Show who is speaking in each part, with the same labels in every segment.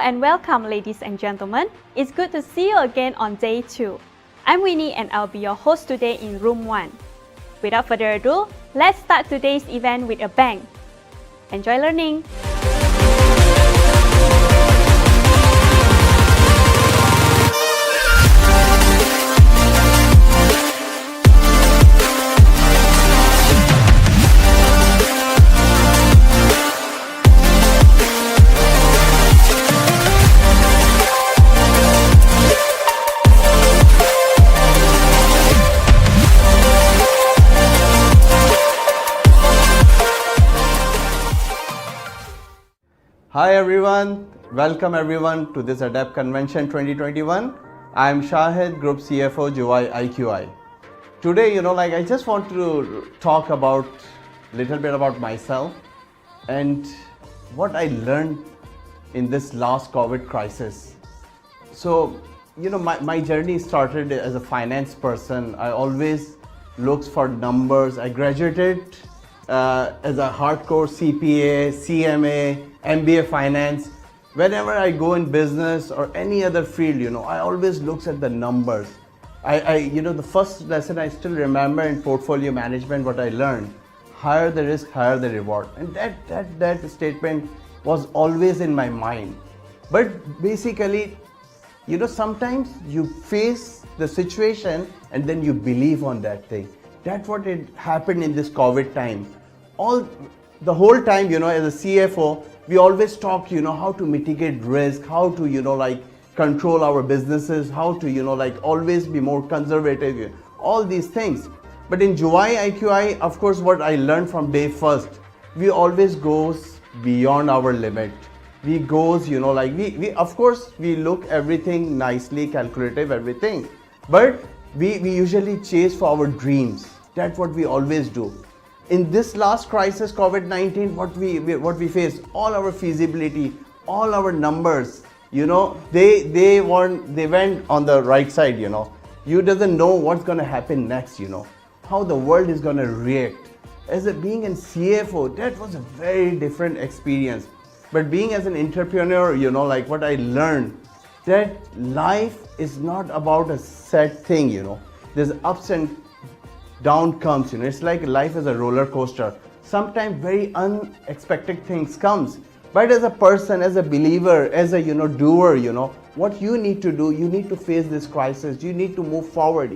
Speaker 1: and welcome, ladies and gentlemen. It's good to see you again on day 2. I'm Winnie and I'll be your host today in room 1. Without further ado, let's start today's event with a bang. Enjoy learning!
Speaker 2: Hi everyone, welcome everyone to this ADAPT Convention 2021. I'm Shahid, Group CFO, Juwai IQI. Today, I just want to talk about a little bit about myself and what I learned in this last COVID crisis. So, my journey started as a finance person. I always looked for numbers. I graduated as a hardcore CPA, CMA, MBA finance. Whenever I go in business or any other field, I always look at the numbers. The first lesson I still remember in portfolio management, what I learned, higher the risk, higher the reward. And that statement was always in my mind. But basically, sometimes you face the situation and then you believe on that thing. That's what it happened in this COVID time. The whole time, as a CFO, we always talk, how to mitigate risk, how to, control our businesses, how to, always be more conservative, all these things. But in Juwai IQI, of course, what I learned from day first, we always goes beyond our limit. We goes, we of course, we look everything nicely, calculative, everything. But we usually chase for our dreams. That's what we always do. In this last crisis, COVID-19, what we face, all our feasibility, all our numbers, they went on the right side, You doesn't know what's going to happen next, how the world is going to react. Being in CFO, that was a very different experience. But being as an entrepreneur, what I learned, that life is not about a set thing, There's ups and down comes, it's like life is a roller coaster. Sometimes very unexpected things comes. But as a person, as a believer, as a doer, what you need to do, you need to face this crisis. You need to move forward,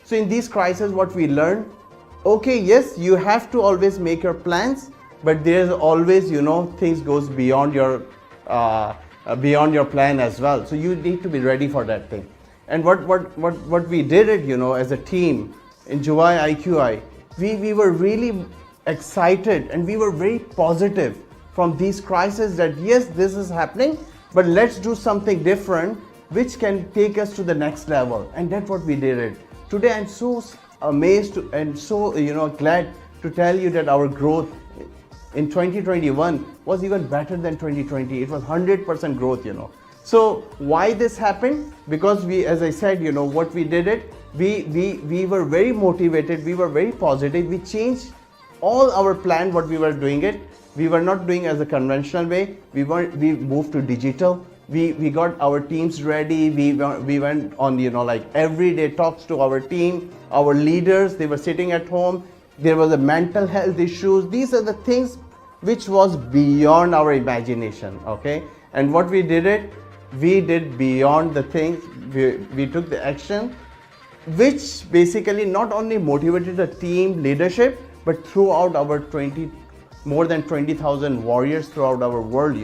Speaker 2: So in these crises, what we learn, okay, yes, you have to always make your plans, but there's always, things goes beyond your plan as well. So you need to be ready for that thing. And what we did it, as a team, in Juwai IQI, we were really excited and we were very positive from these crises that yes, this is happening, but let's do something different which can take us to the next level. And that's what we did it. Today I'm so amazed and so glad to tell you that our growth in 2021 was even better than 2020. It was 100% growth, So why this happened? Because we, as I said, what we did it, we were very motivated, we were very positive, we changed all our plan, what we were doing it. We were not doing as a conventional way, we moved to digital. We got our teams ready, we went on, everyday talks to our team, our leaders, they were sitting at home. There was a mental health issues. These are the things which was beyond our imagination, okay? And what we did it, we did beyond the things, we took the action, which basically not only motivated the team leadership, but throughout our more than 20,000 warriors throughout our world,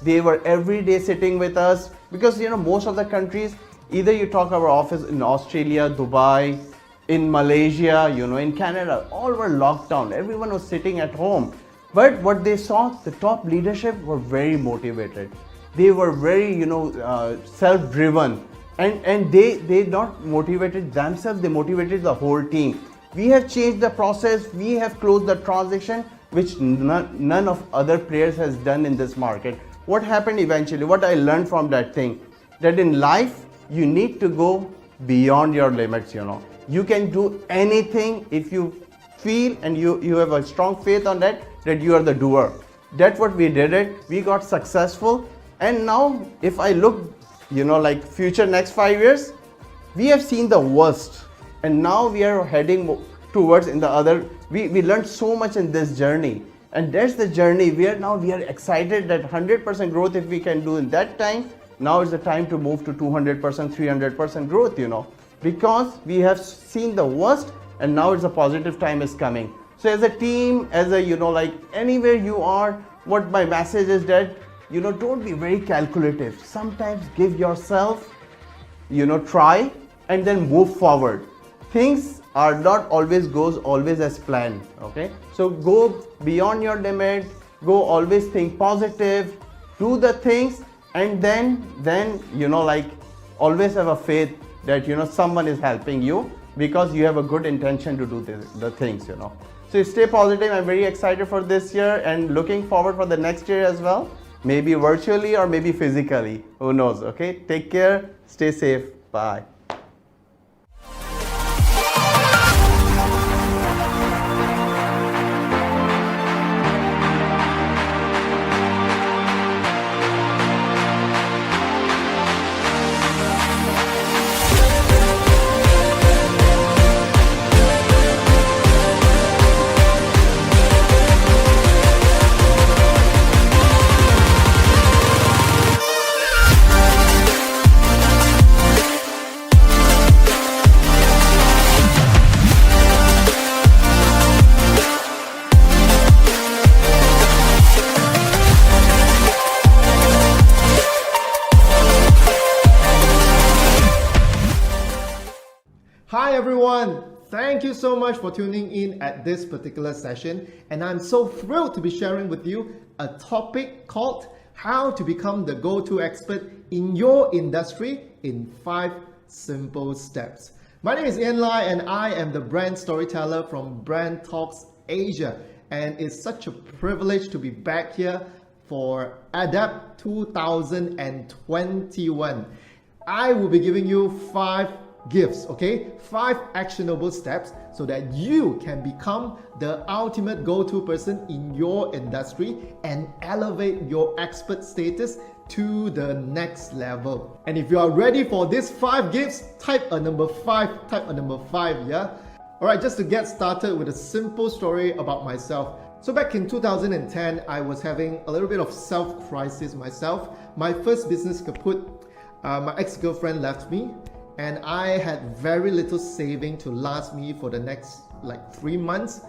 Speaker 2: They were every day sitting with us because, most of the countries, either you talk our office in Australia, Dubai, in Malaysia, in Canada, all were locked down. Everyone was sitting at home. But what they saw, the top leadership were very motivated. They were very, self-driven. And they not motivated themselves, they motivated the whole team. We have changed the process, we have closed the transaction, which none of other players has done in this market. What happened eventually, what I learned from that thing, that in life, you need to go beyond your limits, You can do anything if you feel and you have a strong faith on that you are the doer. That's what we did it. We got successful. And now if I look, like future next 5 years, we have seen the worst, and now we are heading towards in the other. We learned so much in this journey, and that's the journey we are excited that 100% growth if we can do in that time. Now is the time to move to 200%, 300% growth, because we have seen the worst, and now it's a positive time is coming. So as a team, as a, like anywhere you are, what my message is that, don't be very calculative. Sometimes give yourself, try and then move forward. Things are not always as planned, okay? So go beyond your limit, go always think positive, do the things, and then like always have a faith that someone is helping you because you have a good intention to do the things. So stay positive. I'm very excited for this year and looking forward for the next year as well, maybe virtually or maybe physically, who knows. Okay, take care, stay safe, bye.
Speaker 3: Hi everyone, thank you so much for tuning in at this particular session, and I'm so thrilled to be sharing with you a topic called how to become the go-to expert in your industry in 5 simple steps. My name is Ian Lai and I am the brand storyteller from Brand Talks Asia, and it's such a privilege to be back here for ADAPT 2021. I will be giving you 5 gifts, okay? 5 actionable steps so that you can become the ultimate go-to person in your industry and elevate your expert status to the next level. And if you are ready for these 5 gifts, type a number 5, yeah? Alright, just to get started with a simple story about myself. So back in 2010, I was having a little bit of self-crisis myself. My first business kaput, my ex-girlfriend left me, and I had very little saving to last me for the next 3 months.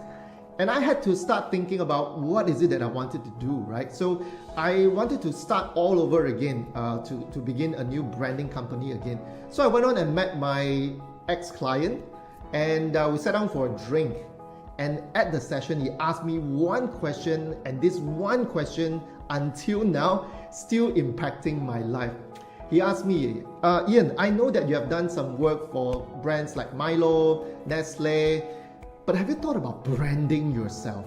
Speaker 3: And I had to start thinking about what is it that I wanted to do, right? So I wanted to start all over again, to begin a new branding company again. So I went on and met my ex-client, and we sat down for a drink. And at the session, he asked me one question, and this one question until now still impacting my life. He asked me, Ian, I know that you have done some work for brands like Milo, Nestle, but have you thought about branding yourself?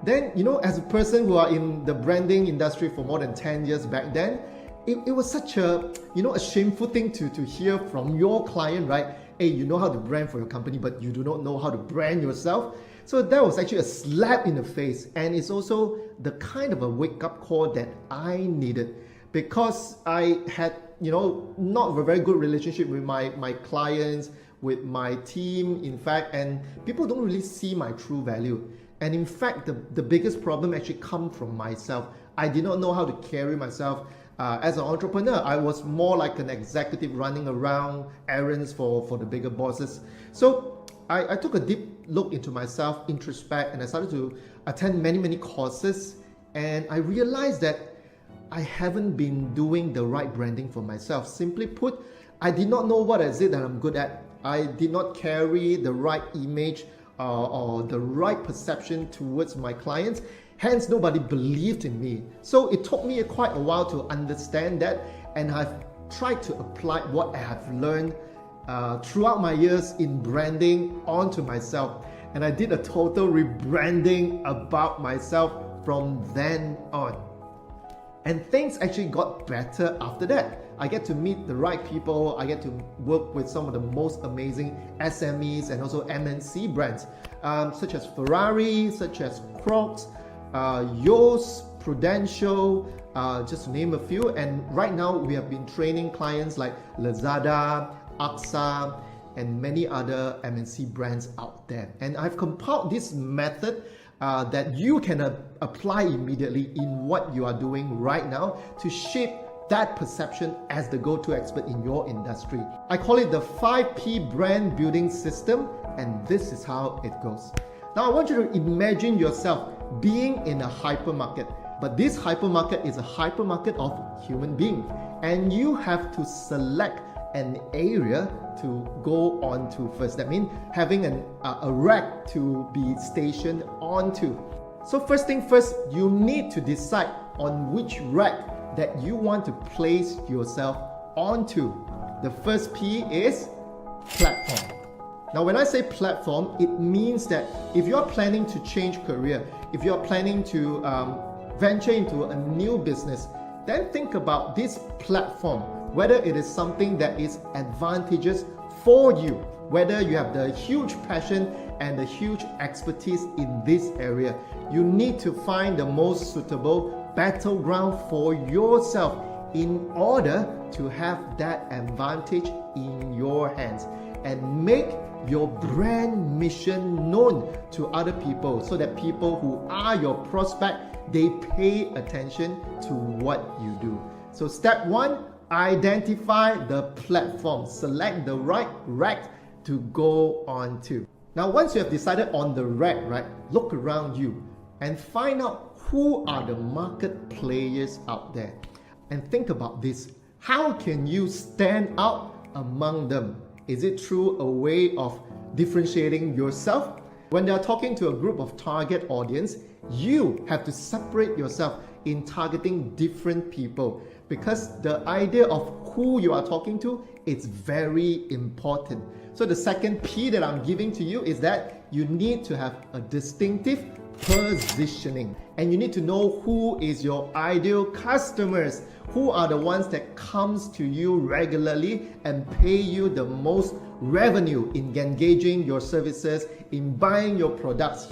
Speaker 3: Then, as a person who are in the branding industry for more than 10 years back then, it was such a shameful thing to hear from your client, right? Hey, you know how to brand for your company, but you do not know how to brand yourself. So that was actually a slap in the face, and it's also the kind of a wake-up call that I needed. Because I had, not a very good relationship with my clients, with my team, in fact, and people don't really see my true value. And in fact, the biggest problem actually comes from myself. I did not know how to carry myself as an entrepreneur. I was more like an executive running around errands for the bigger bosses. So I took a deep look into myself, introspect, and I started to attend many courses, and I realized that I haven't been doing the right branding for myself. Simply put, I did not know what is it that I'm good at. I did not carry the right image or the right perception towards my clients. Hence, nobody believed in me. So it took me quite a while to understand that, and I've tried to apply what I have learned throughout my years in branding onto myself. And I did a total rebranding about myself from then on. And things actually got better after that. I get to meet the right people. I get to work with some of the most amazing SMEs and also MNC brands, such as Ferrari, such as Crocs, Yoast, Prudential, just to name a few. And right now we have been training clients like Lazada, AXA, and many other MNC brands out there. And I've compiled this method that you can apply immediately in what you are doing right now to shape that perception as the go-to expert in your industry. I call it the 5P brand building system, and this is how it goes. Now I want you to imagine yourself being in a hypermarket, but this hypermarket is a hypermarket of human beings, and you have to select an area to go onto first. That means having a rack to be stationed onto. So first thing first, you need to decide on which rack that you want to place yourself onto. The first P is platform. Now when I say platform, it means that if you're planning to change career, if you're planning to venture into a new business, then think about this platform, whether it is something that is advantageous for you, whether you have the huge passion and the huge expertise in this area. You need to find the most suitable battleground for yourself in order to have that advantage in your hands and make your brand mission known to other people so that people who are your prospect, they pay attention to what you do. So step one, identify the platform. Select the right rack to go onto. Now once you have decided on the rack, right, look around you and find out who are the market players out there. And think about this. How can you stand out among them? Is it through a way of differentiating yourself? When they're talking to a group of target audience, you have to separate yourself in targeting different people, because the idea of who you are talking to is very important. So the second P that I'm giving to you is that you need to have a distinctive positioning, and you need to know who is your ideal customers, who are the ones that comes to you regularly and pay you the most revenue in engaging your services, in buying your products.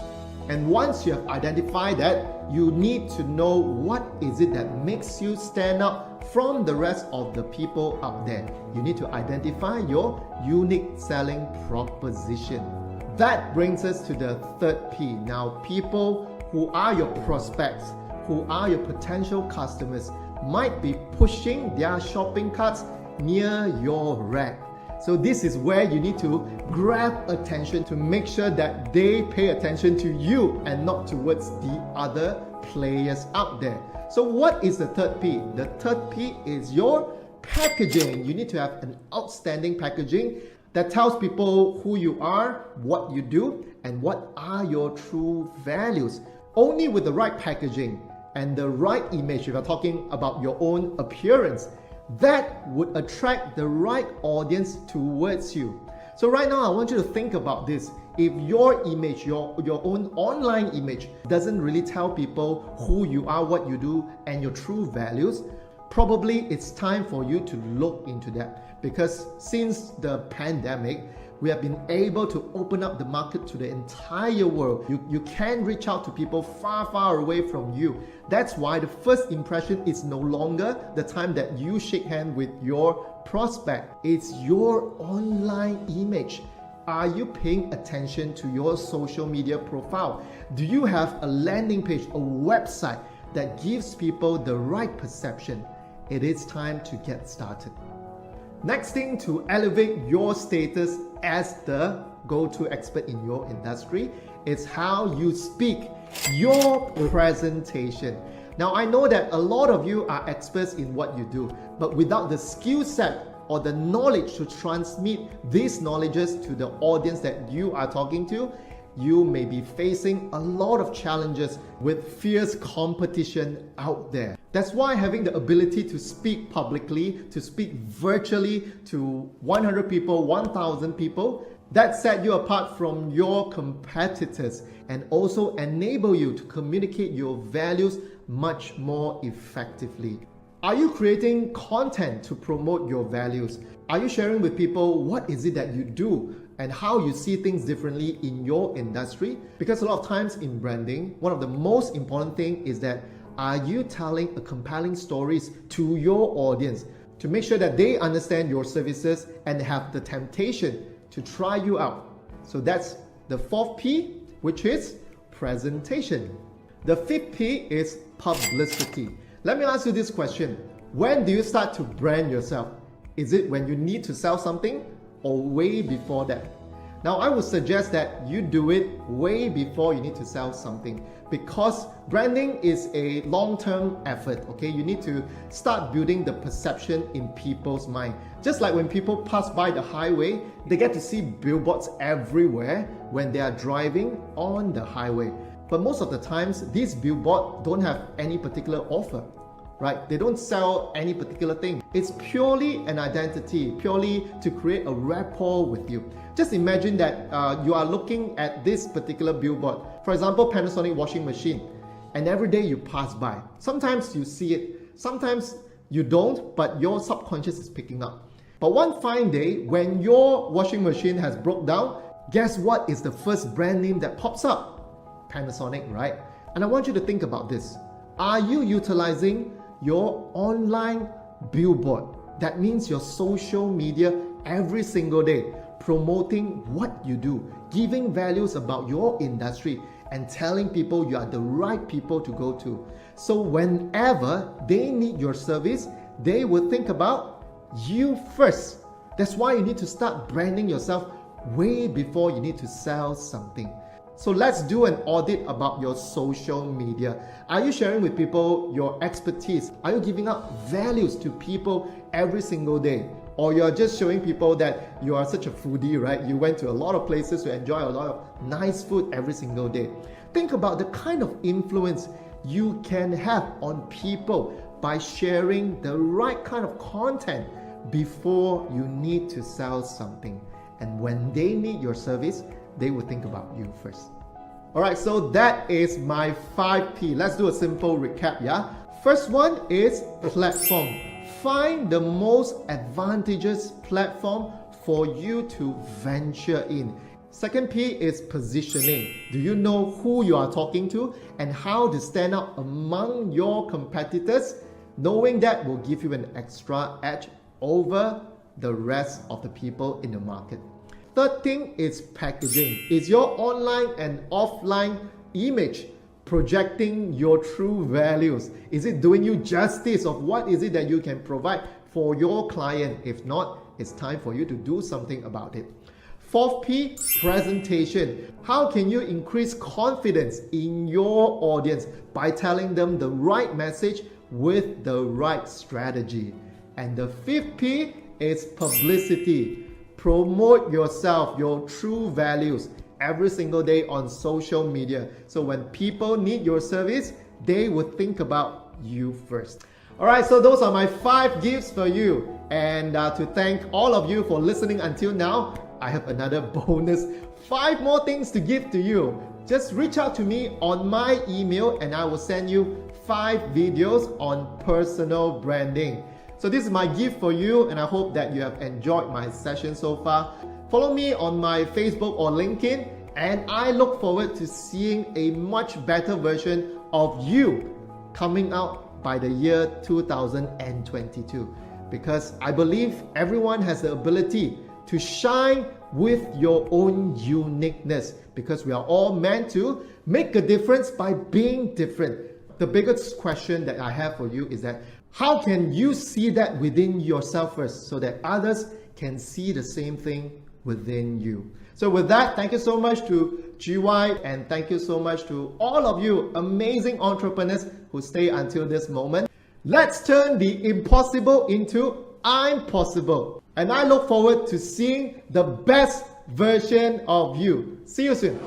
Speaker 3: And once you have identified that, you need to know what is it that makes you stand out from the rest of the people out there. You need to identify your unique selling proposition. That brings us to the third P. Now, people who are your prospects, who are your potential customers, might be pushing their shopping carts near your rack. So this is where you need to grab attention to make sure that they pay attention to you and not towards the other players out there. So what is the third P? The third P is your packaging. You need to have an outstanding packaging that tells people who you are, what you do, and what are your true values. Only with the right packaging and the right image, if you're talking about your own appearance, that would attract the right audience towards you. So right now, I want you to think about this. If your image, your own online image, doesn't really tell people who you are, what you do, and your true values, probably it's time for you to look into that. Because since the pandemic, we have been able to open up the market to the entire world. You can reach out to people far, far away from you. That's why the first impression is no longer the time that you shake hands with your prospect. It's your online image. Are you paying attention to your social media profile? Do you have a landing page, a website that gives people the right perception? It is time to get started. Next thing to elevate your status as the go-to expert in your industry is how you speak, your presentation. Now, I know that a lot of you are experts in what you do, but without the skill set or the knowledge to transmit these knowledges to the audience that you are talking to, you may be facing a lot of challenges with fierce competition out there. That's why having the ability to speak publicly, to speak virtually to 100 people, 1,000 people, that set you apart from your competitors and also enable you to communicate your values much more effectively. Are you creating content to promote your values? Are you sharing with people what is it that you do and how you see things differently in your industry? Because a lot of times in branding, one of the most important things is that Are you telling a compelling stories to your audience to make sure that they understand your services and have the temptation to try you out? So that's the fourth P, which is presentation. The fifth P is publicity. Let me ask you this question. When do you start to brand yourself? Is it when you need to sell something or way before that? Now, I would suggest that you do it way before you need to sell something, because branding is a long-term effort, okay? You need to start building the perception in people's mind. Just like when people pass by the highway, they get to see billboards everywhere when they are driving on the highway. But most of the times, these billboards don't have any particular offer, right? They don't sell any particular thing. It's purely an identity, purely to create a rapport with you. Just imagine that you are looking at this particular billboard, for example, Panasonic washing machine, and every day you pass by. Sometimes you see it, sometimes you don't, but your subconscious is picking up. But one fine day, when your washing machine has broke down, guess what is the first brand name that pops up? Panasonic, right? And I want you to think about this. Are you utilizing your online billboard? That means your social media every single day, promoting what you do, giving values about your industry, and telling people you are the right people to go to. So whenever they need your service, they will think about you first. That's why you need to start branding yourself way before you need to sell something. So let's do an audit about your social media. Are you sharing with people your expertise? Are you giving out values to people every single day? Or you're just showing people that you are such a foodie, right? You went to a lot of places to enjoy a lot of nice food every single day. Think about the kind of influence you can have on people by sharing the right kind of content before you need to sell something. And when they need your service, they will think about you first. All right, so that is my 5P. Let's do a simple recap, yeah? First one is platform. Find the most advantageous platform for you to venture in. Second P is positioning. Do you know who you are talking to and how to stand out among your competitors? Knowing that will give you an extra edge over the rest of the people in the market. Third thing is packaging. Is your online and offline image projecting your true values? Is it doing you justice of what is it that you can provide for your client? If not, it's time for you to do something about it. Fourth P, presentation. How can you increase confidence in your audience? By telling them the right message with the right strategy. And the fifth P is publicity. Promote yourself, your true values every single day on social media. So when people need your service, they will think about you first. All right, so those are my 5 gifts for you. And to thank all of you for listening until now, I have another bonus 5 more things to give to you. Just reach out to me on my email and I will send you 5 videos on personal branding. So this is my gift for you, and I hope that you have enjoyed my session so far. Follow me on my Facebook or LinkedIn, and I look forward to seeing a much better version of you coming out by the year 2022. Because I believe everyone has the ability to shine with your own uniqueness, because we are all meant to make a difference by being different. The biggest question that I have for you is that how can you see that within yourself first so that others can see the same thing within you? So with that, thank you so much to GY, and thank you so much to all of you amazing entrepreneurs who stay until this moment. Let's turn the impossible into I'm possible. And I look forward to seeing the best version of you. See you soon.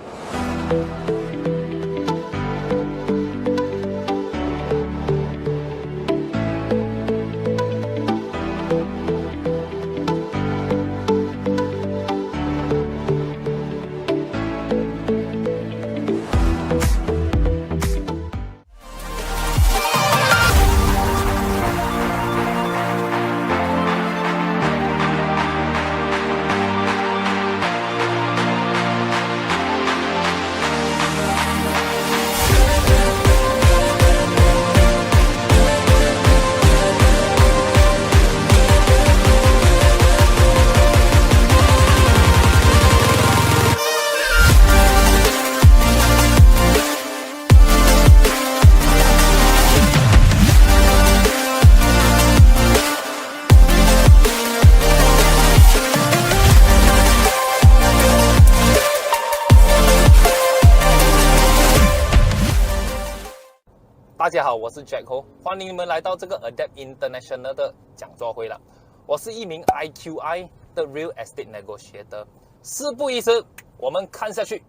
Speaker 4: 大家好，我是 Jack Ho， 欢迎你们来到这个 Adapt International 的讲座会了。我是一名 IQI 的 Real Estate Negotiator。事不宜迟，我们看下去。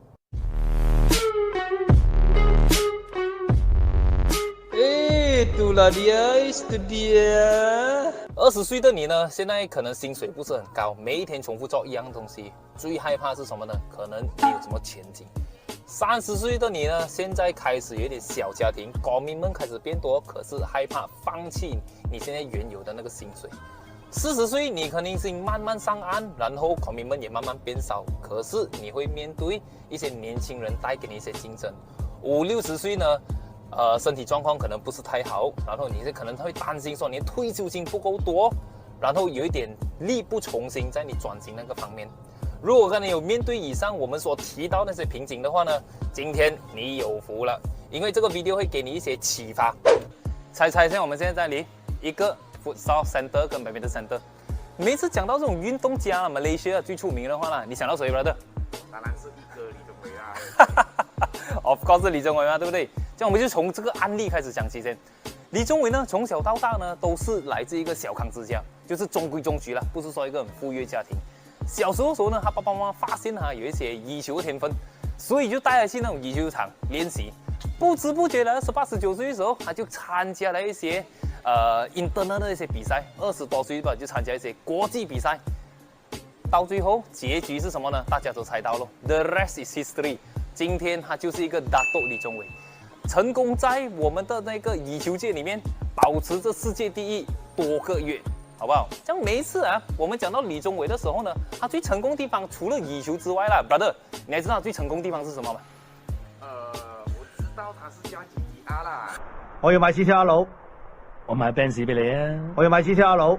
Speaker 4: Itulah dia, itu dia。20岁的你呢，现在可能薪水不是很高，每一天重复做一样东西，最害怕是什么呢？可能没有什么前景。30岁的你呢，现在开始有一点小家庭，commitment开始变多，可是害怕放弃你现在原有的那个薪水。40岁你肯定是慢慢上岸，然后 commitment 也慢慢变少，可是你会面对一些年轻人带给你一些竞争。50、60岁呢，身体状况可能不是太好，然后你可能会担心说你的退休金不够多，然后有一点力不从心在你转型那个方面。如果你有面对以上我们所提到那些瓶颈的话呢，今天你有福了，因为这个 video 会给你一些启发。猜一下我们现在在哪里？一个 Futsal Center 跟 Badminton Center。每次讲到这种运动家啊，马来西亚最出名的话呢，你想到谁 brother？
Speaker 5: 当然是一哥李宗伟啦。
Speaker 4: Of course 是李宗伟嘛，对不对？这样我们就从这个案例开始讲起先。李宗伟呢，从小到大呢都是来自一个小康之家，就是中规中矩啦，不是说一个很富裕的家庭。小时候呢，他爸爸妈妈发现他有一些羽球的天分，所以就带他去那种羽球场练习。不知不觉的，18、19岁的时候，他就参加了一些internal 的一些比赛。20多岁吧，就参加一些国际比赛。到最后结局是什么呢？大家都猜到了 ，The rest is history。今天他就是一个大豆李宗伟，成功在我们的那个羽球界里面保持着世界第一多个月。好不好？这样每一次啊，我们讲到李宗伟的时候呢，他最成功的地方除了羽球之外啦 ，brother， 你还知道他最成功的地方是什么吗？
Speaker 5: 我知道他是加 GTR 啦。
Speaker 6: 我要買 GTR 佬，我買 Benz 俾你啊！我要買 GTR 佬。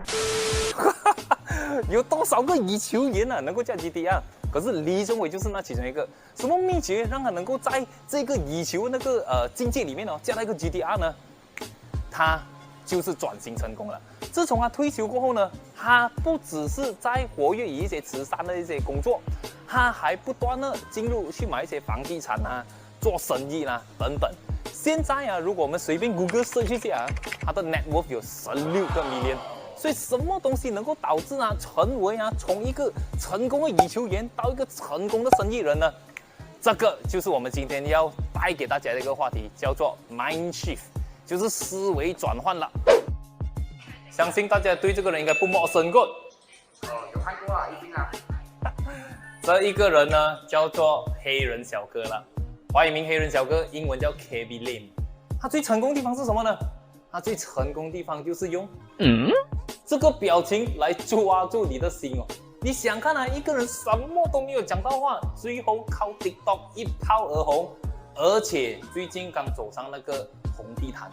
Speaker 4: 有多少个羽球员啊能够驾 GTR？ 可是李宗伟就是那其中一个。什么秘诀让他能够在这个羽球那个境界里面驾到一个 GTR 呢？他就是转型成功了。自从他退休过后呢，他不只是在活跃于一些慈善的一些工作，他还不断的进入去买一些房地产啊、做生意啦等等。现在啊，如果我们随便 Google search 一下啊，他的 net worth 有16个 million。所以什么东西能够导致他成为从一个成功的羽球员到一个成功的生意人呢？这个就是我们今天要带给大家的一个话题，叫做 Mindshift， 就是思维转换了。相信大家对这个人应该不陌生过。
Speaker 5: 有看过啊，一定啊。
Speaker 4: 这一个人呢，叫做黑人小哥了。华语名黑人小哥，英文叫 Kevin Lim。他最成功的地方是什么呢？他最成功的地方就是用这个表情来抓住你的心哦。你想看啊，一个人什么都没有讲到话，最后靠 TikTok 一炮而红，而且最近刚走上那个红地毯。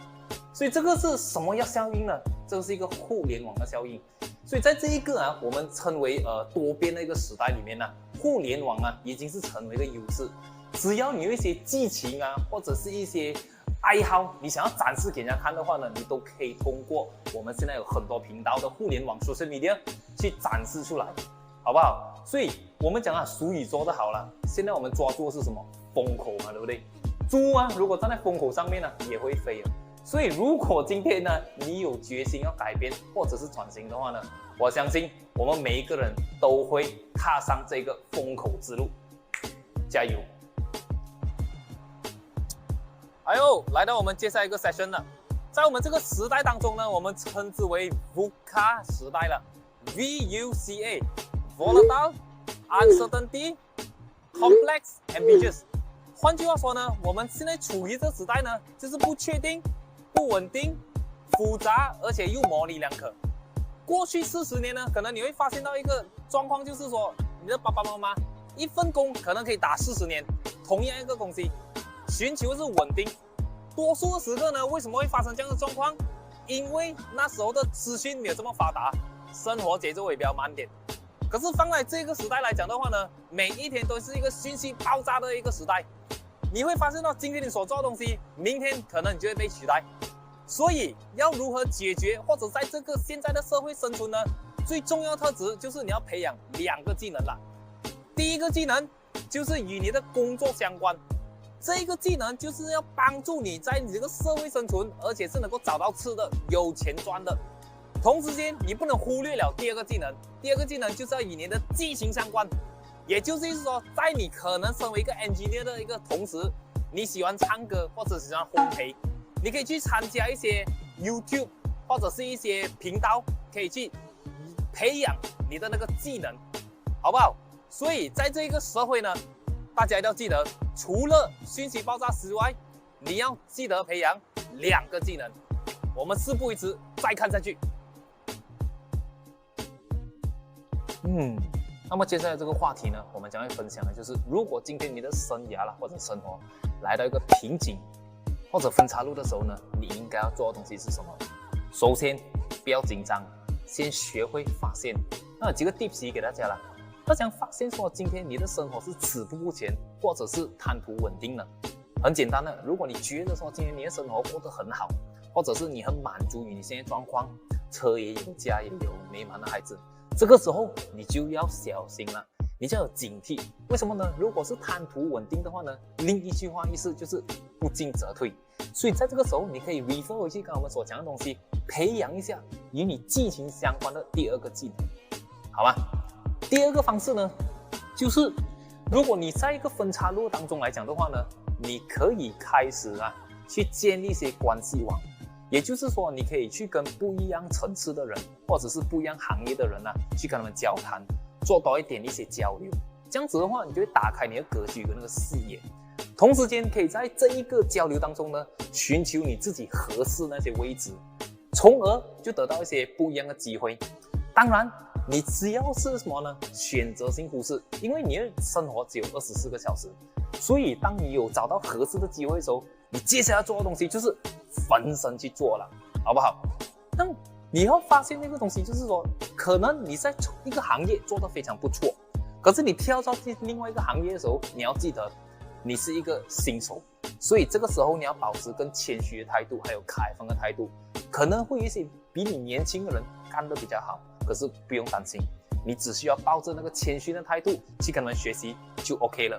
Speaker 4: 所以这个是什么样效应呢？这个是一个互联网的效应。所以在这一个我们称为多边的一个时代里面呢，互联网已经是成为一个优势。只要你有一些激情或者是一些爱好，你想要展示给人家看的话呢，你都可以通过我们现在有很多频道的互联网 social media 去展示出来，好不好？所以我们讲俗语说得好了，现在我们抓住的是什么？风口嘛，对不对？猪如果站在风口上面也会飞了。所以如果今天你有决心要改变或者是转型的话呢，我相信我们每一个人都会踏上这个风口之路，加油！哎呦，来到我们接下来一个 session 了。在我们这个时代当中呢，我们称之为 VUCA 时代了 ，VUCA Volatile, Uncertainty, Complex, Ambiguous。换句话说呢，我们现在处于这时代呢，就是不确定、不稳定、复杂，而且又模棱两可。过去40年呢，可能你会发现到一个状况，就是说你的爸爸妈妈一份工可能可以打40年，同样一个东西。寻求是稳定，多数的时刻呢，为什么会发生这样的状况？因为那时候的资讯没有这么发达，生活节奏也比较慢点。可是放在这个时代来讲的话呢，每一天都是一个信息爆炸的一个时代。你会发现到今天你所做的东西，明天可能你就会被取代。所以要如何解决，或者在这个现在的社会生存呢？最重要的特质就是你要培养2个技能啦。第一个技能就是与你的工作相关。这个技能就是要帮助你在你这个社会生存，而且是能够找到吃的、有钱赚的。同时间，你不能忽略了第二个技能。第二个技能就是要与你的技情相关，也就是说，在你可能身为一个 engineer 的一个同时，你喜欢唱歌或者喜欢烘焙，你可以去参加一些 YouTube 或者是一些频道，可以去培养你的那个技能，好不好？所以在这个社会呢，大家一定要记得，除了讯息爆炸之外，你要记得培养2个技能。我们事不宜迟，再看下去。那么接下来这个话题呢，我们将会分享的就是，如果今天你的生涯啦或者生活来到一个瓶颈或者分岔路的时候呢，你应该要做的东西是什么？首先，不要紧张，先学会发现。那有几个 tips 给大家啦。要想发现说今天你的生活是止步不前，或者是贪图稳定呢？很简单的，如果你觉得说今天你的生活过得很好，或者是你很满足于你现在状况，车也有，家也有，美满的孩子。这个时候你就要小心了，你就要有警惕。为什么呢？如果是贪图稳定的话呢，另一句话意思就是不进则退。所以在这个时候，你可以 refer 回去刚刚我们所讲的东西，培养一下与你技情相关的第2个技能，好吗？第2个方式呢，就是如果你在一个分岔路当中来讲的话呢，你可以开始去建立一些关系网。也就是说，你可以去跟不一样层次的人，或者是不一样行业的人去跟他们交谈，做多一些交流。这样子的话，你就会打开你的格局跟那个视野。同时间，可以在这一个交流当中呢，寻求你自己合适那些位置，从而就得到一些不一样的机会。当然，你只要是什么呢？选择性忽视，因为你的生活只有24个小时，所以当你有找到合适的机会的时候，你接下来做的东西就是焚身去做了，好不好？那你要发现那个东西，就是说，可能你在一个行业做得非常不错，可是你跳到另外一个行业的时候，你要记得，你是一个新手，所以这个时候你要保持更谦虚的态度，还有开放的态度。可能会有一些比你年轻的人干得比较好，可是不用担心，你只需要抱着那个谦虚的态度去跟他们学习就 OK 了。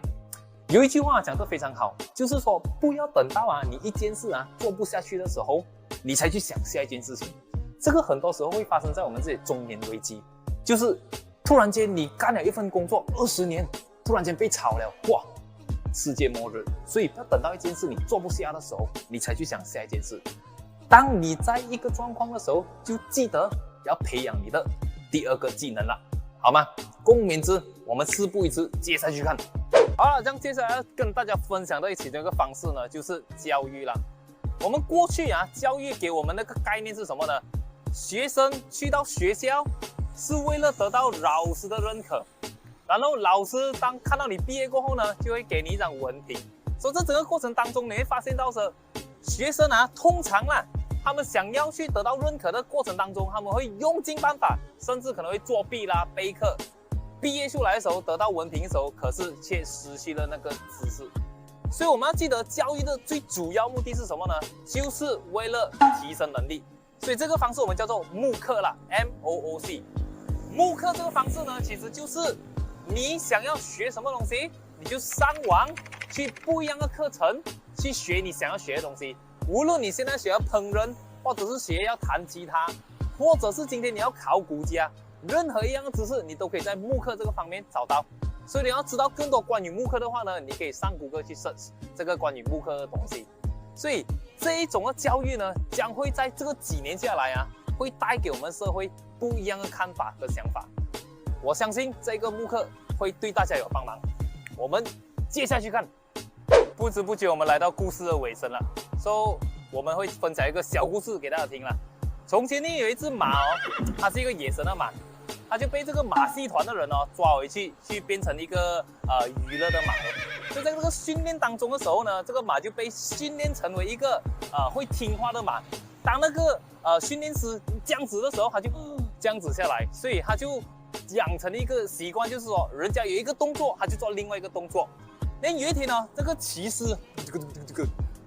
Speaker 4: 有一句话讲得非常好，就是说不要等到你一件事做不下去的时候，你才去想下一件事情。这个很多时候会发生在我们这些中年危机，就是突然间你干了一份工作20年，突然间被炒了，哇，世界末日。所以不要等到一件事你做不下的时候，你才去想下一件事。当你在一个状况的时候，就记得要培养你的第2个技能了，好吗？共勉之，我们事不宜迟，接下去看。好了，这样接下来要跟大家分享的其中一个方式呢，就是教育啦。我们过去教育给我们那个概念是什么呢？学生去到学校是为了得到老师的认可，然后老师当看到你毕业过后呢，就会给你一张文凭。所以这整个过程当中，你会发现到说，学生通常他们想要去得到认可的过程当中，他们会用尽办法，甚至可能会作弊啦、备课。毕业出来的时候，得到文凭的时候，可是却失去了那个知识。所以我们要记得，教育的最主要目的是什么呢？就是为了提升能力。所以这个方式我们叫做慕课啦 ，MOOC。慕课这个方式呢，其实就是你想要学什么东西，你就上网去不一样的课程去学你想要学的东西。无论你现在学要烹饪，或者是学要弹吉他，或者是今天你要考古家，任何一样的知识你都可以在慕课这个方面找到。所以你要知道更多关于慕课的话呢，你可以上谷歌去 search 这个关于慕课的东西。所以这一种的教育呢，将会在这个几年下来会带给我们社会不一样的看法和想法。我相信这个慕课会对大家有帮忙。我们接下去看，不知不觉我们来到故事的尾声了。我们会分享一个小故事给大家听了。从前呢，有一只马它是一个野生的马，它就被这个马戏团的人抓回去变成一个娱乐的马。就在这个训练当中的时候呢，这个马就被训练成为一个会听话的马。当那个训练师这样子的时候，他就这样子下来，所以他就养成了一个习惯，就是说人家有一个动作，他就做另外一个动作。那有一天呢，这个骑师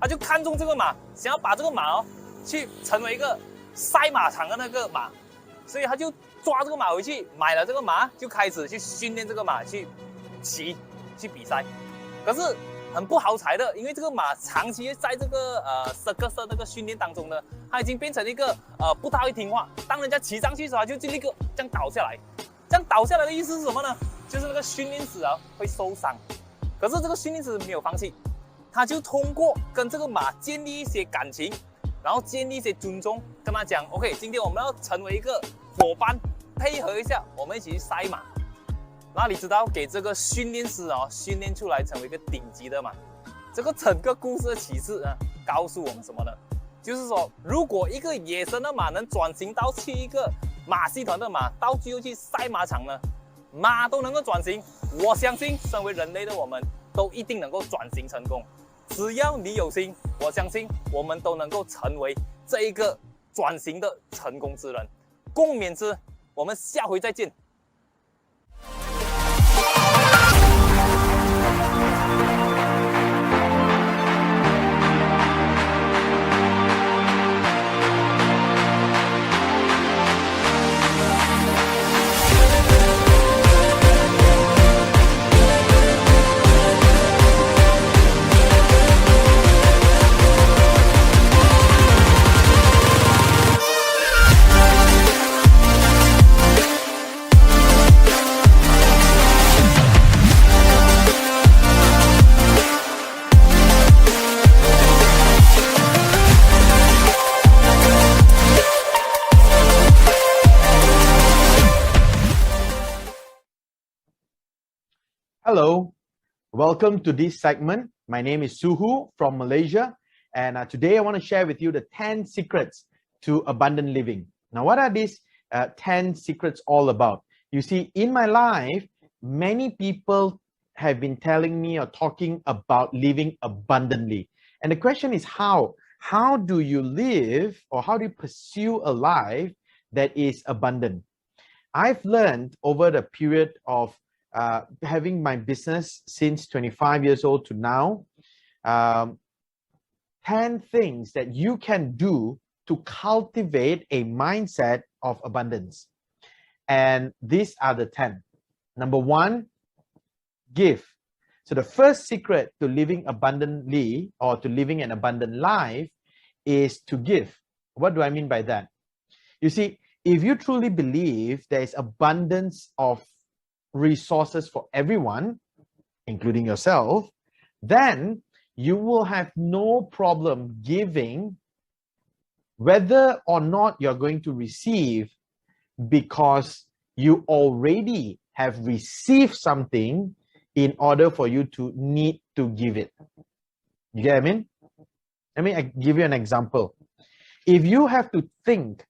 Speaker 4: 他就看中这个马，想要把这个马去成为一个赛马场的那个马，所以他就抓这个马回去，买了这个马，就开始去训练这个马去骑去比赛。可是很不好踩的，因为这个马长期在这个circus 的那个训练当中呢，它已经变成一个不大会听话。当人家骑上去的时候，它就立刻这样倒下来。这样倒下来的意思是什么呢？就是那个训练师啊会受伤。可是这个训练师没有放弃，他就通过跟这个马建立一些感情，然后建立一些尊重，跟他讲 ，OK， 今天我们要成为一个伙伴，配合一下，我们一起去赛马。那你知道给这个训练师训练出来成为一个顶级的马，这个整个故事的启示告诉我们什么呢？就是说，如果一个野生的马能转型到去一个马戏团的马，到最后去赛马场呢，马都能够转型，我相信身为人类的我们都一定能够转型成功。只要你有心，我相信我们都能够成为这一个转型的成功之人。共勉之，我们下回再见。
Speaker 7: Hello, welcome to this segment. My name is Soo Hoo from Malaysia, and today I want to share with you the 10 secrets to abundant living. Now, what are these 10 secrets all about? You see, in my life, many people have been telling me or talking about living abundantly. And the question is how? How do you live or how do you pursue a life that is abundant? I've learned over the period of having my business since 25 years old to now, 10 things that you can do to cultivate a mindset of abundance. And these are the 10. Number 1, give. So the first secret to living abundantly or to living an abundant life is to give. What do I mean by that? You see, if you truly believe there is abundance of resources for everyone, including yourself, then you will have no problem giving whether or not you're going to receive, because you already have received something in order for you to need to give it. You get what I mean? Let me give you an example. If you have to think,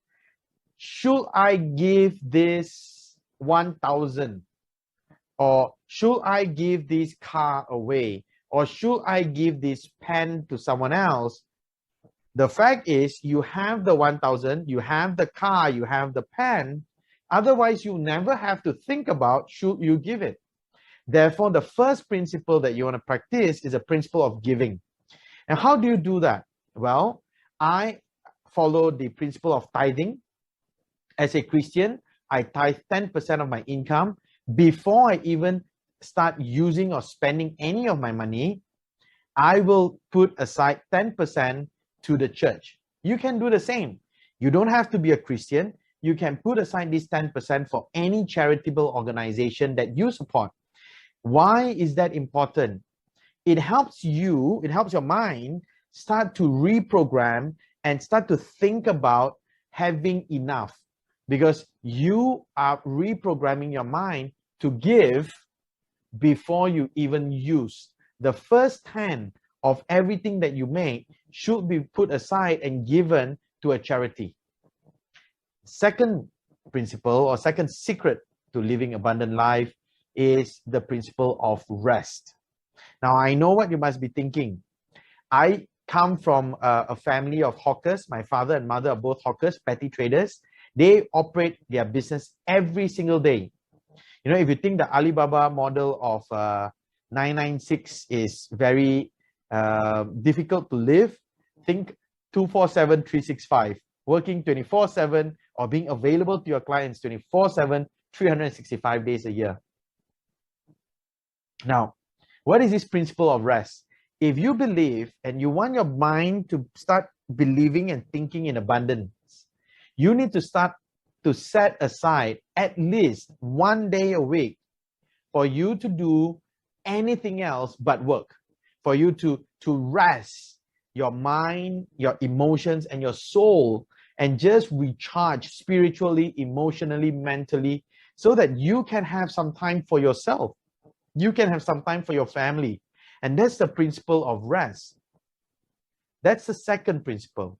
Speaker 7: should I give this 1,000? Or should I give this car away? Or should I give this pen to someone else? The fact is, you have the 1,000, you have the car, you have the pen. Otherwise, you never have to think about should you give it. Therefore, the first principle that you want to practice is a principle of giving. And how do you do that? Well, I follow the principle of tithing. As a Christian, I tithe 10% of my income. Before I even start using or spending any of my money, I will put aside 10% to the church. You can do the same. You don't have to be a Christian. You can put aside this 10% for any charitable organization that you support. Why is that important? It helps you, it helps your mind start to reprogram and start to think about having enough, because you are reprogramming your mind to give before you even use. The first 10 of everything that you make should be put aside and given to a charity. Second principle or second secret to living abundant life is the principle of rest. Now, I know what you must be thinking. I come from a family of hawkers. My father and mother are both hawkers, petty traders. They operate their business every single day. You know, if you think the Alibaba model of 996 is very difficult to live, think 247, 365, working 24/7 or being available to your clients 24/7, 365 days a year. Now, what is this principle of rest? if you believe and you want your mind to start believing and thinking in abundance, you need to start to set aside at least 1 day a week for you to do anything else but work, for you to rest your mind, your emotions, and your soul, and just recharge spiritually, emotionally, mentally, so that you can have some time for yourself. You can have some time for your family. And that's the principle of rest. That's the second principle.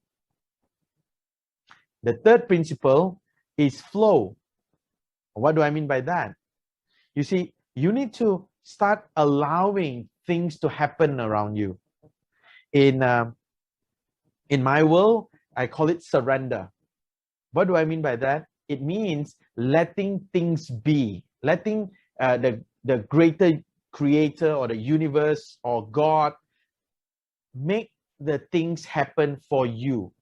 Speaker 7: The third principle is flow. What do I mean by that? You see, you need to start allowing things to happen around you. In my world, I call it surrender. What do I mean by that? It means letting things be, letting the greater creator or the universe or God make the things happen for you.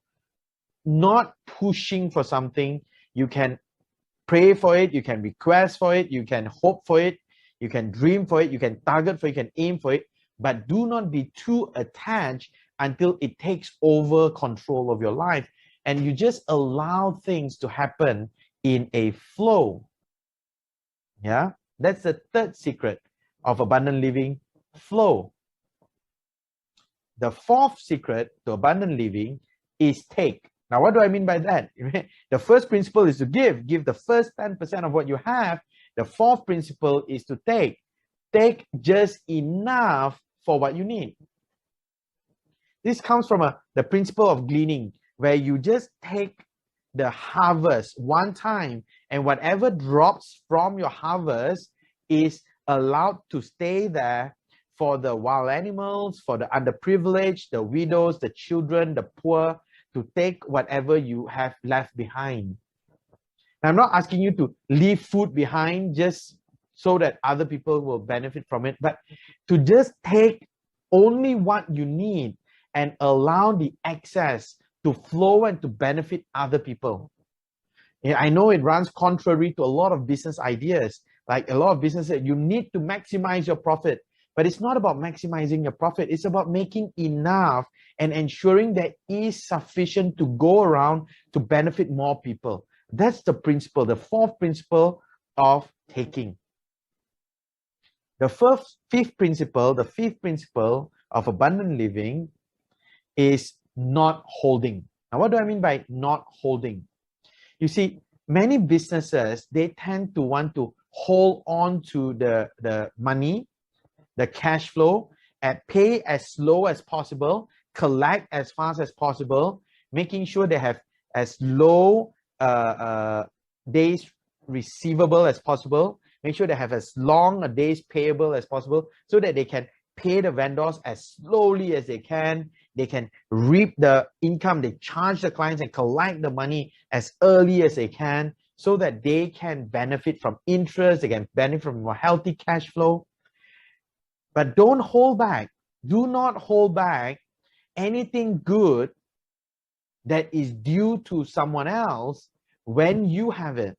Speaker 7: Not pushing for something. You can pray for it, you can request for it, you can hope for it, you can dream for it, you can target for it, you can aim for it, but do not be too attached until it takes over control of your life. And you just allow things to happen in a flow. Yeah, that's the third secret of abundant living, flow. The fourth secret to abundant living is take. Now, what do I mean by that? The first principle is to give the first 10% of what you have. The fourth principle is to take just enough for what you need. This comes from the principle of gleaning, where you just take the harvest one time, and whatever drops from your harvest is allowed to stay there for the wild animals, for the underprivileged, the widows, the children, the poor, to take whatever you have left behind. Now, I'm not asking you to leave food behind just so that other people will benefit from it, but to just take only what you need and allow the excess to flow and to benefit other people. Yeah, I know it runs contrary to a lot of business ideas. Like a lot of businesses, you need to maximize your profit. But it's not about maximizing your profit. It's about making enough and ensuring there is sufficient to go around to benefit more people. That's the principle, the fourth principle of taking. The fifth principle of abundant living is not holding. Now, what do I mean by not holding? You see, many businesses, they tend to want to hold on to the money, the cash flow, and pay as slow as possible, collect as fast as possible, making sure they have as low days receivable as possible, make sure they have as long a days payable as possible, so that they can pay the vendors as slowly as they can reap the income, they charge the clients and collect the money as early as they can, so that they can benefit from interest, they can benefit from a healthy cash flow. But don't hold back. Do not hold back anything good that is due to someone else when you have it.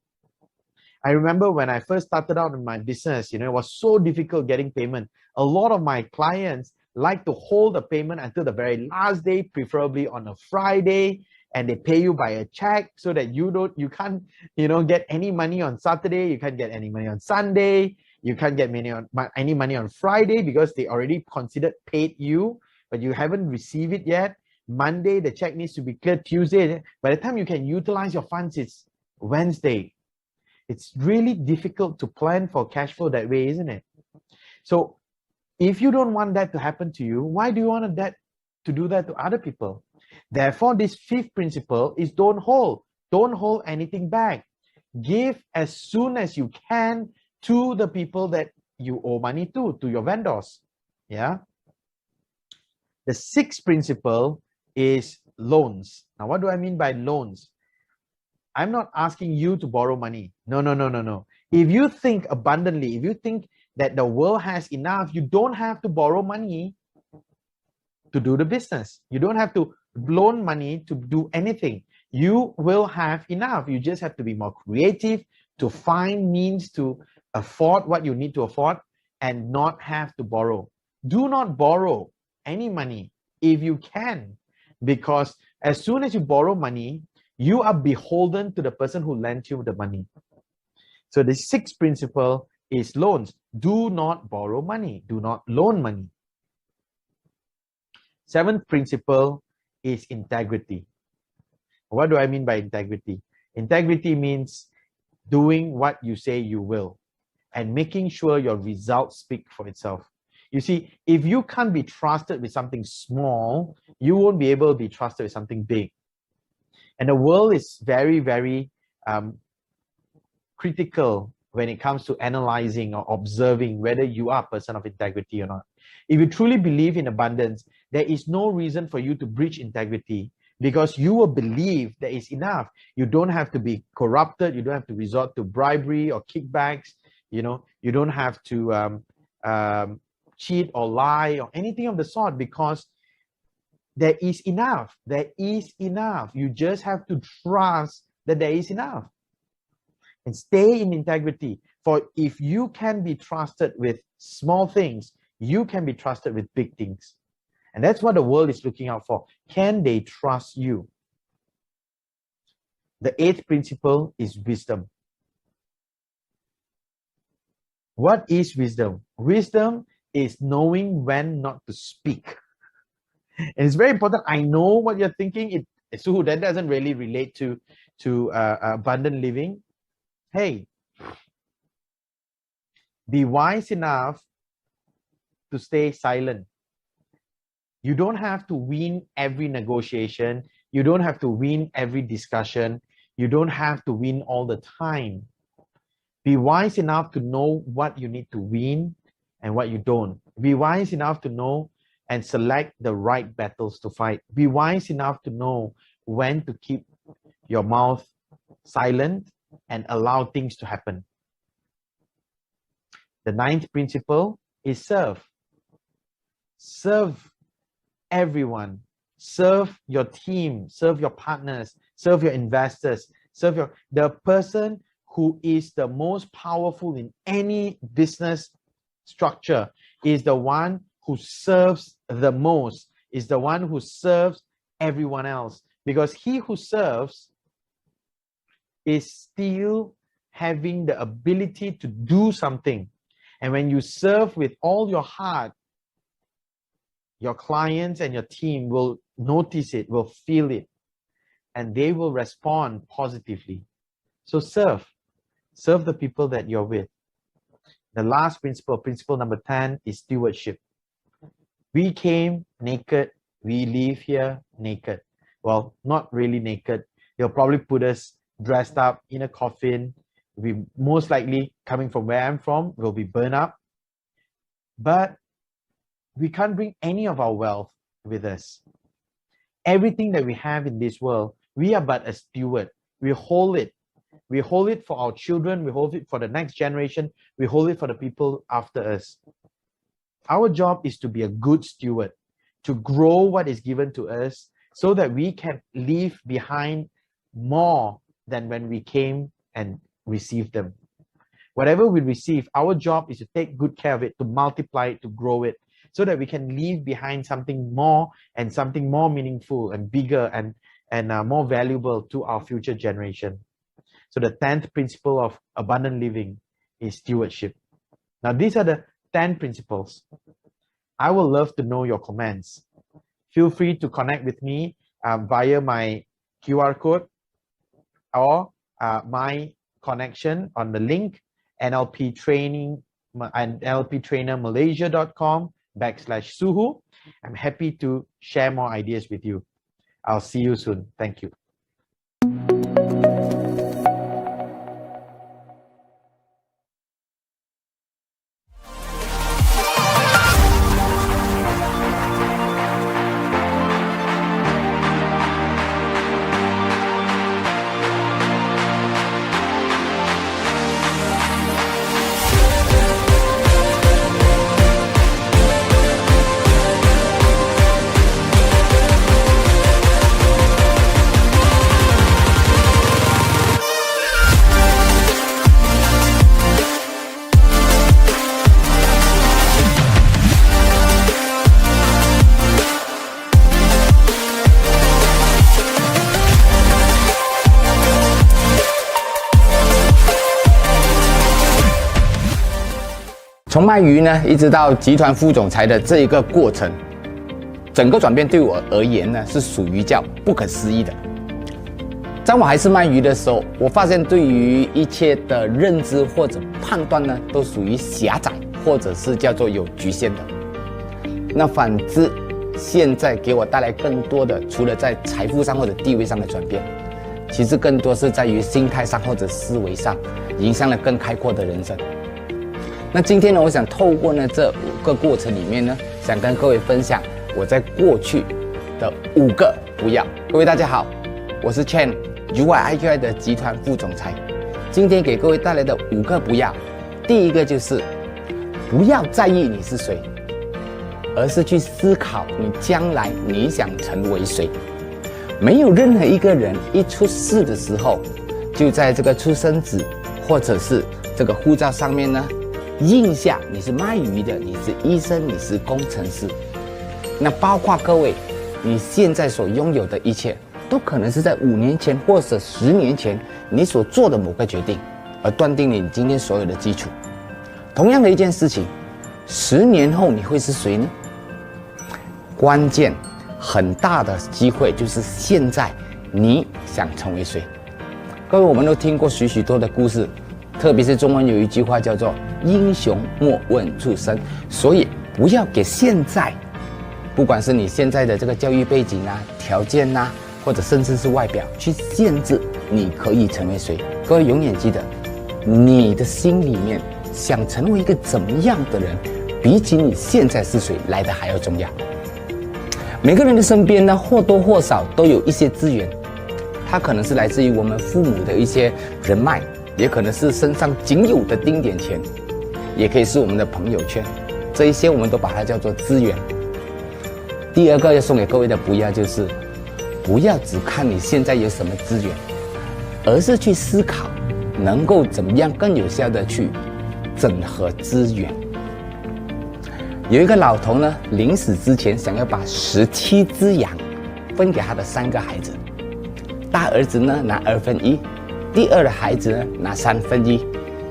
Speaker 7: I remember when I first started out in my business, it was so difficult getting payment. A lot of my clients like to hold the payment until the very last day, preferably on a Friday, and they pay you by a check so that you can't, get any money on Saturday, you can't get any money on Sunday, you can't get any money on Friday because they already considered paid you, but you haven't received it yet. Monday, the check needs to be cleared. Tuesday, by the time you can utilize your funds, it's Wednesday. It's really difficult to plan for cash flow that way, isn't it? So if you don't want that to happen to you, why do you want that to do that to other people? Therefore, this fifth principle is don't hold anything back. Give as soon as you can to the people that you owe money to your vendors. Yeah. The sixth principle is loans. Now, what do I mean by loans? I'm not asking you to borrow money. No. If you think abundantly, if you think that the world has enough, you don't have to borrow money to do the business. You don't have to loan money to do anything. You will have enough. You just have to be more creative to find means to afford what you need to afford and not have to borrow. Do not borrow any money if you can, because as soon as you borrow money, you are beholden to the person who lent you the money. So the sixth principle is loans. Do not borrow money. Do not loan money. Seventh principle is integrity. What do I mean by integrity? Integrity means doing what you say you will and making sure your results speak for itself. You see, if you can't be trusted with something small, you won't be able to be trusted with something big. And the world is very, very critical when it comes to analyzing or observing whether you are a person of integrity or not. If you truly believe in abundance, there is no reason for you to breach integrity, because you will believe there is enough. You don't have to be corrupted. You don't have to resort to bribery or kickbacks. You know, you don't have to cheat or lie or anything of the sort, because there is enough. There is enough. You just have to trust that there is enough. And stay in integrity. For if you can be trusted with small things, you can be trusted with big things. And that's what the world is looking out for. Can they trust you? The eighth principle is wisdom. What is wisdom? Wisdom is knowing when not to speak. And it's very important. I know what you're thinking. Suhu, that doesn't really relate to abundant living. Hey, be wise enough to stay silent. You don't have to win every negotiation. You don't have to win every discussion. You don't have to win all the time. Be wise enough to know what you need to win and what you don't. Be wise enough to know and select the right battles to fight. Be wise enough to know when to keep your mouth silent and allow things to happen. The ninth principle is serve. Serve everyone. Serve your team. Serve your partners. Serve your investors. Serve the person who is the most powerful in any business structure is the one who serves the most, is the one who serves everyone else. Because he who serves is still having the ability to do something. And when you serve with all your heart, your clients and your team will notice it, will feel it, and they will respond positively. So serve. Serve the people that you're with. The last principle, principle number 10, is stewardship. We came naked. We leave here naked. Well, not really naked. They'll probably put us dressed up in a coffin. We most likely, coming from where I'm from, will be burned up. But we can't bring any of our wealth with us. Everything that we have in this world, we are but a steward. We hold it. We hold it for our children. We hold it for the next generation. We hold it for the people after us. Our job is to be a good steward, to grow what is given to us so that we can leave behind more than when we came and received them. Whatever we receive, our job is to take good care of it, to multiply it, to grow it, so that we can leave behind something more and something more meaningful and bigger and more valuable to our future generation. So the 10th principle of abundant living is stewardship. Now, these are the 10 principles. I will love to know your comments. Feel free to connect with me via my QR code or my connection on the link NLP training and NLPtrainermalaysia.com/Suhu. I'm happy to share more ideas with you. I'll see you soon. Thank you.
Speaker 8: 从卖鱼呢，一直到集团副总裁的这一个过程，整个转变对我而言呢，是属于叫不可思议的。在我还是卖鱼的时候，我发现对于一切的认知或者判断呢，都属于狭窄，或者是叫做有局限的。那反之，现在给我带来更多的，除了在财富上或者地位上的转变，其实更多是在于心态上或者思维上，影响了更开阔的人生。那今天呢，我想透过呢这5个过程里面呢，想跟各位分享我在过去的5个不要。各位大家好，我是 Chen。UIIQI 的集团副总裁，今天给各位带来的5个不要，第一个就是不要在意你是谁，而是去思考你将来你想成为谁。没有任何一个人一出世的时候，就在这个出生纸或者是这个护照上面呢，印下你是卖鱼的，你是医生，你是工程师。那包括各位你现在所拥有的一切，都可能是在5年前或者10年前你所做的某个决定，而断定了你今天所有的基础。同样的一件事情，10年后你会是谁呢？关键很大的机会就是现在你想成为谁。各位，我们都听过许许多的故事，特别是中文有一句话叫做英雄莫问出身，所以不要给现在，不管是你现在的这个教育背景啊、条件啊，或者甚至是外表，去限制你可以成为谁。各位永远记得，你的心里面想成为一个怎么样的人，比起你现在是谁来的还要重要。每个人的身边呢，或多或少都有一些资源，它可能是来自于我们父母的一些人脉，也可能是身上仅有的丁点钱，也可以是我们的朋友圈，这一些我们都把它叫做资源。第二个要送给各位的不要就是，不要只看你现在有什么资源，而是去思考能够怎么样更有效的去整合资源。有一个老头呢，临死之前想要把17只羊分给他的3个孩子，大儿子呢拿1/2，第2的孩子呢拿1/3，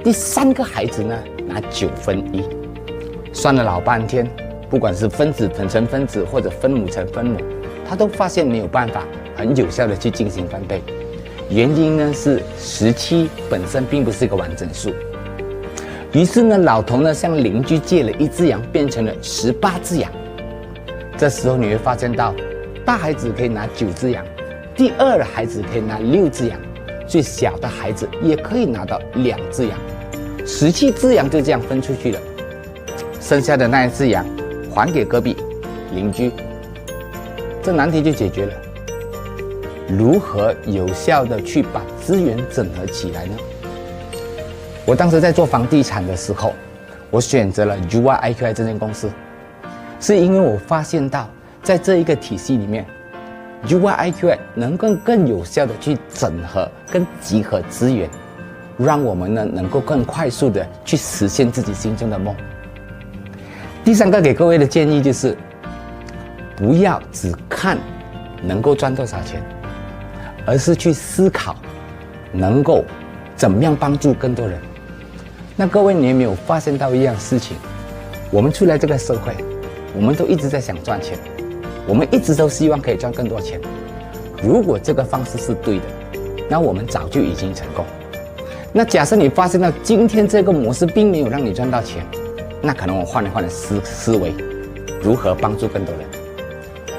Speaker 8: 第3个孩子呢拿1/9。算了老半天，不管是分子成分子或者分母成分母，他都发现没有办法很有效的去进行分配。原因呢是17本身并不是一个完整数。于是呢，老头呢向邻居借了1只羊，变成了18只羊。这时候你会发现到，大孩子可以拿9只羊，第2的孩子可以拿6只羊，最小的孩子也可以拿到2只羊。17只羊就这样分出去了，剩下的那1只羊还给隔壁邻居。这难题就解决了。如何有效的去把资源整合起来呢？我当时在做房地产的时候，我选择了 UIIQI 这间公司，是因为我发现到在这一个体系里面， UIIQI 能够更有效的去整合跟集合资源，让我们呢能够更快速的去实现自己心中的梦。第3个给各位的建议就是，不要只看能够赚多少钱，而是去思考能够怎么样帮助更多人。那各位，你有没有发现到一样事情？我们出来这个社会，我们都一直在想赚钱，我们一直都希望可以赚更多钱。如果这个方式是对的，那我们早就已经成功。那假设你发现到今天这个模式并没有让你赚到钱，那可能我换了思维，如何帮助更多人。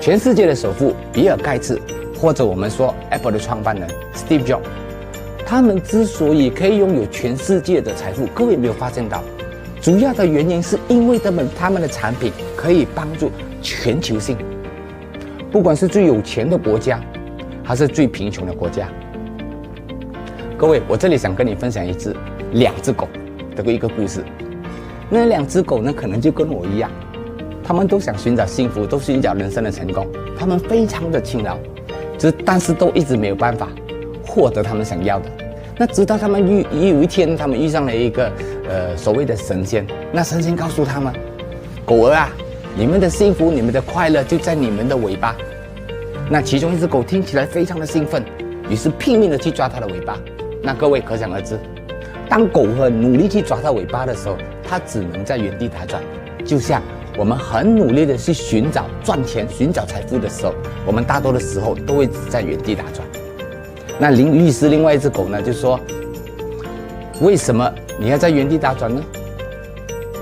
Speaker 8: 全世界的首富比尔盖茨，或者我们说 Apple 的创办人 Steve Jobs， 他们之所以可以拥有全世界的财富，各位有没有发现到，主要的原因是因为他们的产品可以帮助全球性，不管是最有钱的国家，还是最贫穷的国家。各位，我这里想跟你分享2只狗的一个故事。那2只狗呢，可能就跟我一样，他们都想寻找幸福，都寻找人生的成功，他们非常的勤劳，但是都一直没有办法获得他们想要的。那直到他们有一天，他们遇上了一个所谓的神仙。那神仙告诉他们，狗儿啊，你们的幸福，你们的快乐就在你们的尾巴。那其中一只狗听起来非常的兴奋，于是拼命的去抓它的尾巴。那各位可想而知，当狗很努力去抓它尾巴的时候，它只能在原地打转。就像我们很努力的去寻找赚钱、寻找财富的时候，我们大多的时候都会只在原地打转。那林律师另外一只狗呢，就说：为什么你要在原地打转呢？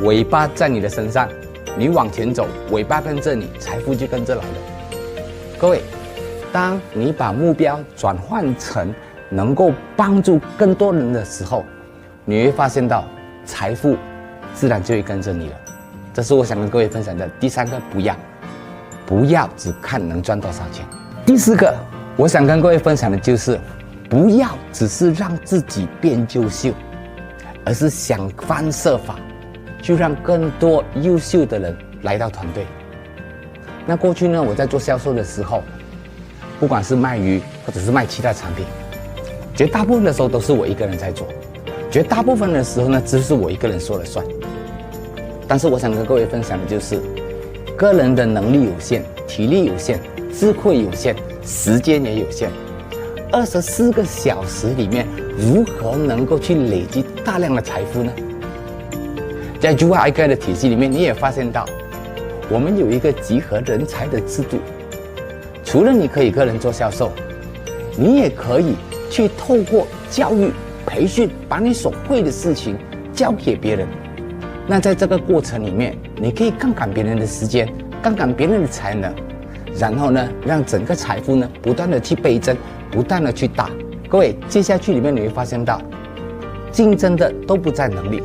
Speaker 8: 尾巴在你的身上，你往前走，尾巴跟着你，财富就跟着来了。各位，当你把目标转换成能够帮助更多人的时候，你会发现到财富自然就会跟着你了。这是我想跟各位分享的第3个不要只看能赚多少钱。第4个，我想跟各位分享的就是不要只是让自己变优秀，而是想方设法去让更多优秀的人来到团队。那过去呢，我在做销售的时候，不管是卖鱼或者是卖其他产品，绝大部分的时候都是我一个人在做，绝大部分的时候呢，只是我一个人说了算。但是我想跟各位分享的就是，个人的能力有限，体力有限，智慧有限，时间也有限。24个小时里面，如何能够去累积大量的财富呢？在 UI 的体系里面，你也发现到，我们有一个集合人才的制度。除了你可以个人做销售，你也可以去透过教育培训，把你所会的事情教给别人。那在这个过程里面，你可以杠杆别人的时间，杠杆别人的才能，然后呢，让整个财富呢不断的去倍增，不断的去大。各位，接下去里面你会发现到，竞争的都不在能力。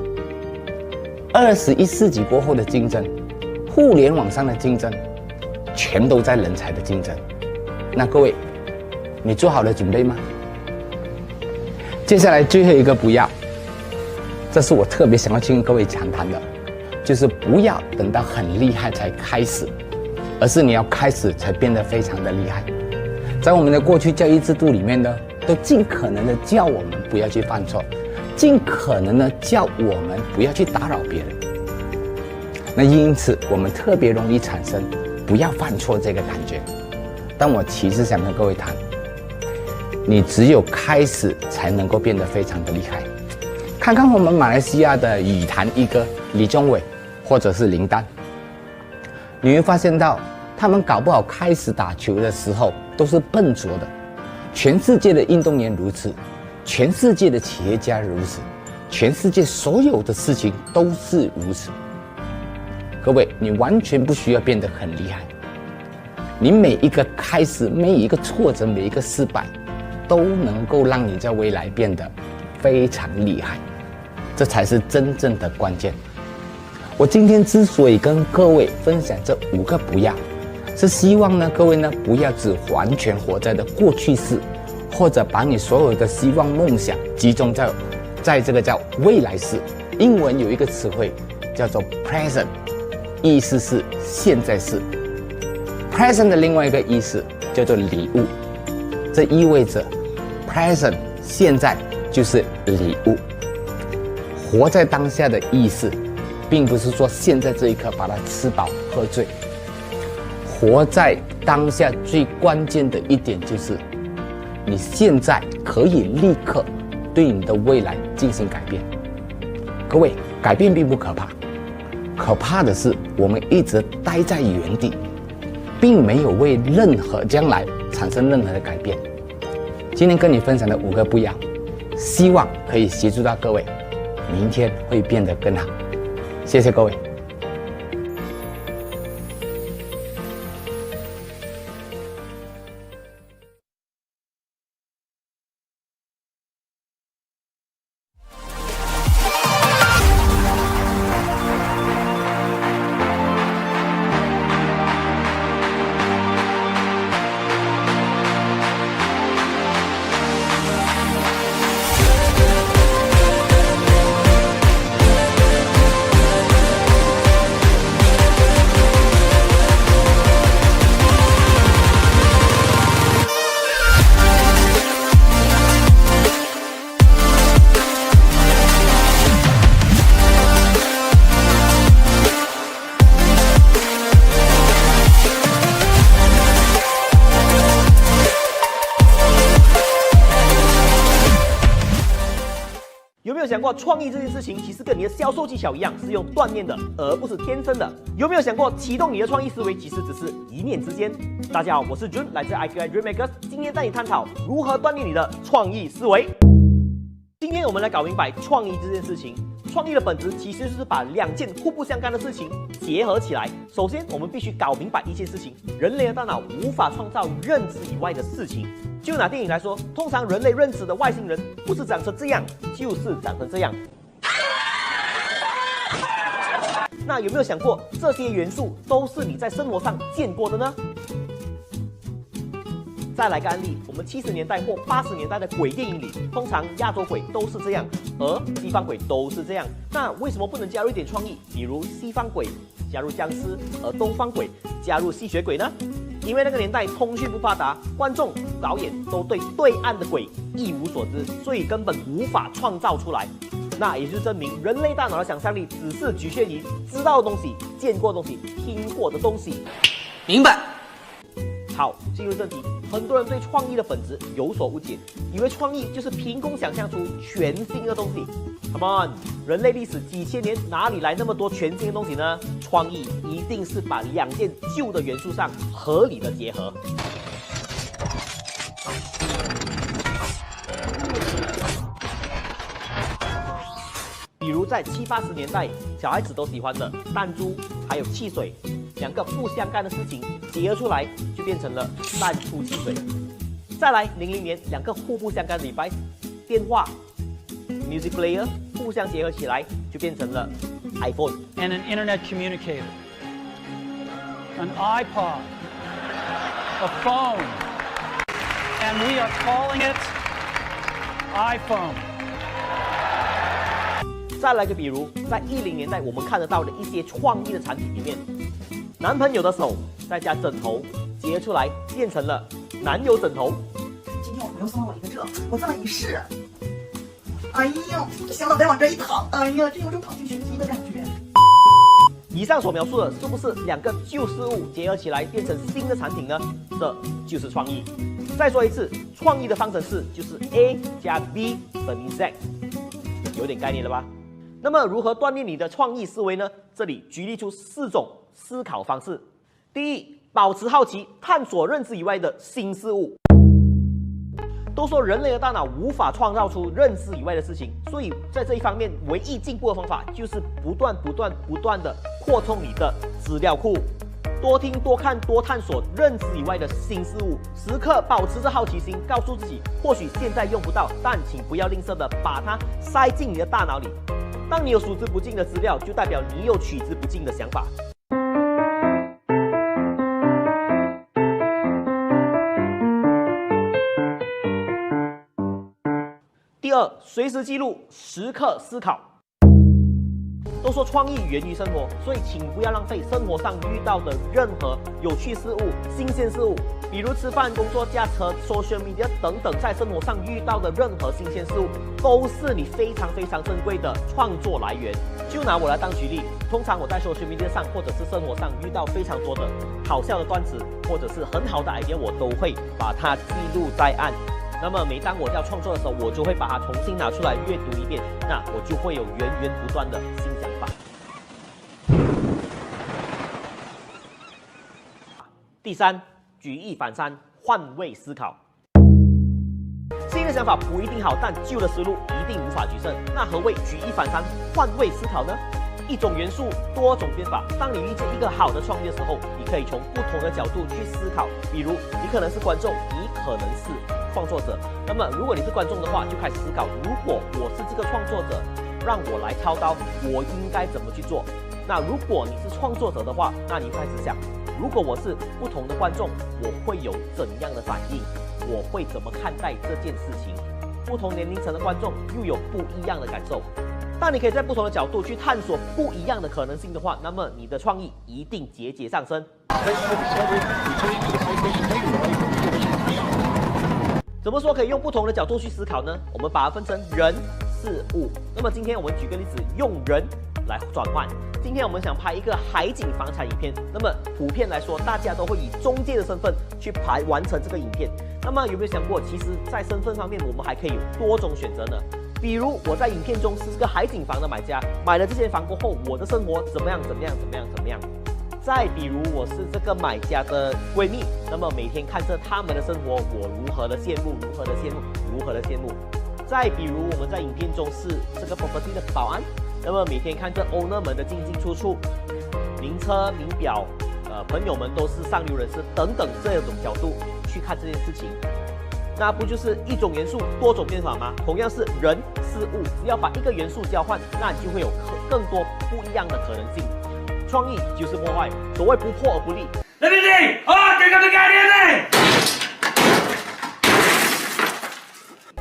Speaker 8: 21世纪过后的竞争，互联网上的竞争，全都在人才的竞争。那各位，你做好了准备吗？接下来最后一个不要，这是我特别想要去跟各位谈谈的，就是不要等到很厉害才开始，而是你要开始才变得非常的厉害。在我们的过去教育制度里面呢，都尽可能的教我们不要去犯错，尽可能的教我们不要去打扰别人。那因此我们特别容易产生不要犯错这个感觉。但我其实想跟各位谈，你只有开始才能够变得非常的厉害。看看我们马来西亚的羽坛一哥李宗伟，或者是林丹，你会发现到他们搞不好开始打球的时候都是笨拙的。全世界的运动员如此，全世界的企业家如此，全世界所有的事情都是如此。各位，你完全不需要变得很厉害，你每一个开始，每一个挫折，每一个失败，都能够让你在未来变得非常厉害，这才是真正的关键。我今天之所以跟各位分享这5个不要，是希望呢，各位呢不要只完全活在的过去式，或者把你所有的希望梦想集中在这个叫未来式。英文有一个词汇叫做 present， 意思是现在式。present 的另外一个意思叫做礼物，这意味着 present 现在就是礼物。活在当下的意思，并不是说现在这一刻把它吃饱喝醉。活在当下最关键的一点就是，你现在可以立刻对你的未来进行改变。各位，改变并不可怕，可怕的是我们一直待在原地，并没有为任何将来产生任何的改变。今天跟你分享的5个不要，希望可以协助到各位，明天会变得更好。谢谢各位。
Speaker 6: 有没有想过，创意这件事情其实跟你的销售技巧一样，是用锻炼的，而不是天生的？有没有想过，启动你的创意思维其实只是一念之间？大家好，我是 Jun， 来自 IQI Dreammakers， 今天带你探讨如何锻炼你的创意思维。今天我们来搞明白创意这件事情。创意的本质其实就是把两件互不相干的事情结合起来。首先，我们必须搞明白一件事情：人类的大脑无法创造认知以外的事情。就拿电影来说，通常人类认知的外星人不是长成这样，就是长成这样。那有没有想过，这些元素都是你在生活上见过的呢？再来个案例，我们70年代或80年代的鬼电影里，通常亚洲鬼都是这样，而西方鬼都是这样。那为什么不能加入一点创意？比如西方鬼加入僵尸，而东方鬼加入吸血鬼呢？因为那个年代通讯不发达，观众、导演都对对岸的鬼一无所知，所以根本无法创造出来。那也就证明人类大脑的想象力只是局限于知道的东西、见过的东西、听过的东西。
Speaker 9: 明白。
Speaker 6: 好，进入正题。很多人对创意的本质有所误解，以为创意就是凭空想象出全新的东西。Come on， 人类历史几千年，哪里来那么多全新的东西呢？创意一定是把两件旧的元素上合理的结合。比如在70、80年代，小孩子都喜欢的弹珠还有汽水，两个不相干的事情结合出来，就变成了弹珠汽水。再来00年，两个互不相干的 device， 电话、music player 互相结合起来，就变成了 iPhone
Speaker 10: and an internet communicator, an iPod, a phone, and we are calling it iPhone。
Speaker 6: 再来个比如，在10年代我们看得到的一些创意的产品里面，男朋友的手再加枕头结出来，变成了男友枕头。
Speaker 9: 今天我朋友送了我一个这，我这么一试，哎呦，想脑袋往这一躺，哎呀，这有种躺进玄机的感觉。
Speaker 6: 以上所描述的是不是两个旧事物结合起来变成新的产品呢？这就是创意。再说一次，创意的方程式就是 A 加 B 等于 Z， 有点概念了吧？那么如何锻炼你的创意思维呢？这里举例出4种思考方式。第一，保持好奇，探索认知以外的新事物。都说人类的大脑无法创造出认知以外的事情，所以在这一方面，唯一进步的方法就是不断的扩充你的资料库，多听、多看、多探索认知以外的新事物，时刻保持着好奇心，告诉自己，或许现在用不到，但请不要吝啬的把它塞进你的大脑里。当你有数之不尽的资料，就代表你有取之不尽的想法。第二，随时记录，时刻思考。都说创意源于生活，所以请不要浪费生活上遇到的任何有趣事物、新鲜事物，比如吃饭、工作、驾车、social media 等等，在生活上遇到的任何新鲜事物，都是你非常珍贵的创作来源。就拿我来当举例，通常我在 social media 上或者是生活上遇到非常多的好笑的段子，或者是很好的 idea， 我都会把它记录在案。那么每当我要创作的时候，我就会把它重新拿出来阅读一遍，那我就会有源不断的新想法。第三，举一反三，换位思考。新的想法不一定好，但旧的思路一定无法取胜。那何谓举一反三，换位思考呢？一种元素，多种变法。当你遇见一个好的创意的时候，你可以从不同的角度去思考。比如，你可能是观众，你可能是创作者。那么，如果你是观众的话，就开始思考：如果我是这个创作者，让我来操刀，我应该怎么去做？那如果你是创作者的话，那你开始想：如果我是不同的观众，我会有怎样的反应？我会怎么看待这件事情？不同年龄层的观众又有不一样的感受。当你可以在不同的角度去探索不一样的可能性的话，那么你的创意一定节节上升。怎么说可以用不同的角度去思考呢？我们把它分成人、事物。那么今天我们举个例子，用人来转换。今天我们想拍一个海景房产影片，那么普遍来说，大家都会以中介的身份去完成这个影片。那么有没有想过，其实在身份方面，我们还可以有多种选择呢？比如我在影片中是个海景房的买家，买了这间房过后，我的生活怎么样？再比如我是这个买家的闺蜜，那么每天看着他们的生活，我如何的羡慕。再比如我们在影片中是这个 property 的保安，那么每天看着 owner 们的进进出出，名车名表，朋友们都是上流人士等等这种角度去看这件事情，那不就是一种元素多种变法吗？同样是人事物，只要把一个元素交换，那你就会有更多不一样的可能性。创意就是破坏，所谓不破而不立。
Speaker 10: 来宾这个概念呢？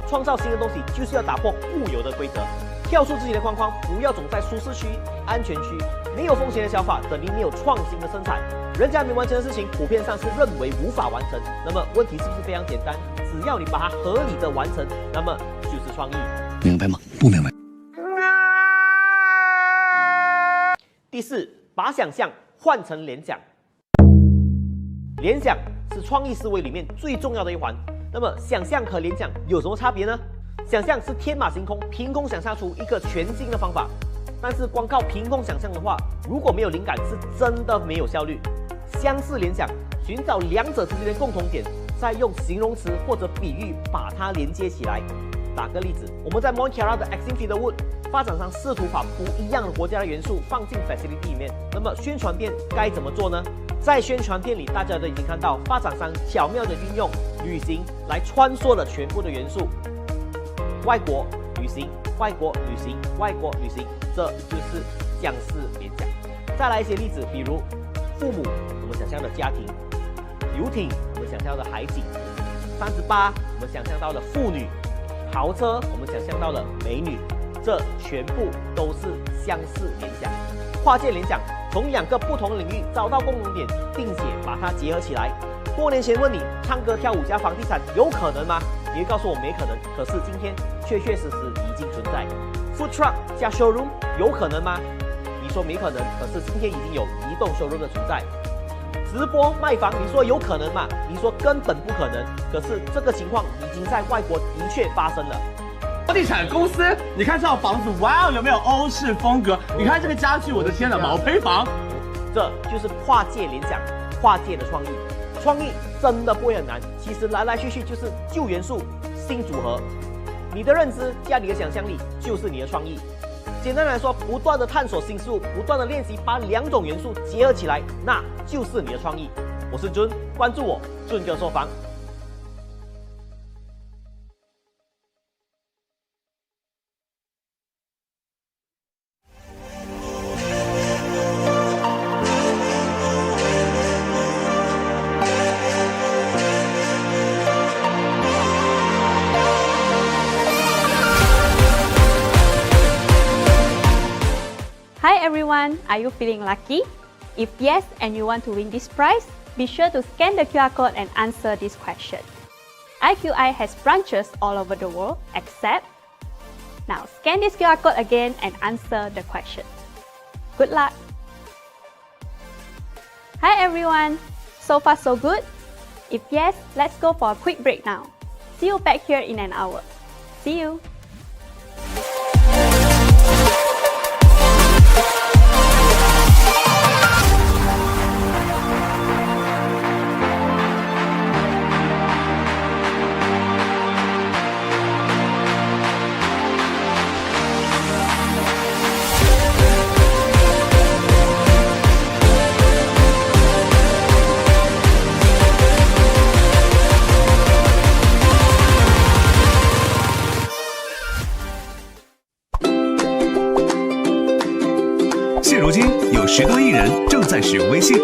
Speaker 6: 创造新的东西就是要打破固有的规则，跳出自己的框框，不要总在舒适区、安全区。没有风险的想法等于没有创新的生产。人家没完成的事情，普遍上是认为无法完成。那么问题是不是非常简单？只要你把它合理的完成，那么就是创意。
Speaker 11: 明白吗？不明白。
Speaker 6: 第四，把想象换成联想。联想是创意思维里面最重要的一环。那么想象和联想有什么差别呢？想象是天马行空，凭空想象出一个全新的方法。但是光靠凭空想象的话，如果没有灵感，是真的没有效率。相似联想，寻找两者之间的共同点，再用形容词或者比喻把它连接起来。打个例子，我们在 Montclair 的 Exim Wood 发展商试图把不一样的国家的元素放进 facility 里面。那么宣传片该怎么做呢？在宣传片里，大家都已经看到发展商巧妙地运用旅行来穿梭了全部的元素，外国旅行，外国旅行，外国旅行，这就是相似联想。再来一些例子，比如父母，我们想象的家庭；游艇，我们想象的海景；38，我们想象到了妇女；豪车，我们想象到了美女。这全部都是相似联想。跨界联想，从两个不同的领域找到共同点，并且把它结合起来。多年前问你，唱歌跳舞加房地产有可能吗？你会告诉我没可能，可是今天确确实实已经存在。Food truck 加 showroom 有可能吗？你说没可能，可是今天已经有移动 showroom 的存在。直播卖房，你说有可能吗？你说根本不可能，可是这个情况已经在外国的确发生了。
Speaker 11: 房地产公司，你看这套房子，哇，有没有欧式风格？你看这个家具，我的天哪，毛坯房。
Speaker 6: 这就是跨界联想，跨界的创意。创意真的不会很难，其实来来去去就是旧元素、新组合。你的认知加你的想象力就是你的创意。简单来说，不断的探索新事物，不断的练习，把两种元素结合起来，那就是你的创意。我是Jun，关注我Jun哥说房。
Speaker 1: Hi everyone, are you feeling lucky? If yes and you want to win this prize, be sure to scan the QR code and answer this question. IQI has branches all over the world except... Now scan this QR code again and answer the question. Good luck! Hi everyone, so far so good? If yes, let's go for a quick break now. See you back here in an hour. See you!10
Speaker 12: 多亿人正在使用微信，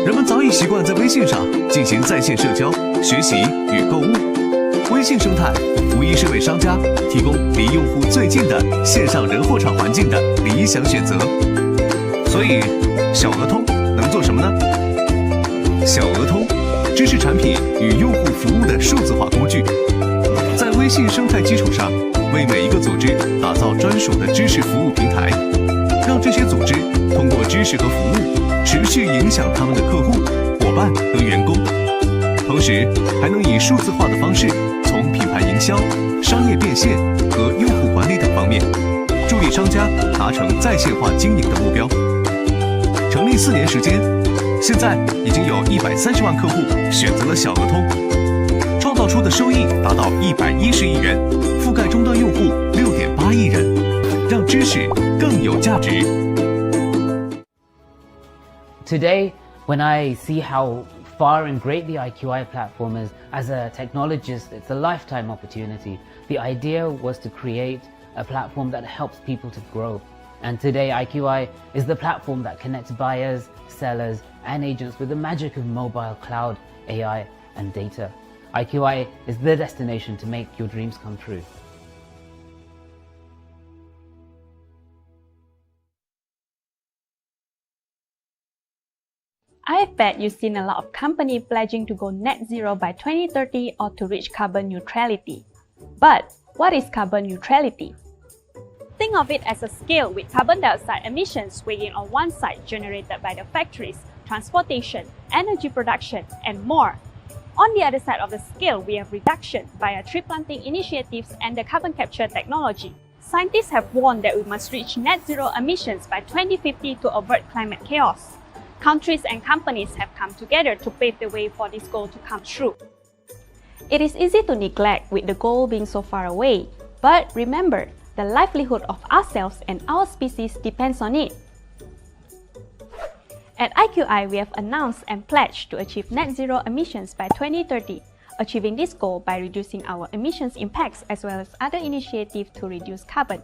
Speaker 12: 人们早已习惯在微信上进行在线社交、学习与购物。微信生态无疑是为商家提供离用户最近的线上人货场环境的理想选择。所以，小额通能做什么呢？小额通知识产品与用户服务的数字化工具，在微信生态基础上，为每一个组织打造专属的知识服务平台。让这些组织通过知识和服务持续影响他们的客户、伙伴和员工，同时还能以数字化的方式从品牌营营销、商业变现和用户管理等方面，助力商家达成在线化经营的目标。成立4年时间，现在已经有130万客户选择了小额通，创造出的收益达到110亿元，覆盖终端用户6.8亿人，让知识更有价值。
Speaker 13: Today, when I see how far and great the IQI platform is, as a technologist, it's a lifetime opportunity. The idea was to create a platform that helps people to grow. And today, IQI is the platform that connects buyers, sellers, and agents with the magic of mobile, cloud, AI, and data. IQI is the destination to make your dreams come true.
Speaker 1: I bet you've seen a lot of companies pledging to go net zero by 2030 or to reach carbon neutrality. But what is carbon neutrality? Think of it as a scale with carbon dioxide emissions weighing on one side generated by the factories, transportation, energy production, and more. On the other side of the scale, we have reduction via tree planting initiatives and the carbon capture technology. Scientists have warned that we must reach net zero emissions by 2050 to avert climate chaos. Countries and companies have come together to pave the way for this goal to come true. It is easy to neglect with the goal being so far away, but remember, the livelihood of ourselves and our species depends on it. At IQI, we have announced and pledged to achieve net zero emissions by 2030, achieving this goal by reducing our emissions impacts as well as other initiatives to reduce carbon.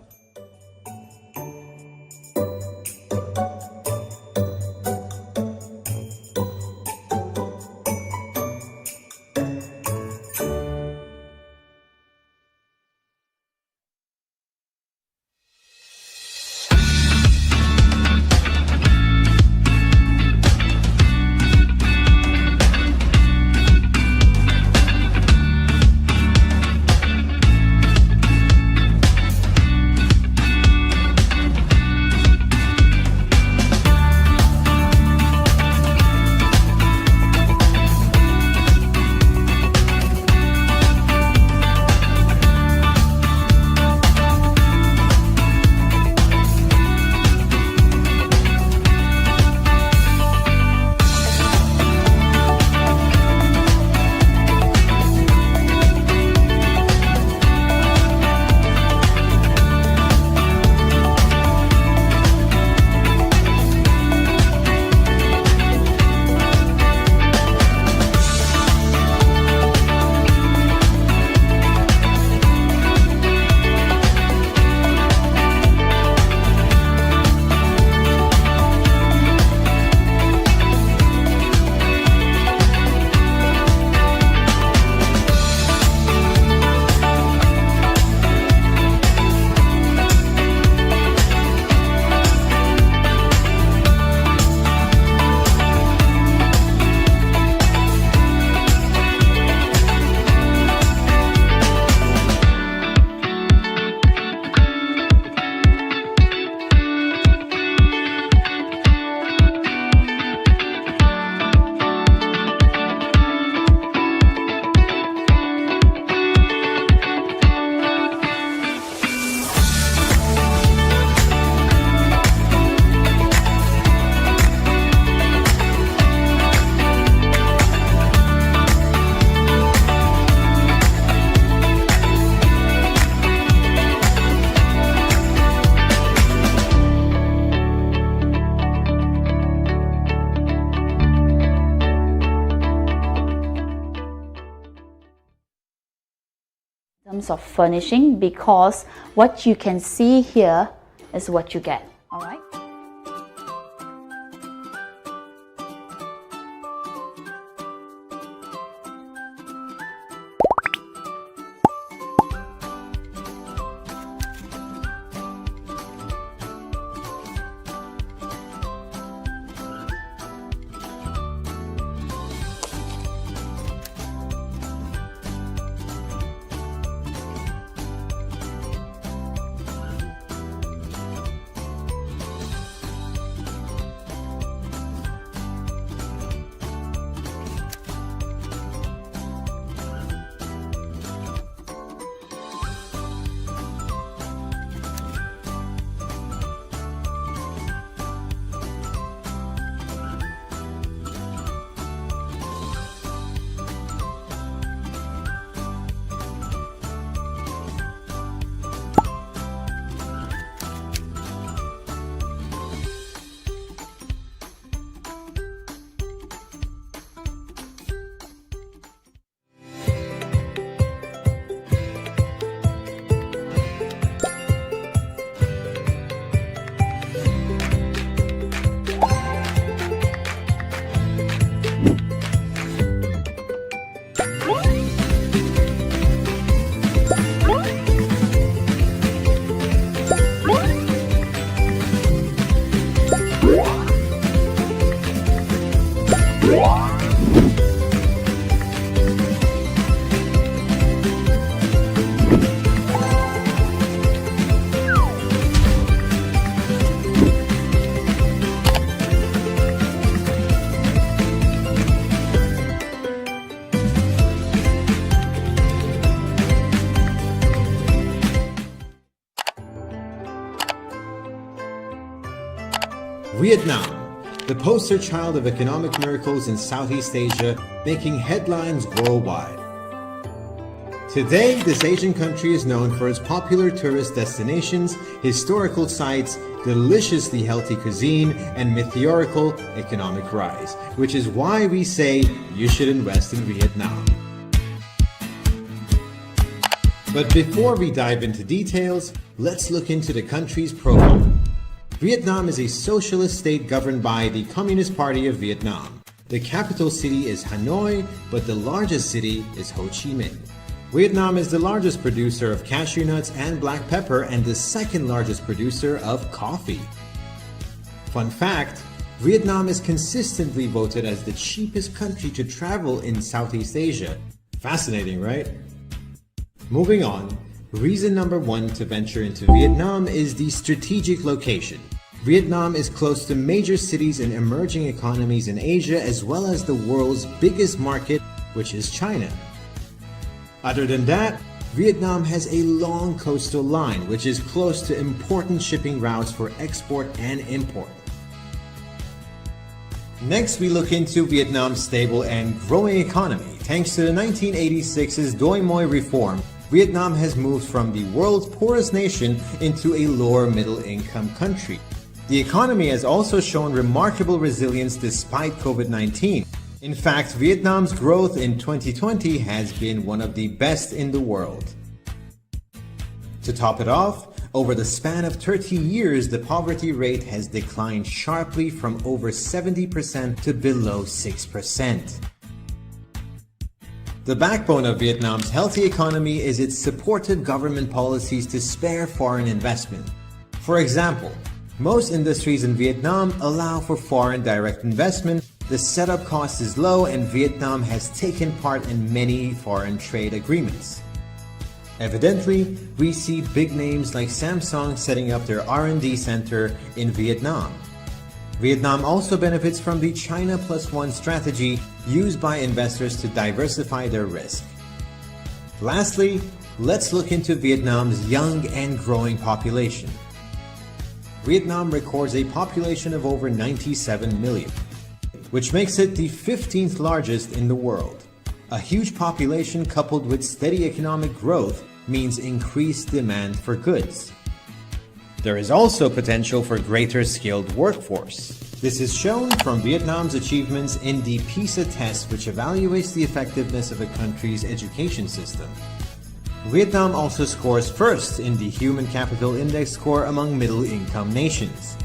Speaker 14: terms of furnishing, because what you can see here is what you get. All right.
Speaker 15: Vietnam, the poster child of economic miracles in Southeast Asia, making headlines worldwide. Today, this Asian country is known for its popular tourist destinations, historical sites, deliciously healthy cuisine, and meteorical economic rise, which is why we say you should invest in Vietnam. But before we dive into details, let's look into the country's profile. Vietnam is a socialist state governed by the Communist Party of Vietnam. The capital city is Hanoi, but the largest city is Ho Chi Minh. Vietnam is the largest producer of cashew nuts and black pepper and the second largest producer of coffee. Fun fact, Vietnam is consistently voted as the cheapest country to travel in Southeast Asia. Fascinating, right? Moving on, reason number one to venture into Vietnam is the strategic location. Vietnam is close to major cities and emerging economies in Asia as well as the world's biggest market, which is China. Other than that, Vietnam has a long coastal line which is close to important shipping routes for export and import. Next, we look into Vietnam's stable and growing economy. Thanks to the 1986's Doi Moi reform, Vietnam has moved from the world's poorest nation into a lower middle income country. The economy has also shown remarkable resilience despite COVID-19. In fact, Vietnam's growth in 2020 has been one of the best in the world. To top it off, over the span of 30 years, the poverty rate has declined sharply from over 70% to below 6%. The backbone of Vietnam's healthy economy is its supportive government policies to spare foreign investment. For example, most industries in Vietnam allow for foreign direct investment, the setup cost is low, and Vietnam has taken part in many foreign trade agreements. Evidently, we see big names like Samsung setting up their R&D center in Vietnam. Vietnam also benefits from the China Plus One strategy used by investors to diversify their risk. Lastly, let's look into Vietnam's young and growing population. Vietnam records a population of over 97 million, which makes it the 15th largest in the world. A huge population coupled with steady economic growth means increased demand for goods. There is also potential for greater skilled workforce. This is shown from Vietnam's achievements in the PISA test, which evaluates the effectiveness of a country's education system. Vietnam also scores first in the Human Capital Index score among middle-income nations.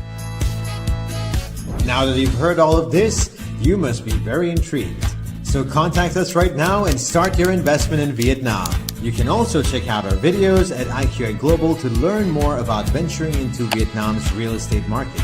Speaker 15: Now that you've heard all of this, you must be very intrigued. So contact us right now and start your investment in Vietnam. You can also check out our videos at IQI Global to learn more about venturing into Vietnam's real estate market.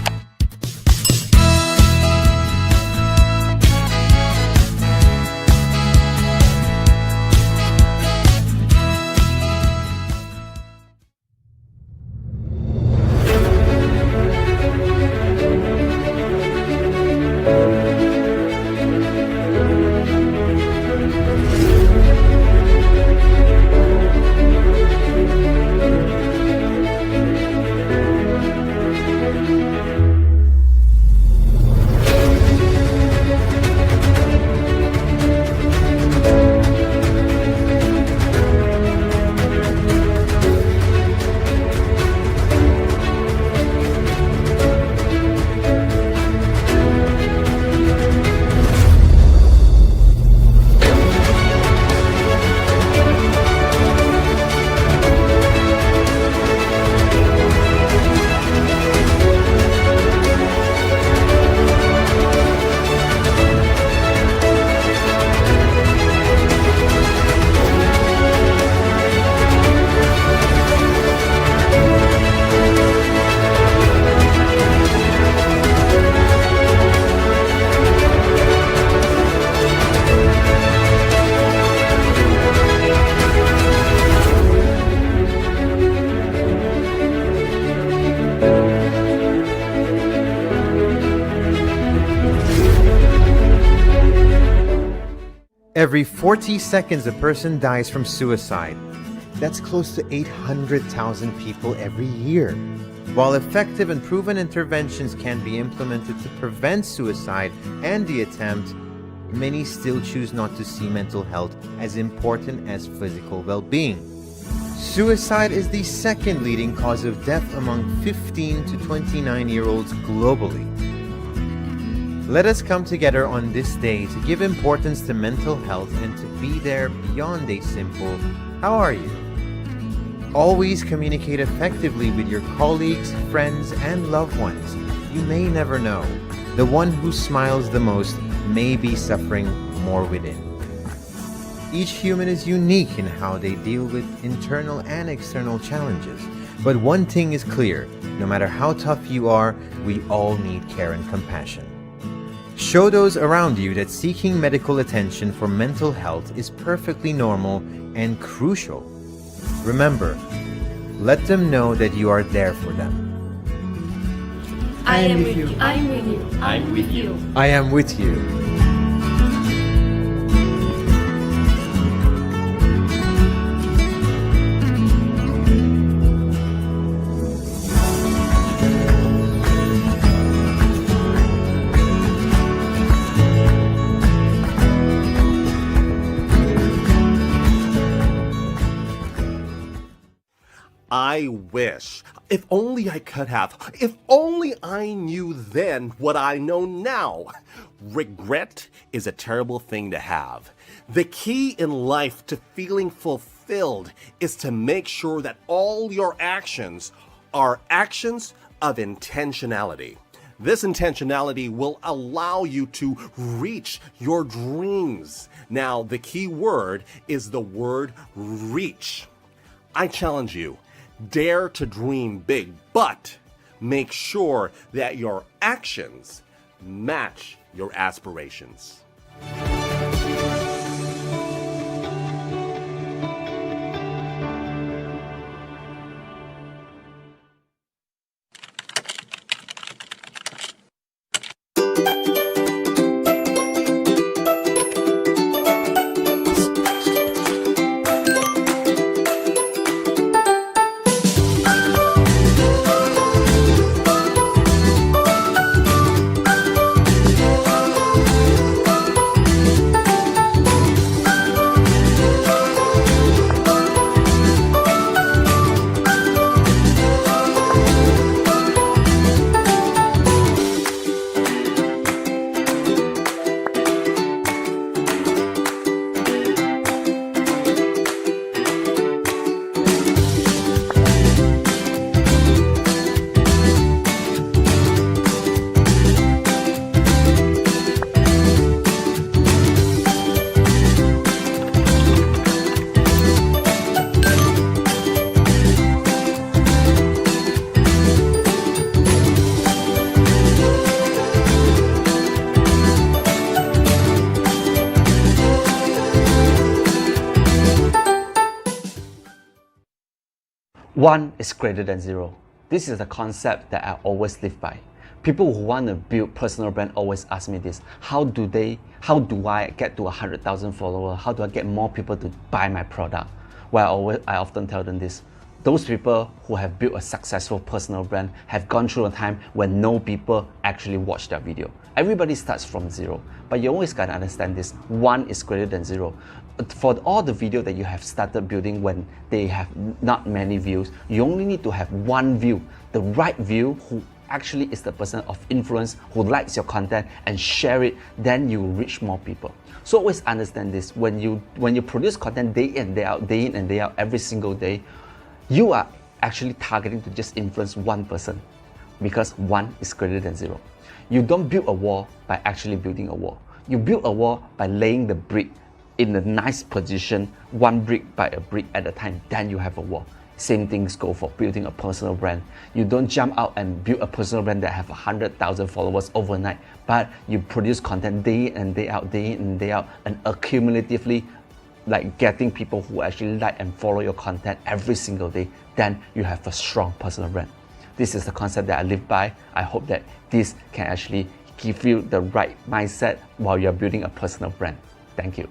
Speaker 15: Every 40 seconds, a person dies from suicide. That's close to 800,000 people every year. While effective and proven interventions can be implemented to prevent suicide and the attempt, many still choose not to see mental health as important as physical well-being. Suicide is the second leading cause of death among 15 to 29-year-olds globally. Let us come together on this day to give importance to mental health and to be there beyond a simple, "How are you?" Always communicate effectively with your colleagues, friends, and loved ones. You may never know. The one who smiles the most may be suffering more within. Each human is unique in how they deal with internal and external challenges. But one thing is clear, no matter how tough you are, we all need care and compassion. Show those around you that seeking medical attention for mental health is perfectly normal and crucial. Remember, let them know that you are there for them.
Speaker 16: I am with you. I'm with you. I'm with you.
Speaker 15: I am with you.
Speaker 17: I wish. If only I could have. If only I knew then what I know now. Regret is a terrible thing to have. The key in life to feeling fulfilled is to make sure that all your actions are actions of intentionality. This intentionality will allow you to reach your dreams. Now, the key word is the word reach. I challenge you. Dare to dream big, but make sure that your actions match your aspirations.
Speaker 18: One is greater than zero. This is a concept that I always live by. People who want to build personal brand always ask me this: how do I get to 100,000 followers? How do I get more people to buy my product? Well, I often tell them this: those people who have built a successful personal brand have gone through a time when no people actually watch their video. Everybody starts from zero, but you always gotta understand this: one is greater than zero. For all the video that you have started building when they have not many views, you only need to have one view, the right view, who actually is the person of influence, who likes your content and share it, then you reach more people. So always understand this: when you produce content day in, day out, day in and day out, every single day, you are actually targeting to just influence one person, because one is greater than zero. You don't build a wall by actually building a wall. You build a wall by laying the brick in a nice position, one brick by a brick at a time, then you have a wall. Same things go for building a personal brand. You don't jump out and build a personal brand that have 100,000 followers overnight, but you produce content day in and day out, day in and day out, and accumulatively like getting people who actually like and follow your content every single day, then you have a strong personal brand. This is the concept that I live by. I hope that this can actually give you the right mindset while you're building a personal brand. Thank you.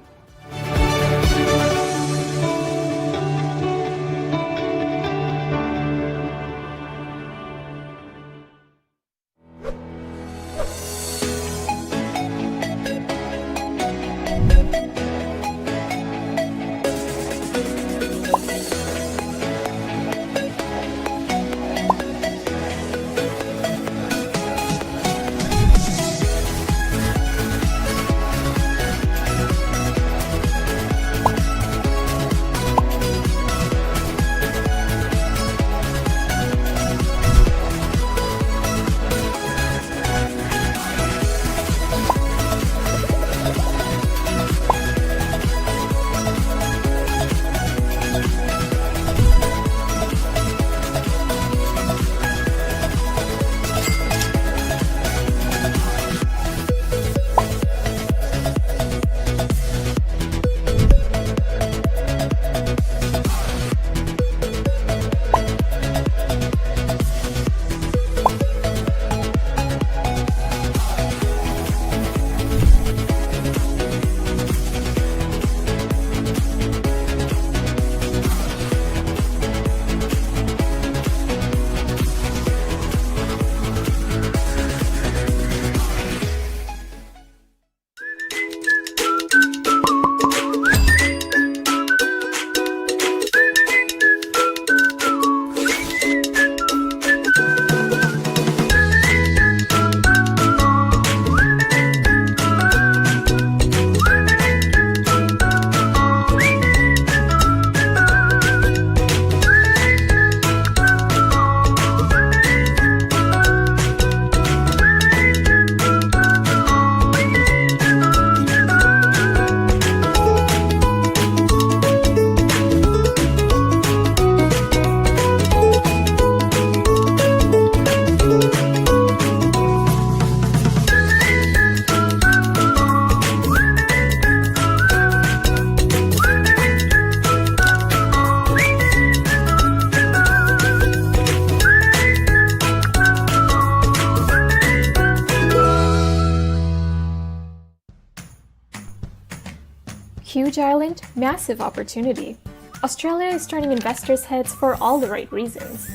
Speaker 19: huge island, massive opportunity. Australia is turning investors' heads for all the right reasons.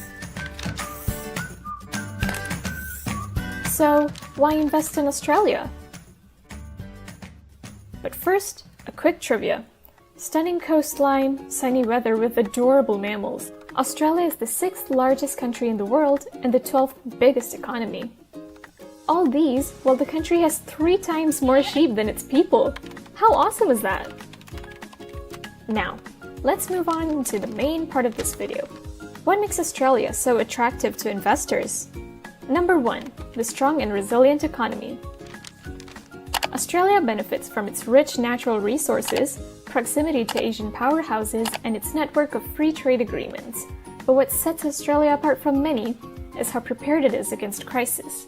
Speaker 19: So, why invest in Australia? But first, a quick trivia. Stunning coastline, sunny weather with adorable mammals. Australia is the 6th largest country in the world and the 12th biggest economy. All these while the country has 3 times more sheep than its people. How awesome is that? Now, let's move on to the main part of this video. What makes Australia so attractive to investors? Number 1, the strong and resilient economy. Australia benefits from its rich natural resources, proximity to Asian powerhouses, and its network of free trade agreements. But what sets Australia apart from many is how prepared it is against crisis.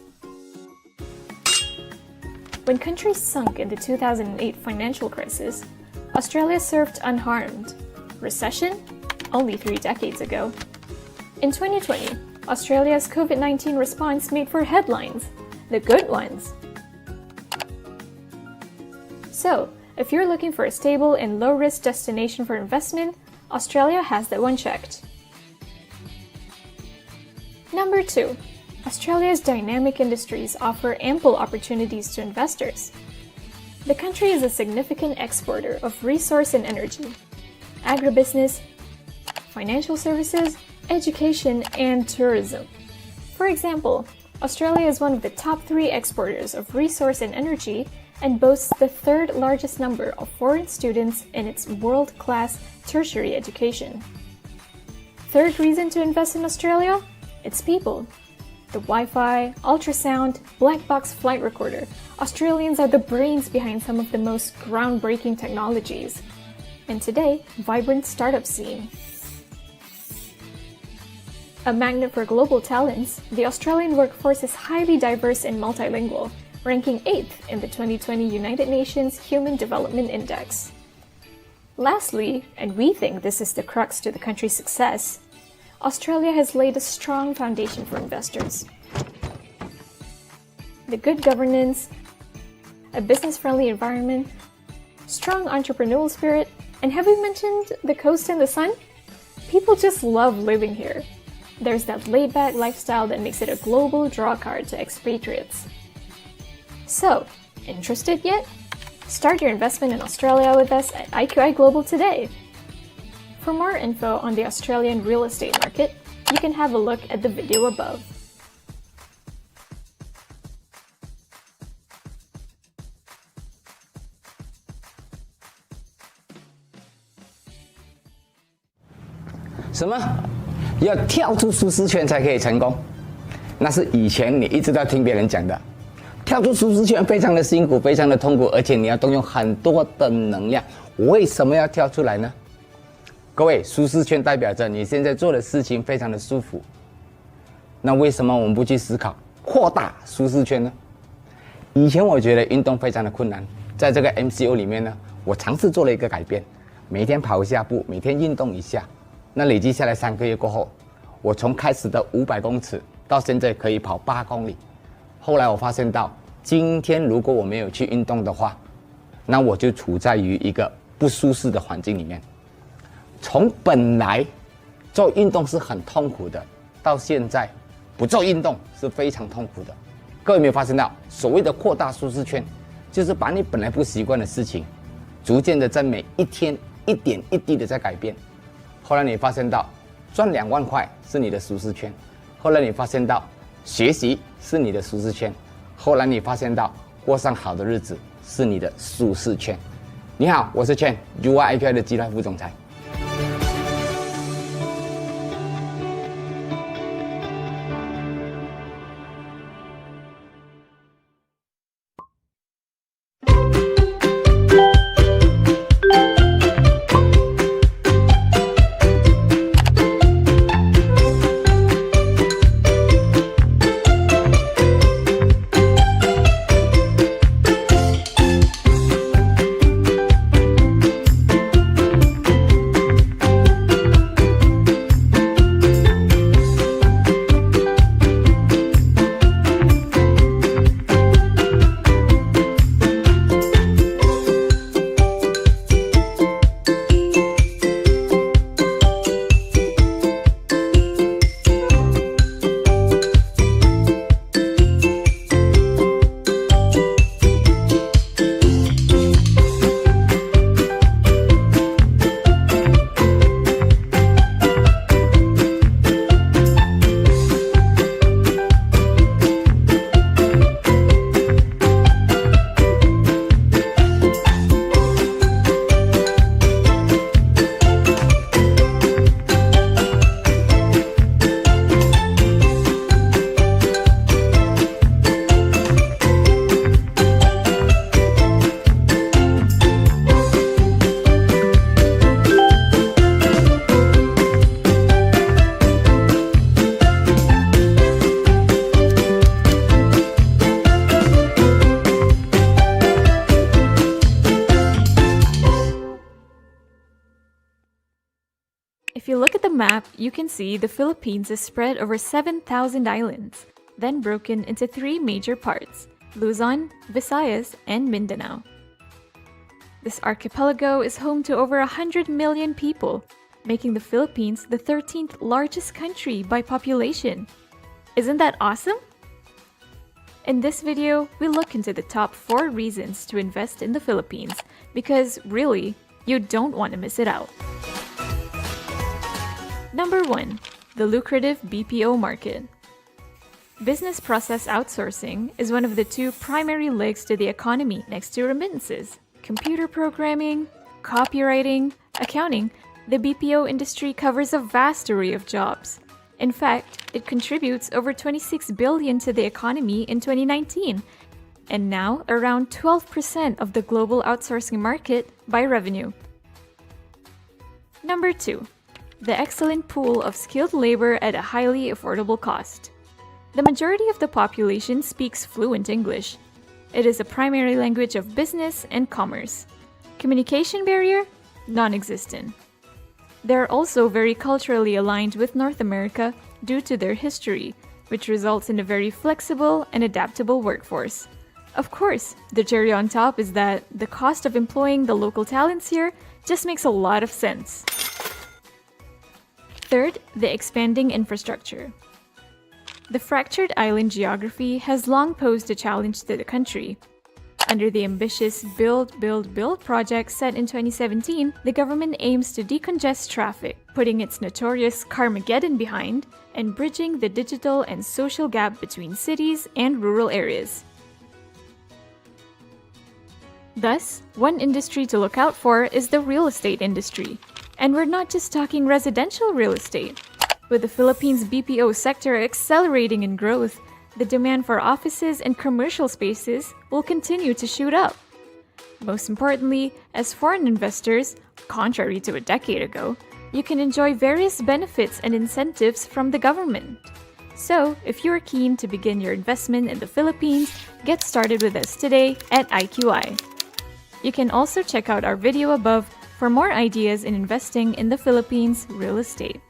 Speaker 19: When countries sunk in the 2008 financial crisis, Australia served unharmed. Recession? Only 3 decades ago. In 2020, Australia's COVID-19 response made for headlines, the good ones. So, if you're looking for a stable and low-risk destination for investment, Australia has that one checked. Number 2, Australia's dynamic industries offer ample opportunities to investors. The country is a significant exporter of resource and energy, agribusiness, financial services, education, and tourism. For example, Australia is one of the top 3 exporters of resource and energy and boasts the 3rd largest number of foreign students in its world-class tertiary education. 3rd reason to invest in Australia? Its people. The Wi-Fi, ultrasound, black box flight recorder. Australians are the brains behind some of the most groundbreaking technologies. And today, vibrant startup scene. A magnet for global talents, the Australian workforce is highly diverse and multilingual, ranking 8th in the 2020 United Nations Human Development Index. Lastly, and we think this is the crux to the country's success, Australia has laid a strong foundation for investors. The good governance, a business-friendly environment, strong entrepreneurial spirit, and have we mentioned the coast and the sun? People just love living here. There's that laid-back lifestyle that makes it a global drawcard to expatriates. So, interested yet? Start your investment in Australia with us at IQI Global today. For more info on the Australian real estate market, you can have a look at the video above.
Speaker 8: 什么？要跳出舒适圈才可以成功？那是以前你一直在听别人讲的。跳出舒适圈非常的辛苦，非常的痛苦，而且你要动用很多的能量。为什么要跳出来呢？各位，舒适圈代表着你现在做的事情非常的舒服。那为什么我们不去思考扩大舒适圈呢？以前我觉得运动非常的困难，在这个 MCO 里面呢，我尝试做了一个改变，每天跑一下步，每天运动一下。那累积下来3个月过后，我从开始的500公尺到现在可以跑8公里。后来我发现到，今天如果我没有去运动的话，那我就处在于一个不舒适的环境里面。从本来做运动是很痛苦的，到现在不做运动是非常痛苦的。各位有没有发现到，所谓的扩大舒适圈，就是把你本来不习惯的事情，逐渐的在每一天一点一滴的在改变。后来你发现到赚2万块是你的舒适圈，后来你发现到学习是你的舒适圈，后来你发现到过上好的日子是你的舒适圈。你好，我是 Chen， UIQI 的集团副总裁。
Speaker 19: look at the map, you can see the Philippines is spread over 7,000 islands, then broken into 3 major parts: Luzon, Visayas, and Mindanao. This archipelago is home to over 100 million people, making the Philippines the 13th largest country by population. Isn't that awesome? In this video, we look into the top 4 reasons to invest in the Philippines, because really, you don't want to miss it out. Number 1. The lucrative BPO market. Business process outsourcing is one of the 2 primary legs to the economy next to remittances. Computer programming, copywriting, accounting, the BPO industry covers a vast array of jobs. In fact, it contributes over $26 billion to the economy in 2019, and now around 12% of the global outsourcing market by revenue. Number 2. The excellent pool of skilled labor at a highly affordable cost. The majority of the population speaks fluent English. It is a primary language of business and commerce. Communication barrier? Non-existent. They're also very culturally aligned with North America due to their history, which results in a very flexible and adaptable workforce. Of course, the cherry on top is that the cost of employing the local talents here just makes a lot of sense. Third, the expanding infrastructure. The fractured island geography has long posed a challenge to the country. Under the ambitious Build, Build, Build project set in 2017, the government aims to decongest traffic, putting its notorious Carmageddon behind and bridging the digital and social gap between cities and rural areas. Thus, one industry to look out for is the real estate industry. And we're not just talking residential real estate. With the Philippines' BPO sector accelerating in growth, the demand for offices and commercial spaces will continue to shoot up. Most importantly, as foreign investors, contrary to a decade ago, you can enjoy various benefits and incentives from the government. So, if you're keen to begin your investment in the Philippines, get started with us today at IQI. You can also check out our video above for more ideas in investing in the Philippines real estate.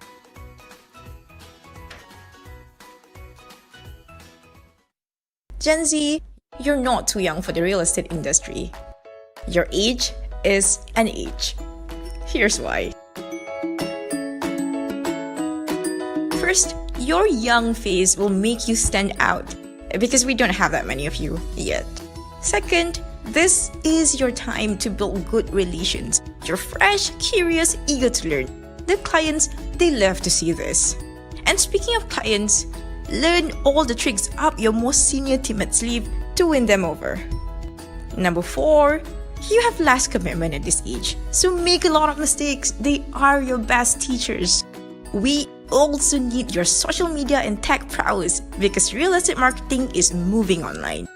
Speaker 20: Gen Z, you're not too young for the real estate industry. Your age is an age. Here's why. First, your young face will make you stand out because we don't have that many of you yet. Second, this is your time to build good relations. You're fresh, curious, eager to learn. The clients, they love to see this. And speaking of clients, learn all the tricks up your most senior teammate's sleeve to win them over. Number 4, you have less commitment at this age, so make a lot of mistakes. They are your best teachers. We also need your social media and tech prowess because real estate marketing is moving online.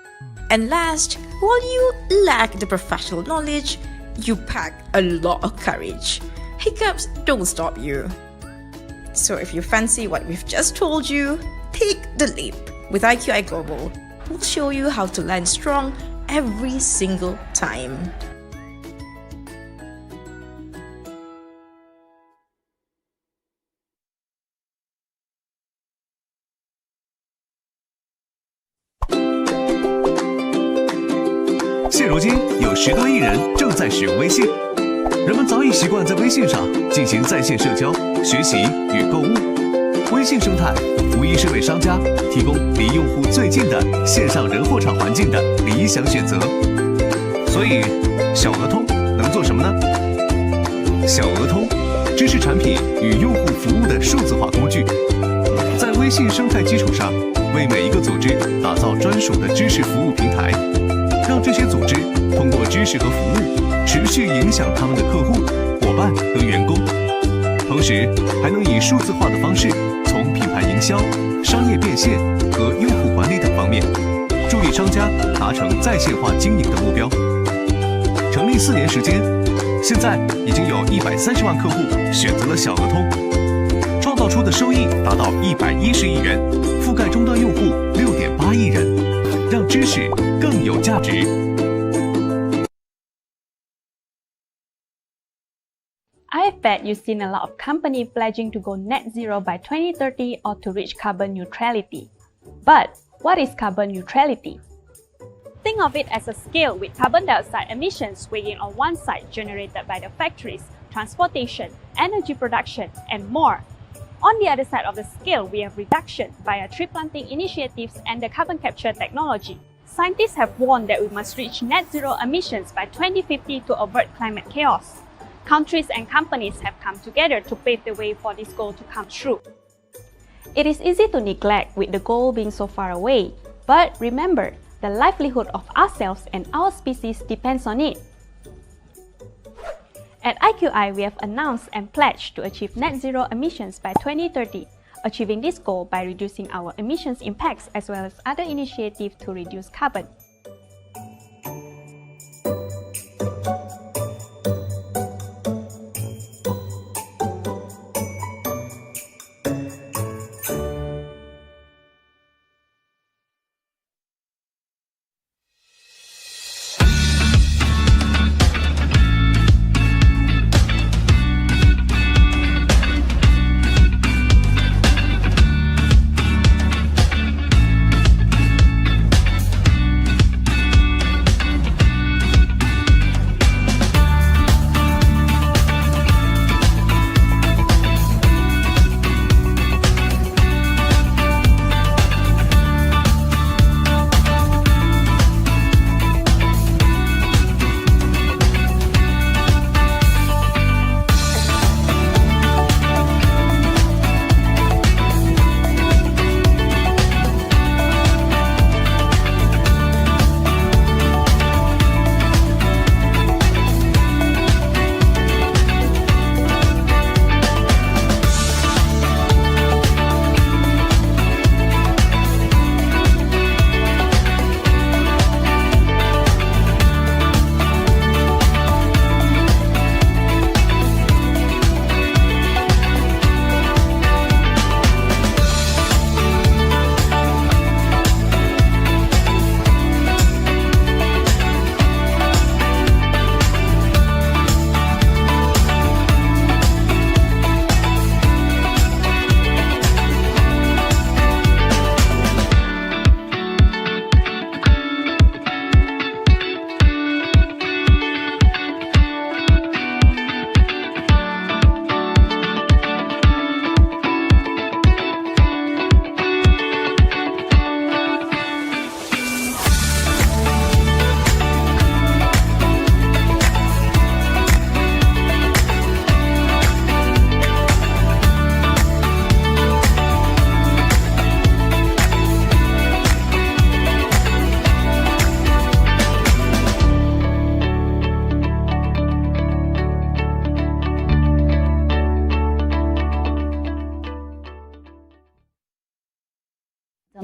Speaker 20: And last, while you lack the professional knowledge, you pack a lot of courage. Hiccups don't stop you. So if you fancy what we've just told you, take the leap. With IQI Global, we'll show you how to land strong every single time.
Speaker 12: 现如今有10多亿人正在使用微信，人们早已习惯在微信上进行在线社交、学习与购物。微信生态无疑是为商家提供离用户最近的线上人货场环境的理想选择。所以，小额通能做什么呢？小额通，知识产品与用户服务的数字化工具，在微信生态基础上，为每一个组织打造专属的知识服务平台，让这些组织通过知识和服务持续影响他们的客户、伙伴和员工。同时，还能以数字化的方式，从品牌营销、商业变现和用户管理等方面，助力商家达成在线化经营的目标。成立4年时间，现在已经有130万客户选择了小额通，创造出的收益达到110亿元，覆盖终端用户6.8亿人，让知识更有价值。
Speaker 1: I've bet you've seen a lot of companies pledging to go net zero by 2030 or to reach carbon neutrality. But what is carbon neutrality? Think of it as a scale with carbon dioxide emissions weighing on one side generated by the factories, transportation, energy production, and more. On the other side of the scale, we have reduction via tree planting initiatives and the carbon capture technology. Scientists have warned that we must reach net zero emissions by 2050 to avert climate chaos. Countries and companies have come together to pave the way for this goal to come true. It is easy to neglect with the goal being so far away, but remember, the livelihood of ourselves and our species depends on it. At IQI, we have announced and pledged to achieve net zero emissions by 2030, achieving this goal by reducing our emissions impacts as well as other initiatives to reduce carbon.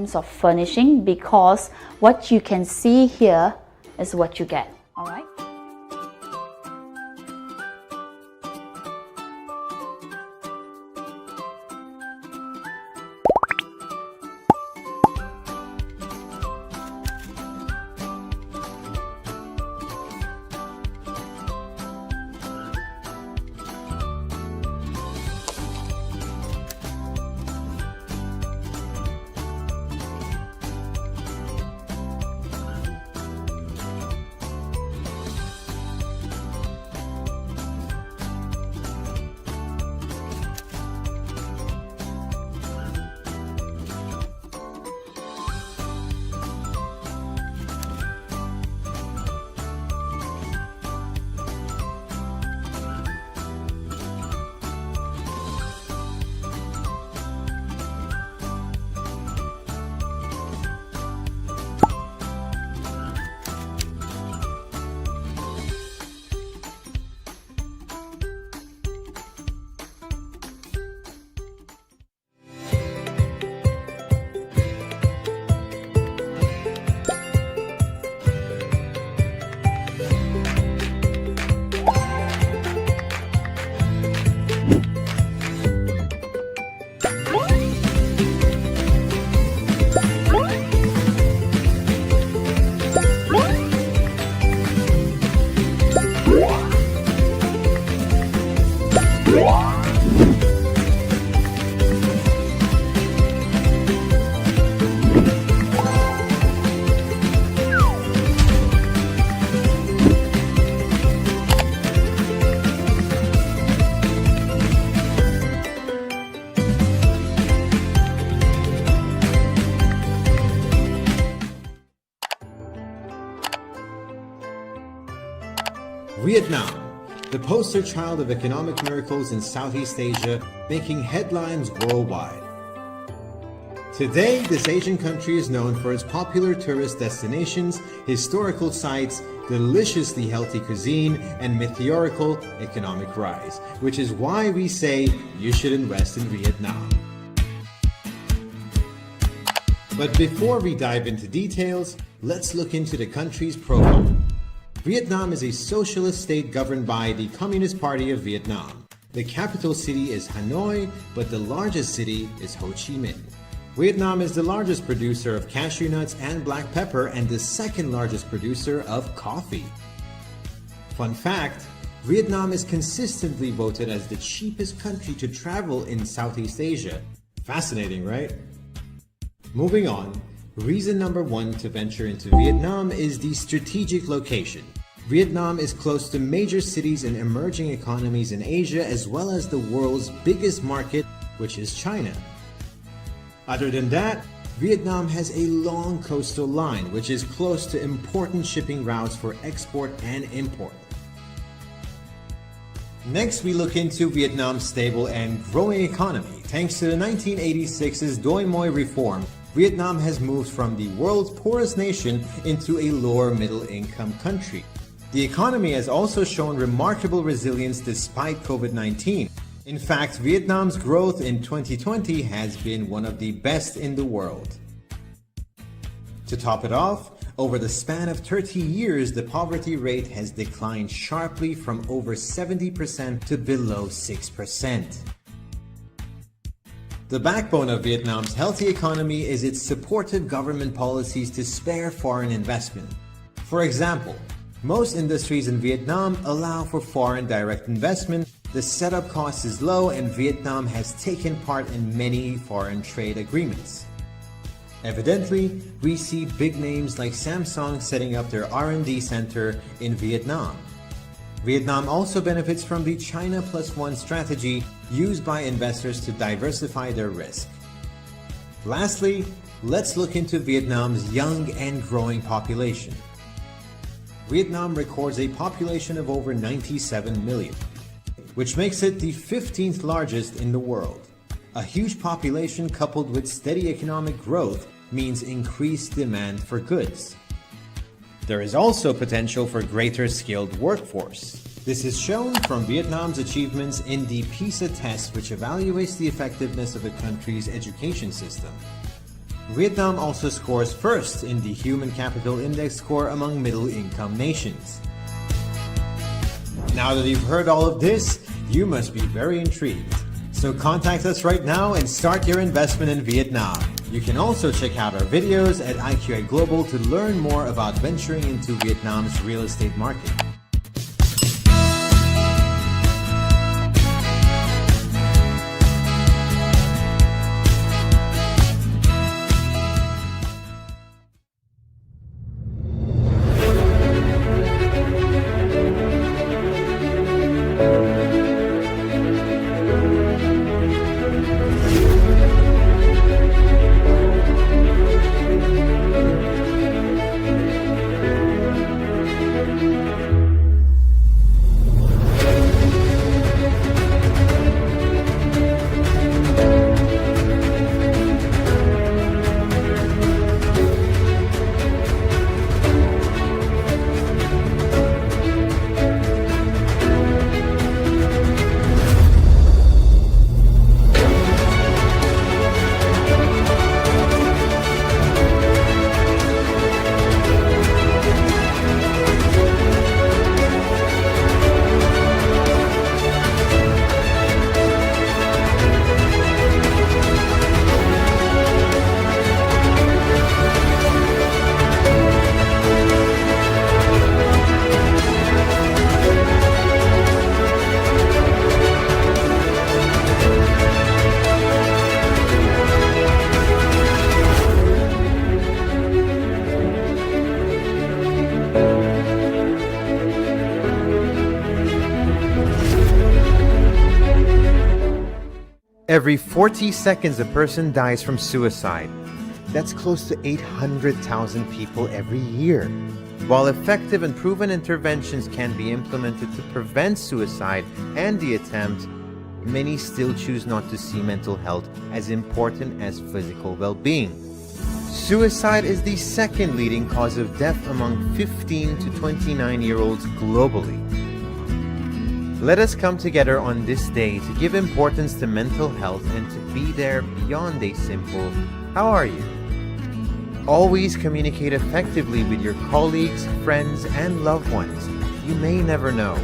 Speaker 14: terms of furnishing, because what you can see here is what you get. All right.
Speaker 15: Vietnam, the poster child of economic miracles in Southeast Asia, making headlines worldwide. Today, this Asian country is known for its popular tourist destinations, historical sites, deliciously healthy cuisine, and meteorical economic rise, which is why we say you should invest in Vietnam. But before we dive into details, let's look into the country's profile. Vietnam is a socialist state governed by the Communist Party of Vietnam. The capital city is Hanoi, but the largest city is Ho Chi Minh. Vietnam is the largest producer of cashew nuts and black pepper and the second largest producer of coffee. Fun fact, Vietnam is consistently voted as the cheapest country to travel in Southeast Asia. Fascinating, right? Moving on, reason number 1 to venture into Vietnam is the strategic location. Vietnam is close to major cities and emerging economies in Asia as well as the world's biggest market, which is China. Other than that, Vietnam has a long coastal line which is close to important shipping routes for export and import. Next, we look into Vietnam's stable and growing economy. Thanks to the 1986's Doi Moi reform, Vietnam has moved from the world's poorest nation into a lower middle income country. The economy has also shown remarkable resilience despite COVID-19. In fact, Vietnam's growth in 2020 has been one of the best in the world. To top it off, over the span of 30 years, the poverty rate has declined sharply from over 70% to below 6%. The backbone of Vietnam's healthy economy is its supportive government policies to spare foreign investment. For example, most industries in Vietnam allow for foreign direct investment, the setup cost is low, and Vietnam has taken part in many foreign trade agreements. Evidently, we see big names like Samsung setting up their R&D center in Vietnam. Vietnam also benefits from the China Plus One strategy used by investors to diversify their risk. Lastly, let's look into Vietnam's young and growing population. Vietnam records a population of over 97 million, which makes it the 15th largest in the world. A huge population coupled with steady economic growth means increased demand for goods. There is also potential for greater skilled workforce. This is shown from Vietnam's achievements in the PISA test, which evaluates the effectiveness of a country's education system. Vietnam also scores first in the Human Capital Index score among middle-income nations. Now that you've heard all of this, you must be very intrigued. So contact us right now and start your investment in Vietnam. You can also check out our videos at IQI Global to learn more about venturing into Vietnam's real estate market.
Speaker 21: Every 40 seconds, a person dies from suicide.
Speaker 15: That's close to 800,000 people every year. While effective and proven interventions can be implemented to prevent suicide and the attempt, many still choose not to see mental health as important as physical well-being. Suicide is the second leading cause of death among 15 to 29-year-olds globally. Let us come together on this day to give importance to mental health and to be there beyond a simple, "How are you?" Always communicate effectively with your colleagues, friends, and loved ones. You may never know.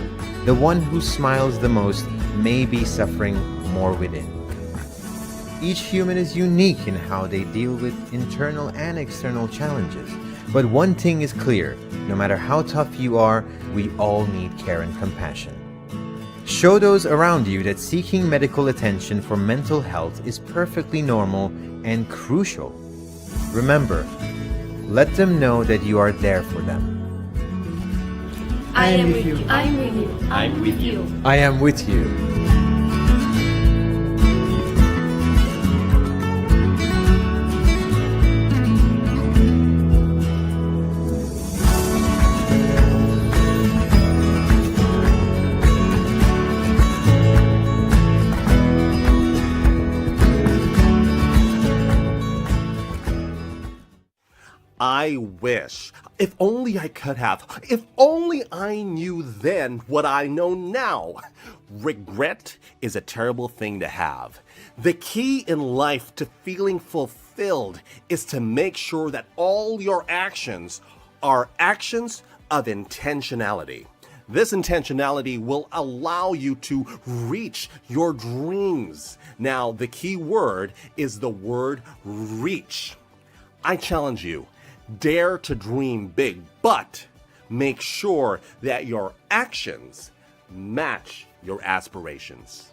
Speaker 15: The one who smiles the most may be suffering more within. Each human is unique in how they deal with internal and external challenges. But one thing is clear, no matter how tough you are, we all need care and compassion. Show those around you that seeking medical attention for mental health is perfectly normal and crucial. Remember, let them know that you are there for them.
Speaker 16: I am with you. I'm with you. I'm with you.
Speaker 15: I am with you.
Speaker 17: I wish. If only I could have. If only I knew then what I know now. Regret is a terrible thing to have. The key in life to feeling fulfilled is to make sure that all your actions are actions of intentionality. This intentionality will allow you to reach your dreams. Now, the key word is the word reach. I challenge you. Dare to dream big, but make sure that your actions match your aspirations.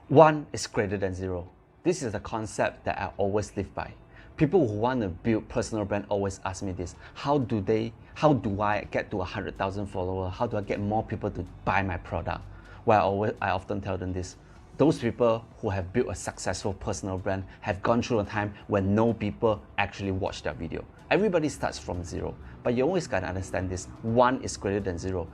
Speaker 18: One is greater than zero. This is a concept that I always live by. People who want to build personal brand always ask me this: how do I get to 100,000 followers? How do I get more people to buy my product? Well, I often tell them this: those people who have built a successful personal brand have gone through a time when no people actually watch their video. Everybody starts from zero, but you always gotta understand this: one is greater than zero.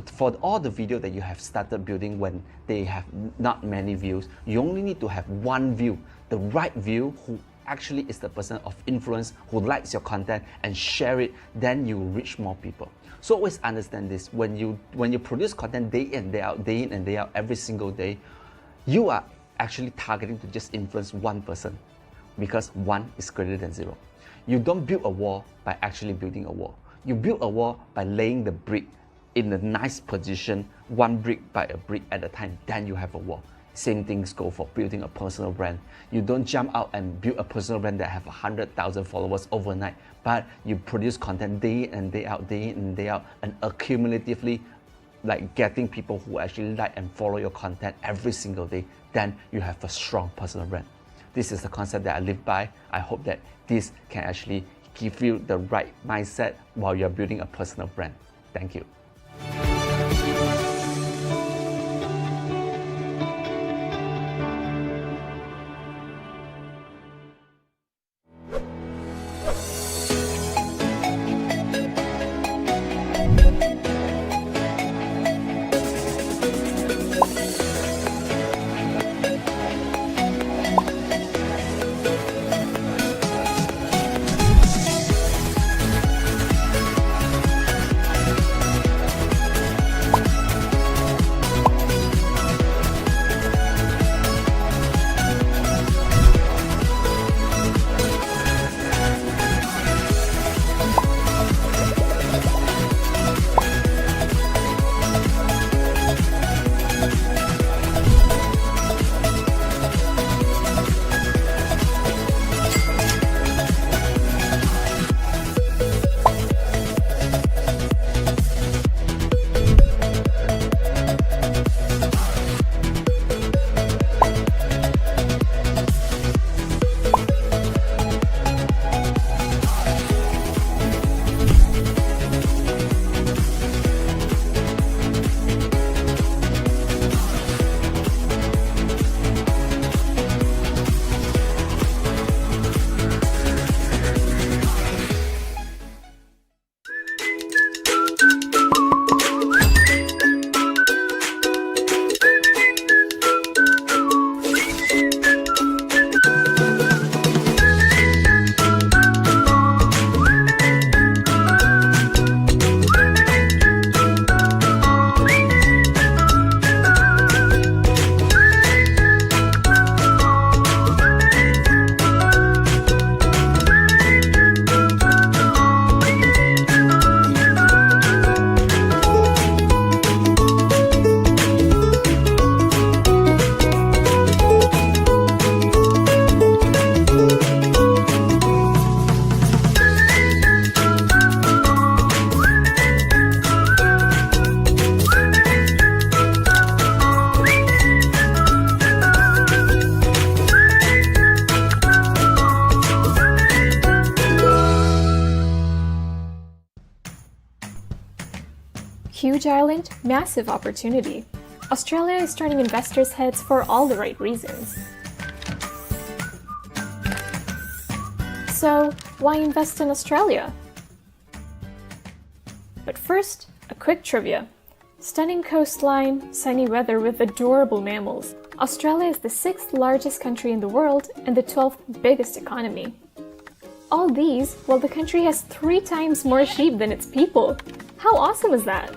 Speaker 18: For all the video that you have started building when they have not many views, you only need to have one view, the right view, who actually is the person of influence, who likes your content and share it, then you reach more people. So always understand this: when you produce content day in, day out, every single day, you are actually targeting to just influence one person, because one is greater than zero. You don't build a wall by actually building a wall. You build a wall by laying the brick in a nice position, one brick by a brick at a time, then you have a wall. Same things go for building a personal brand. You don't jump out and build a personal brand that have 100,000 followers overnight, but you produce content day in and day out, and accumulatively, like getting people who actually like and follow your content every single day, then you have a strong personal brand. This is the concept that I live by. I hope that this can actually give you the right mindset while you're building a personal brand. Thank you.
Speaker 19: island, massive opportunity. Australia is turning investors' heads for all the right reasons. So, why invest in Australia? But first, a quick trivia. Stunning coastline, sunny weather with adorable mammals. Australia is the 6th largest country in the world and the 12th biggest economy. All these while the country has 3 times more sheep than its people. How awesome is that?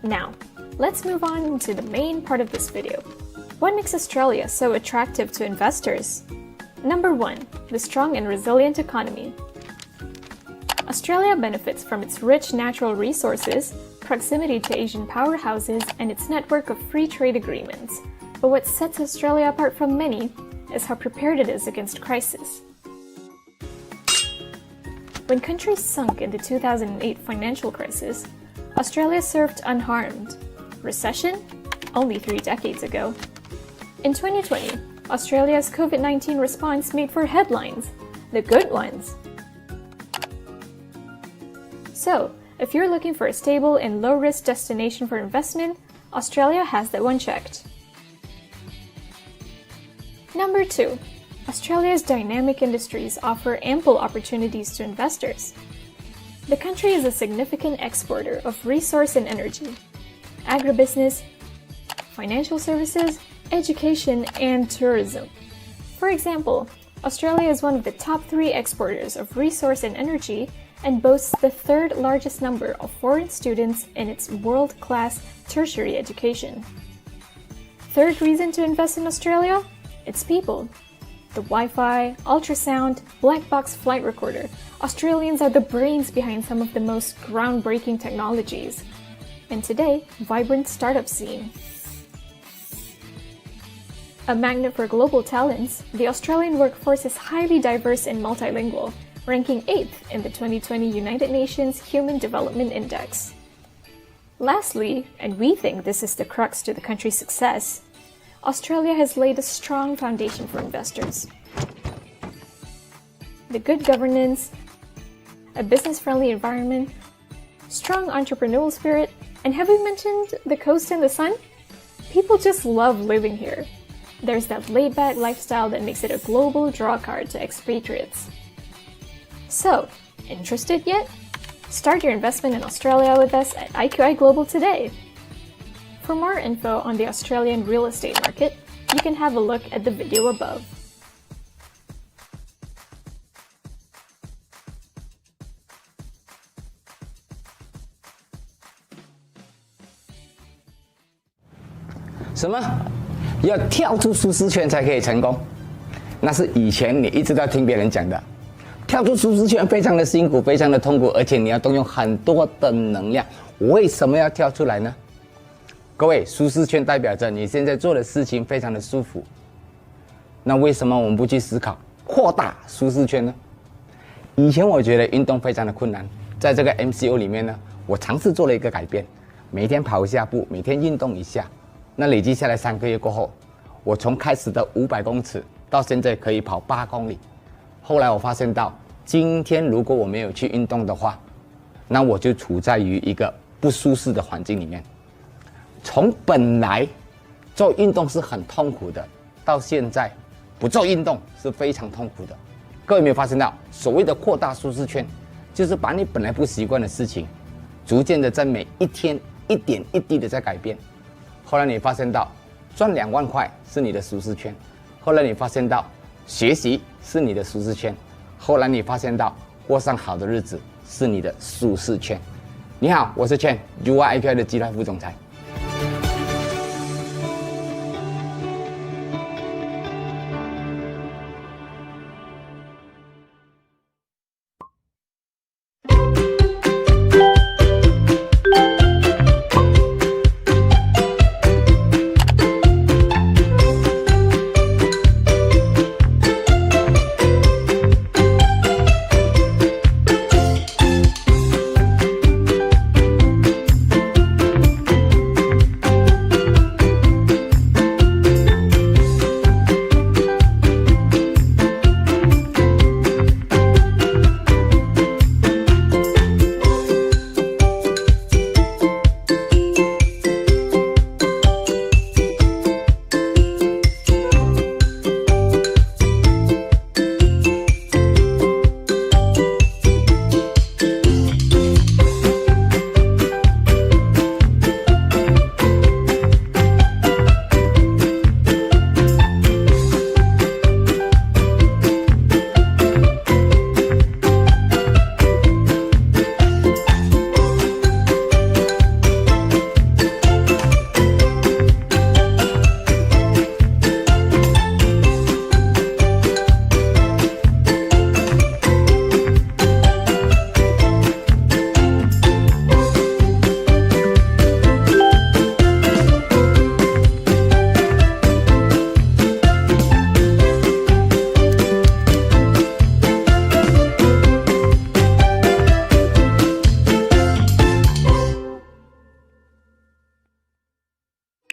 Speaker 19: Now, let's move on to the main part of this video. What makes Australia so attractive to investors? Number 1, the strong and resilient economy. Australia benefits from its rich natural resources, proximity to Asian powerhouses, and its network of free trade agreements. But what sets Australia apart from many is how prepared it is against crisis. When countries sunk in the 2008 financial crisis, Australia surfed unharmed. Recession? Only 3 decades ago. In 2020, Australia's COVID-19 response made for headlines, the good ones. So, if you're looking for a stable and low-risk destination for investment, Australia has that one checked. Number 2, Australia's dynamic industries offer ample opportunities to investors. The country is a significant exporter of resource and energy, agribusiness, financial services, education, and tourism. For example, Australia is one of the top 3 exporters of resource and energy and boasts the 3rd largest number of foreign students in its world-class tertiary education. Third reason to invest in Australia? Its people. The Wi-Fi, ultrasound, black box flight recorder. Australians are the brains behind some of the most groundbreaking technologies. And today, vibrant startup scene. A magnet for global talents, the Australian workforce is highly diverse and multilingual, ranking 8th in the 2020 United Nations Human Development Index. Lastly, and we think this is the crux to the country's success, Australia has laid a strong foundation for investors. The good governance, a business-friendly environment, strong entrepreneurial spirit, and have we mentioned the coast and the sun? People just love living here. There's that laid-back lifestyle that makes it a global drawcard to expatriates. So, interested yet? Start your investment in Australia with us at IQI Global today. For more info on the Australian real estate market, you can have a look at the video above.
Speaker 8: 什么？要跳出舒适圈才可以成功？那是以前你一直在听别人讲的。跳出舒适圈非常的辛苦，非常的痛苦，而且你要动用很多的能量。为什么要跳出来呢？各位，舒适圈代表着你现在做的事情非常的舒服。那为什么我们不去思考扩大舒适圈呢？以前我觉得运动非常的困难，在这个 MCO 里面呢，我尝试做了一个改变，每天跑一下步，每天运动一下。那累积下来3个月过后，我从开始的500公尺到现在可以跑8公里。后来我发现到，今天如果我没有去运动的话，那我就处在于一个不舒适的环境里面。从本来做运动是很痛苦的，到现在不做运动是非常痛苦的。各位有没有发现到，所谓的扩大舒适圈，就是把你本来不习惯的事情，逐渐的在每一天一点一滴的在改变。后来你发现到，赚2万块是你的舒适圈。后来你发现到，学习是你的舒适圈。后来你发现到，过上好的日子是你的舒适圈。你好，我是 Chen， UIQI 的集团副总裁。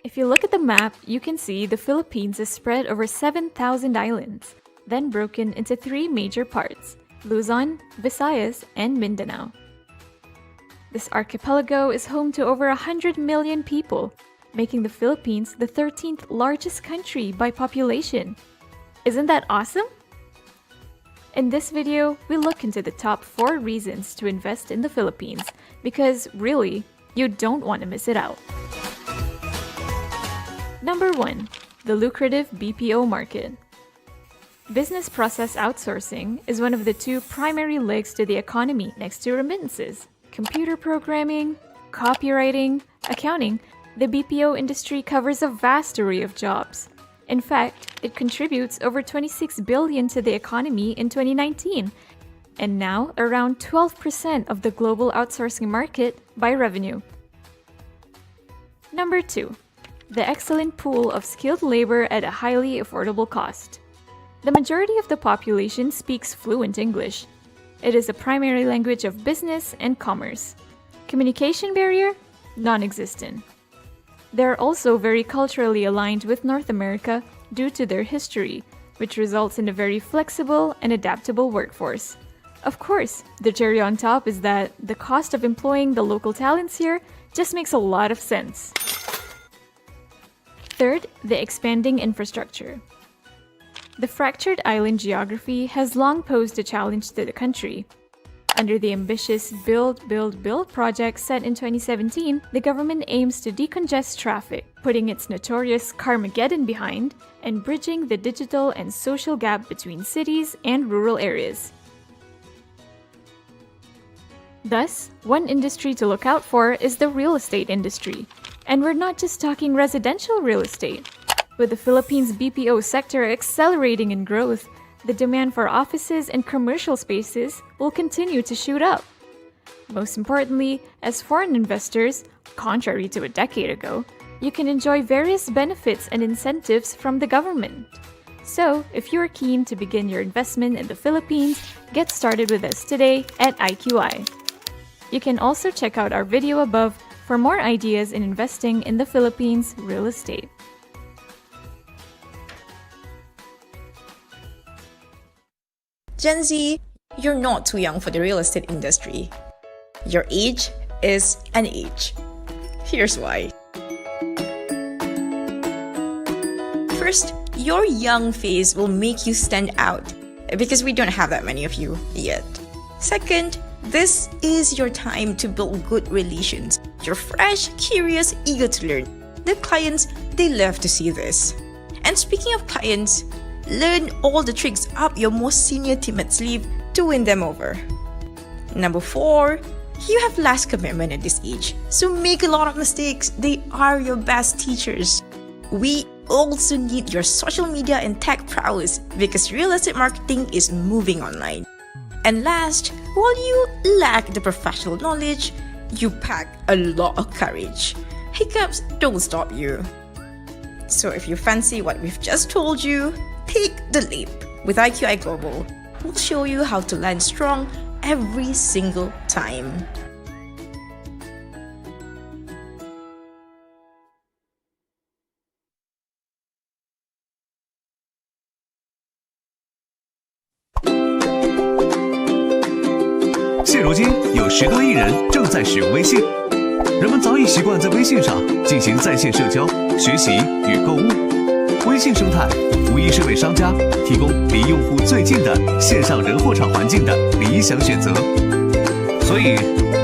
Speaker 19: If you look at the map, you can see the Philippines is spread over 7,000 islands, then broken into 3 major parts: Luzon, Visayas, and Mindanao. This archipelago is home to over 100 million people, making the Philippines the 13th largest country by population. Isn't that awesome? In this video, we look into the top 4 reasons to invest in the Philippines, because really, you don't want to miss it out. Number 1. The lucrative BPO market. Business process outsourcing is one of the 2 primary legs to the economy next to remittances. Computer programming, copywriting, accounting, the BPO industry covers a vast array of jobs. In fact, it contributes over $26 billion to the economy in 2019, and now around 12% of the global outsourcing market by revenue. Number 2. The excellent pool of skilled labor at a highly affordable cost. The majority of the population speaks fluent English. It is a primary language of business and commerce. Communication barrier? Non-existent. They're also very culturally aligned with North America due to their history, which results in a very flexible and adaptable workforce. Of course, the cherry on top is that the cost of employing the local talents here just makes a lot of sense. Third, the expanding infrastructure. The fractured island geography has long posed a challenge to the country. Under the ambitious Build, Build, Build project set in 2017, the government aims to decongest traffic, putting its notorious Carmageddon behind and bridging the digital and social gap between cities and rural areas. Thus, one industry to look out for is the real estate industry. And we're not just talking residential real estate. With the Philippines' BPO sector accelerating in growth, the demand for offices and commercial spaces will continue to shoot up. Most importantly, as foreign investors, contrary to a decade ago, you can enjoy various benefits and incentives from the government. So, if you're keen to begin your investment in the Philippines, get started with us today at IQI. You can also check out our video above for more ideas in investing in the Philippines real estate.
Speaker 20: Gen Z, you're not too young for the real estate industry. Your age is an age. Here's why. First, your young face will make you stand out because we don't have that many of you yet. Second, this is your time to build good relations. You're fresh, curious, eager to learn. The clients, they love to see this. And speaking of clients, learn all the tricks up your most senior teammate's sleeve to win them over. Number 4, you have less commitment at this age, so make a lot of mistakes. They are your best teachers. We also need your social media and tech prowess because real estate marketing is moving online. And last, while you lack the professional knowledge, you pack a lot of courage. Hiccups don't stop you. So if you fancy what we've just told you, take the leap. With IQI Global, we'll show you how to land strong every single time.
Speaker 12: 现如今有10多亿人正在使用微信，人们早已习惯在微信上进行在线社交、学习与购物。微信生态无疑是为商家提供离用户最近的线上人货场环境的理想选择。所以，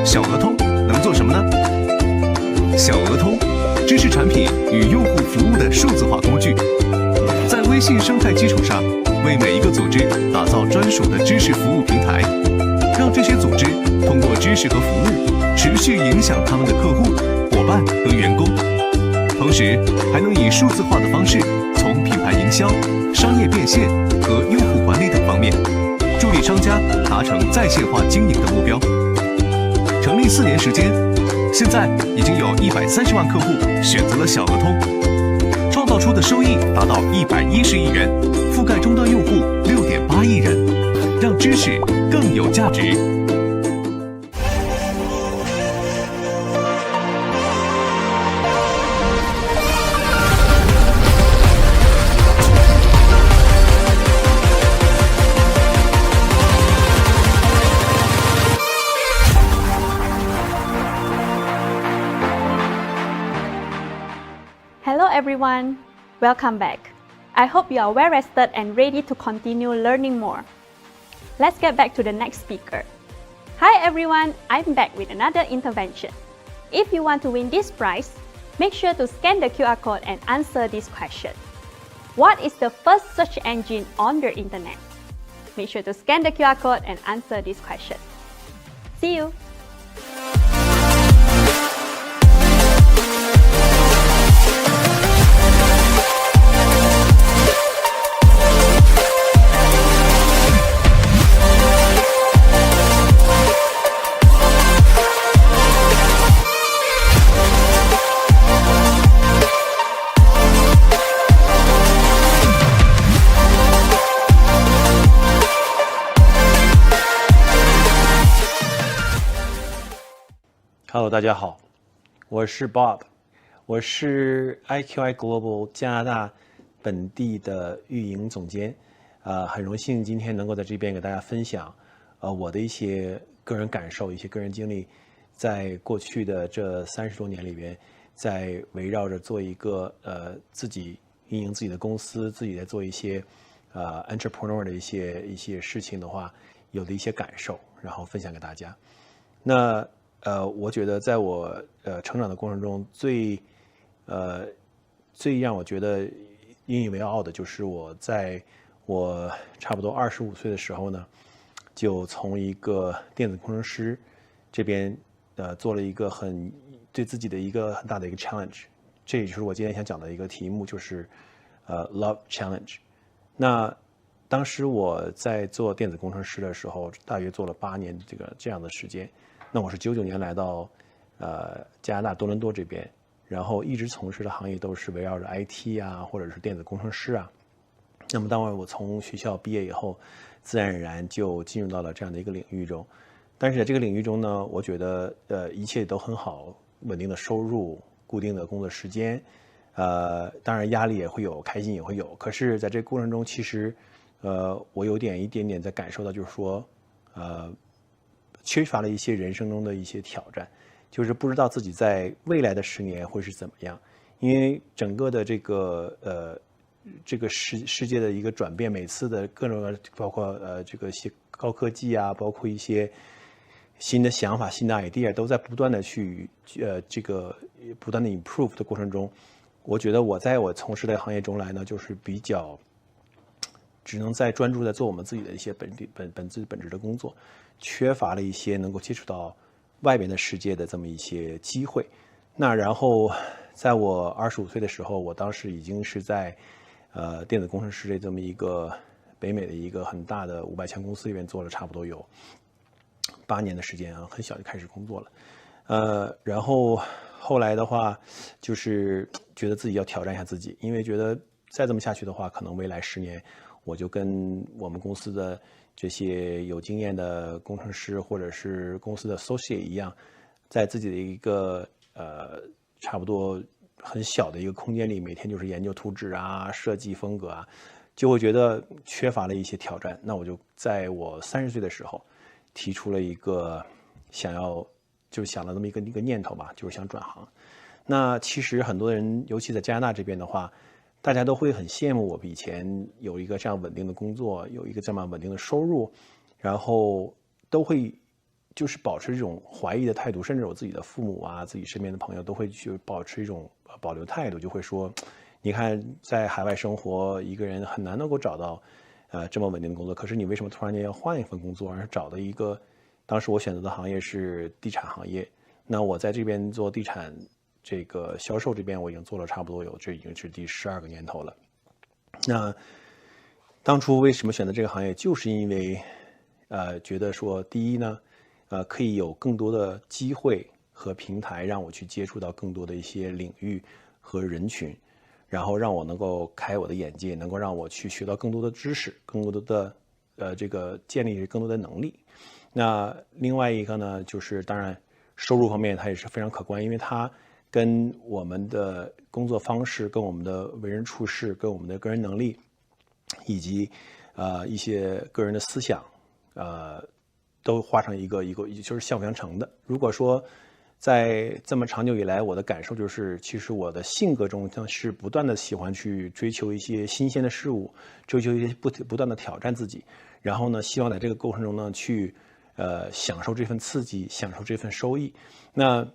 Speaker 12: 小额通能做什么呢？小额通，知识产品与用户服务的数字化工具，在微信生态基础上，为每一个组织打造专属的知识服务平台，让这些组织通过知识和服务持续影响他们的客户、伙伴和员工，同时还能以数字化的方式，从品牌营销、商业变现和用户管理等方面，助力商家达成在线化经营的目标。成立4年时间，现在已经有130万客户选择了小额通，创造出的收益达到110亿元，覆盖终端用户6.8亿人，让知识更有价值。
Speaker 1: Hello everyone, welcome back. I hope you are well rested and ready to continue learning more. Let's get back to the next speaker. Hi everyone, I'm back with another intervention. If you want to win this prize, make sure to scan the QR code and answer this question. What is the first search engine on the internet? Make sure to scan the QR code and answer this question. See you!
Speaker 21: Hello， 大家好，我是 Bob， 我是 IQI Global 加拿大本地的运营总监，很荣幸今天能够在这边给大家分享，我的一些个人感受、一些个人经历，在过去的这30多年里边，在围绕着做一个自己运营自己的公司，自己在做一些entrepreneur 的一些事情的话，有的一些感受，然后分享给大家。那我觉得在我成长的过程中，最让我觉得引以为傲的，就是我在我差不多25岁的时候呢，就从一个电子工程师这边做了一个对自己的一个很大的一个 challenge， 这也就是我今天想讲的一个题目，就是love challenge。那当时我在做电子工程师的时候，大约做了8年这样的时间。那我是99年来到加拿大多伦多这边，然后一直从事的行业都是围绕着 IT 啊，或者是电子工程师啊。那么当我从学校毕业以后，自然而然就进入到了这样的一个领域中。但是在这个领域中呢，我觉得一切都很好，稳定的收入，固定的工作时间，当然压力也会有，开心也会有。可是在这个过程中，其实我有一点点在感受到，就是说缺乏了一些人生中的一些挑战，就是不知道自己在未来的10年会是怎么样，因为整个的这个世界的一个转变，每次的各种包括这个些高科技啊，包括一些新的想法、新的 idea 都在不断的去这个不断的 improve 的过程中，我觉得我在我从事的行业中来呢，就是比较只能在专注在做我们自己的一些本质的工作。缺乏了一些能够接触到外边的世界的这么一些机会。那然后在我25岁的时候，我当时已经是在电子工程师的这么一个北美的一个很大的500强公司里面做了差不多有8年的时间啊，很小就开始工作了。然后后来的话，就是觉得自己要挑战一下自己，因为觉得再这么下去的话，可能未来10年我就跟我们公司的这些有经验的工程师或者是公司的 associate 一样，在自己的一个差不多很小的一个空间里，每天就是研究图纸啊、设计风格啊，就会觉得缺乏了一些挑战。那我就在我30岁的时候提出了一个想了这么一个念头吧，就是想转行。那其实很多人，尤其在加拿大这边的话，大家都会很羡慕我以前有一个这样稳定的工作，有一个这么稳定的收入，然后都会就是保持这种怀疑的态度，甚至我自己的父母啊、自己身边的朋友都会去保持一种保留态度，就会说，你看在海外生活，一个人很难能够找到这么稳定的工作，可是你为什么突然间要换一份工作，而找的一个，当时我选择的行业是地产行业，那我在这边做地产这个销售这边我已经做了差不多这已经是第12个年头了。那当初为什么选择这个行业，就是因为觉得说，第一呢，可以有更多的机会和平台让我去接触到更多的一些领域和人群，然后让我能够开我的眼界，能够让我去学到更多的知识，更多的这个建立更多的能力。那另外一个呢，就是当然收入方面它也是非常可观，因为它跟我们的工作方式、跟我们的为人处事、跟我们的个人能力，以及一些个人的思想，都画上一个就是相辅相成的。如果说在这么长久以来，我的感受就是，其实我的性格中是不断的喜欢去追求一些新鲜的事物，追求一些不断的挑战自己，然后呢，希望在这个过程中呢，去享受这份刺激，享受这份收益。那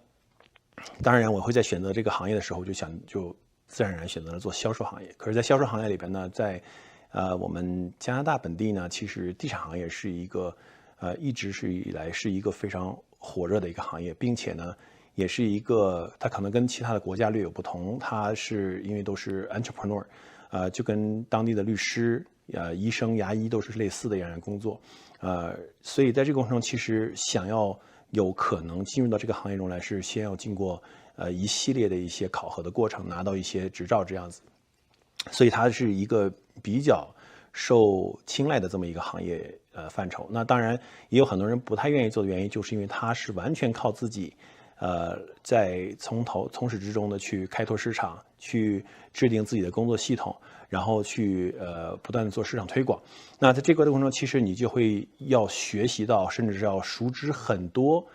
Speaker 21: 当然，我会在选择这个行业的时候，就自然而然选择了做销售行业。可是，在销售行业里边呢，在我们加拿大本地呢，其实地产行业是一个一直以来是一个非常火热的一个行业，并且呢，也是一个它可能跟其他的国家略有不同，它是因为都是 entrepreneur，就跟当地的律师、医生、牙医都是类似的一样的工作，所以在这个过程中，其实想要有可能进入到这个行业中来，是先要经过一系列的一些考核的过程，拿到一些执照这样子，所以它是一个比较受青睐的这么一个行业范畴。那当然也有很多人不太愿意做的原因，就是因为它是完全靠自己，在从始至终的去开拓市场，去制定自己的工作系统，然后去不断的做市场推广。那在这个过程中，其实你就会要学习到，甚至是要熟知很多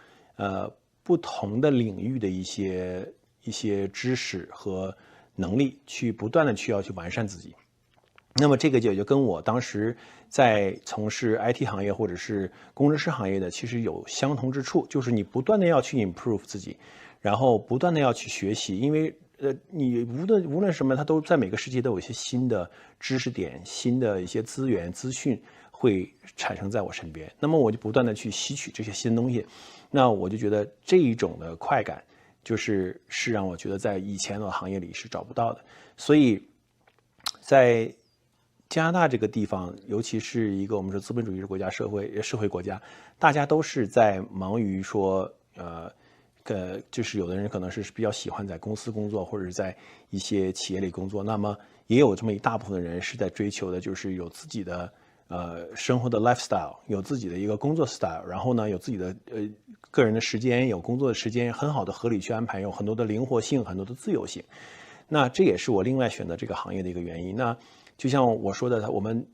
Speaker 21: 不同的领域的一些知识和能力，去不断的要去完善自己。那么这个也就跟我当时在从事 IT 行业或者是工程师行业的其实有相同之处，就是你不断的要去 improve 自己，然后不断的要去学习，因为你无论什么，它都在每个世界都有一些新的知识点、新的一些资源资讯会产生在我身边，那么我就不断的去吸取这些新东西，那我就觉得这一种的快感是让我觉得在以前的行业里是找不到的。所以在加拿大这个地方，尤其是一个我们说资本主义国家、社会国家，大家都是在忙于说，就是有的人可能是比较喜欢在公司工作，或者是在一些企业里工作。那么也有这么一大部分的人是在追求的，就是有自己的生活的 lifestyle， 有自己的一个工作 style， 然后呢有自己的个人的时间，有工作的时间，很好的合理去安排，有很多的灵活性，很多的自由性。那这也是我另外选择这个行业的一个原因。那就像我说的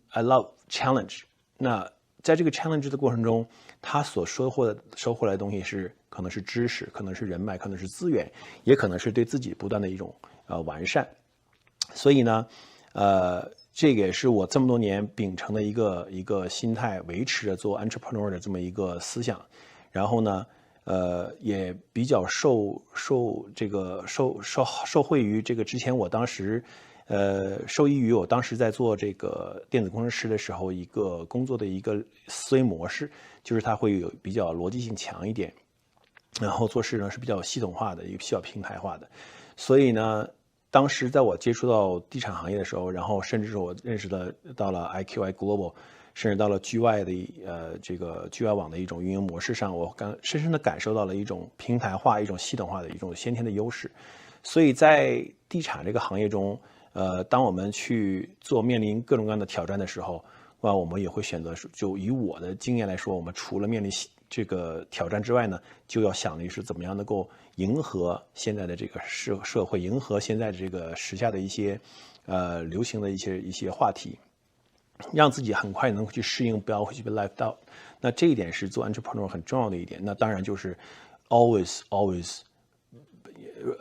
Speaker 21: ，I love challenge。那在这个 challenge 的过程中，他所收获来的东西可能是知识，可能是人脉，可能是资源，也可能是对自己不断的一种完善。所以呢，这个也是我这么多年秉承的一个心态，维持着做 entrepreneur 的这么一个思想。然后呢，也比较受惠于这个之前我当时。受益于我当时在做这个电子工程师的时候，一个工作的一个思维模式，就是它会有比较逻辑性强一点，然后做事呢是比较系统化的，一个比较平台化的。所以呢，当时在我接触到地产行业的时候，然后甚至是我认识到了 IQI Global， 甚至到了 GY 的这个 GY 网的一种运营模式上，我深深的感受到了一种平台化、一种系统化的一种先天的优势。所以在地产这个行业中，当我们去面临各种各样的挑战的时候，我们也会选择，就以我的经验来说，我们除了面临这个挑战之外呢，就要想的是怎么样能够迎合现在的这个社会，迎合现在的这个时下的一些流行的一些话题，让自己很快能够去适应，不要会去被 left out。那这一点是做 entrepreneur 很重要的一点。那当然就是 always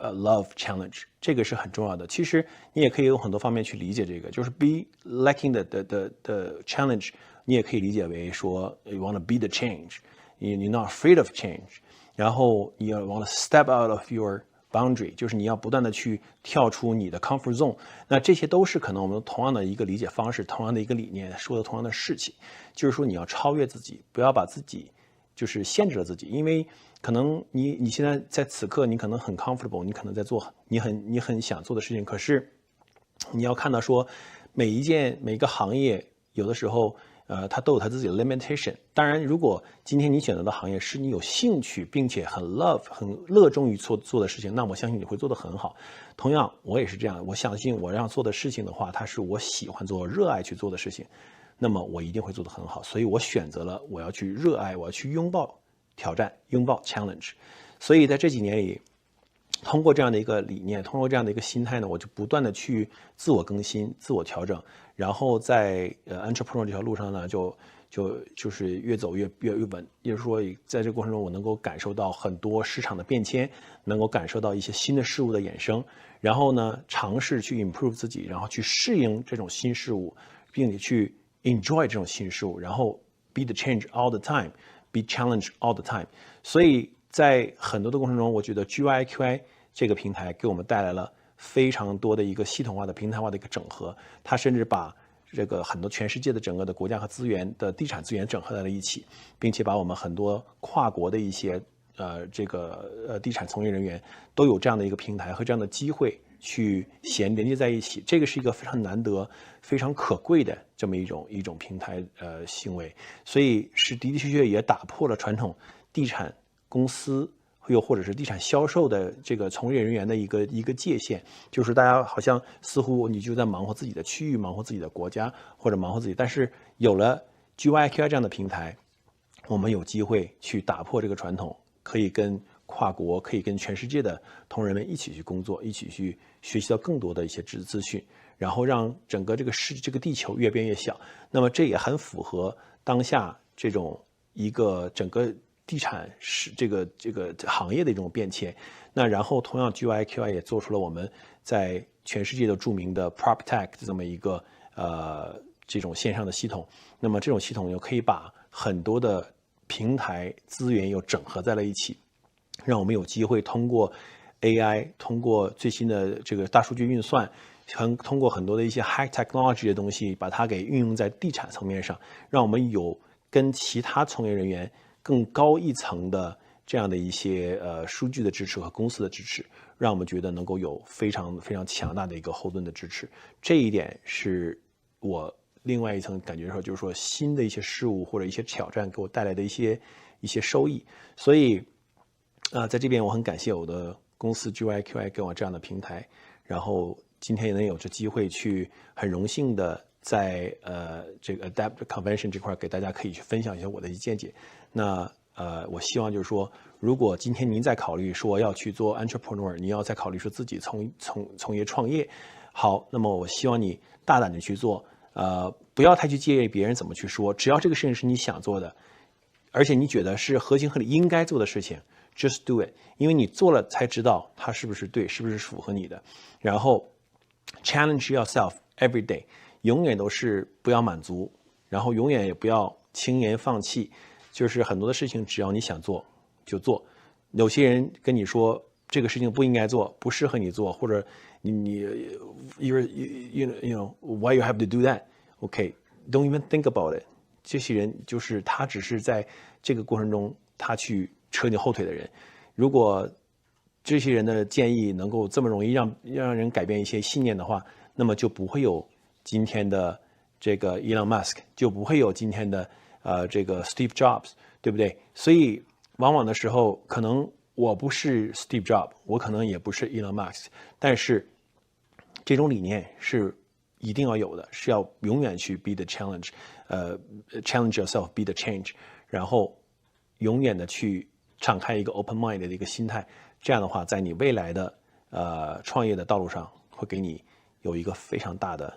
Speaker 21: love challenge， 这个是很重要的。其实你也可以有很多方面去理解这个，就是 be liking the challenge， 你也可以理解为说 you want to be the change， you're not afraid of change， 然后你要 want to step out of your boundary， 就是你要不断的去跳出你的 comfort zone。那这些都是可能我们同样的一个理解方式，同样的一个理念，说的同样的事情，就是说你要超越自己，不要把自己就是限制了自己，因为可能你现在在此刻你可能很 comfortable， 你可能在做你很想做的事情，可是你要看到说每个行业有的时候它都有它自己的 limitation。当然如果今天你选择的行业是你有兴趣并且很热衷于做的事情，那我相信你会做得很好。同样我也是这样，我相信我要做的事情的话，它是我喜欢做热爱去做的事情，那么我一定会做得很好。所以我选择了我要去热爱，我要去拥抱挑战，拥抱 challenge。 所以在这几年里，通过这样的一个理念，通过这样的一个心态呢，我就不断的去自我更新，自我调整，然后在entrepreneur 这条路上呢，就就是越走越稳，也就是说，在这个过程中，我能够感受到很多市场的变迁，能够感受到一些新的事物的衍生，然后呢，尝试去 improve 自己，然后去适应这种新事物，并且去 enjoy 这种新事物，然后 be the change all the time，be challenged all the time。所以在很多的过程中，我觉得 GYQI 这个平台给我们带来了非常多的一个系统化的平台化的一个整合，它甚至把这个很多全世界的整个的国家和资源的地产资源整合在了一起，并且把我们很多跨国的一些地产从业人员都有这样的一个平台和这样的机会去连接在一起，这个是一个非常难得、非常可贵的这么一种平台行为，所以是的确也打破了传统地产公司又或者是地产销售的这个从业人员的一个界限，就是大家好像似乎你就在忙活自己的区域，忙活自己的国家，或者忙活自己。但是有了 GYQI 这样的平台，我们有机会去打破这个传统，可以跟跨国，可以跟全世界的同仁们一起去工作，一起去学习到更多的一些资讯，然后让整个这个地球越变越小。那么这也很符合当下这种一个整个地产是这个行业的一种变迁。那然后同样 GYQI 也做出了我们在全世界都著名的 PropTech 这么一个这种线上的系统。那么这种系统又可以把很多的平台资源又整合在了一起，让我们有机会通过 AI， 通过最新的这个大数据运算，通过很多的一些 high technology 的东西，把它给运用在地产层面上，让我们有跟其他从业人员更高一层的这样的一些数据的支持和公司的支持，让我们觉得能够有非常非常强大的一个后盾的支持。这一点是我另外一层感觉说，就是说新的一些事物或者一些挑战给我带来的一些收益。所以在这边我很感谢我的公司 GYQI 给我这样的平台，然后今天也能有这机会去很荣幸的在这个 Adapt Convention 这块给大家可以去分享一下我的见解。那我希望就是说，如果今天您在考虑说要去做 entrepreneur， 你要在考虑说自己从业创业，好，那么我希望你大胆的去做，不要太去介意别人怎么去说，只要这个事情是你想做的，而且你觉得是合情合理应该做的事情 ，just do it， 因为你做了才知道它是不是对，是不是符合你的。然后 challenge yourself every day， 永远都是不要满足，然后永远也不要轻言放弃。就是很多的事情，只要你想做就做。有些人跟你说这个事情不应该做，不适合你做，或者你 you know why you have to do that？ Okay, don't even think about it。这些人就是他只是在这个过程中他去扯你后腿的人。如果这些人的建议能够这么容易让人改变一些信念的话，那么就不会有今天的这个 Elon Musk， 就不会有今天的这个 Steve Jobs， 对不对？所以往往的时候，可能我不是 Steve Jobs， 我可能也不是 Elon Musk， 但是这种理念是一定要有的，是要永远去 be the challenge， challenge yourself, be the change， 然后永远的去敞开一个 open mind 的一个心态，这样的话，在你未来的创业的道路上，会给你有一个非常大的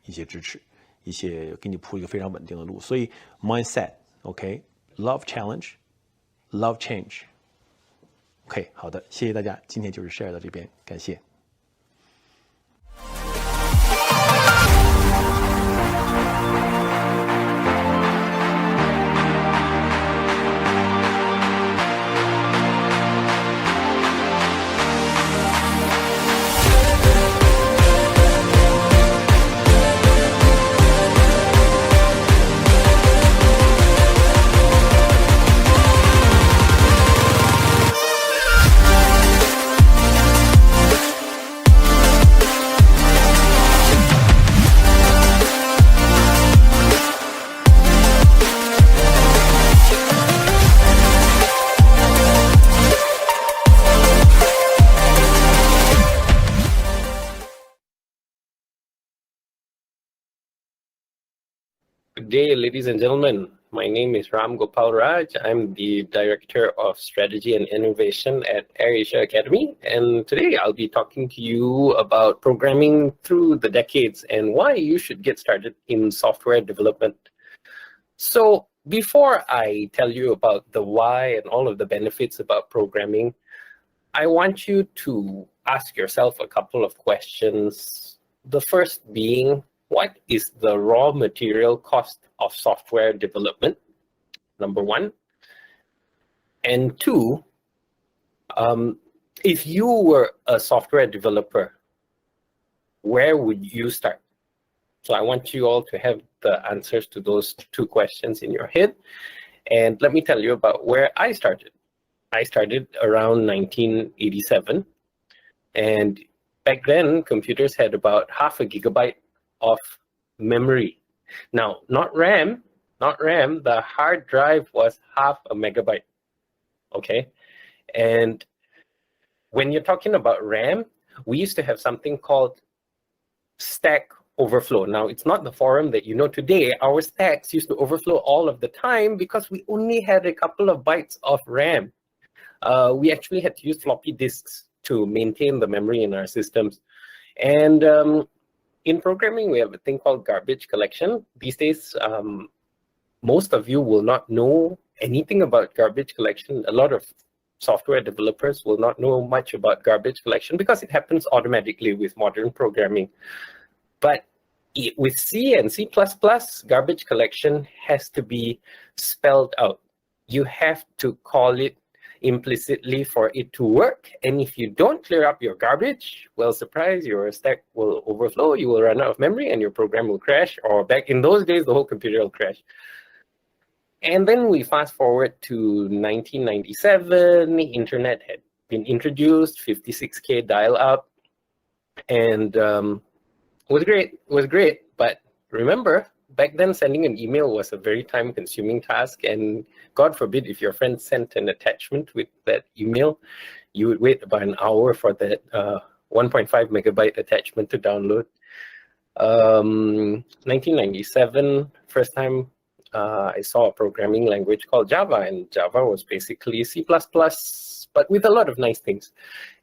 Speaker 21: 一些支持。一些给你铺一个非常稳定的路，所以 mindset，OK，love challenge，love change，OK， 好的，谢谢大家，今天就是 share 到这边，感谢。
Speaker 2: Good day, ladies and gentlemen. My name is Gopal. I'm the Director of Strategy and Innovation at AirAsia Academy. And today I'll be talking to you about programming through the decades and why you should get started in software development. So before I tell you about the why and all of the benefits about programming, I want you to ask yourself a couple of questions. The first being, what is the raw material cost of software development? Number one. And two, if you were a software developer, where would you start? So I want you all to have the answers to those two questions in your head. And let me tell you about where I started. I started around 1987. And back then, computers had about 0.5 gigabyte of memory. Now, not RAM, the hard drive was 0.5 megabyte. Okay? And when you're talking about RAM, we used to have something called Stack Overflow. Now, it's not the forum that you know today. Our stacks used to overflow all of the time because we only had a couple of bytes of RAM. We actually had to use floppy disks to maintain the memory in our systems. And in programming, we have a thing called garbage collection. These days, most of you will not know anything about garbage collection. A lot of software developers will not know much about garbage collection because it happens automatically with modern programming. But with C and C++, garbage collection has to be spelled out. You have to call it implicitly for it to work. And if you don't clear up your garbage, well, surprise, your stack will overflow, you will run out of memory, and your program will crash. Or back in those days, the whole computer will crash. And then we fast forward to 1997, the internet had been introduced, 56K dial-up, and it was great. But remember, back then sending an email was a very time-consuming task, and God forbid if your friend sent an attachment with that email, you would wait about an hour for that 1.5 megabyte attachment to download. 1997, first time I saw a programming language called Java, and Java was basically C++, but with a lot of nice things.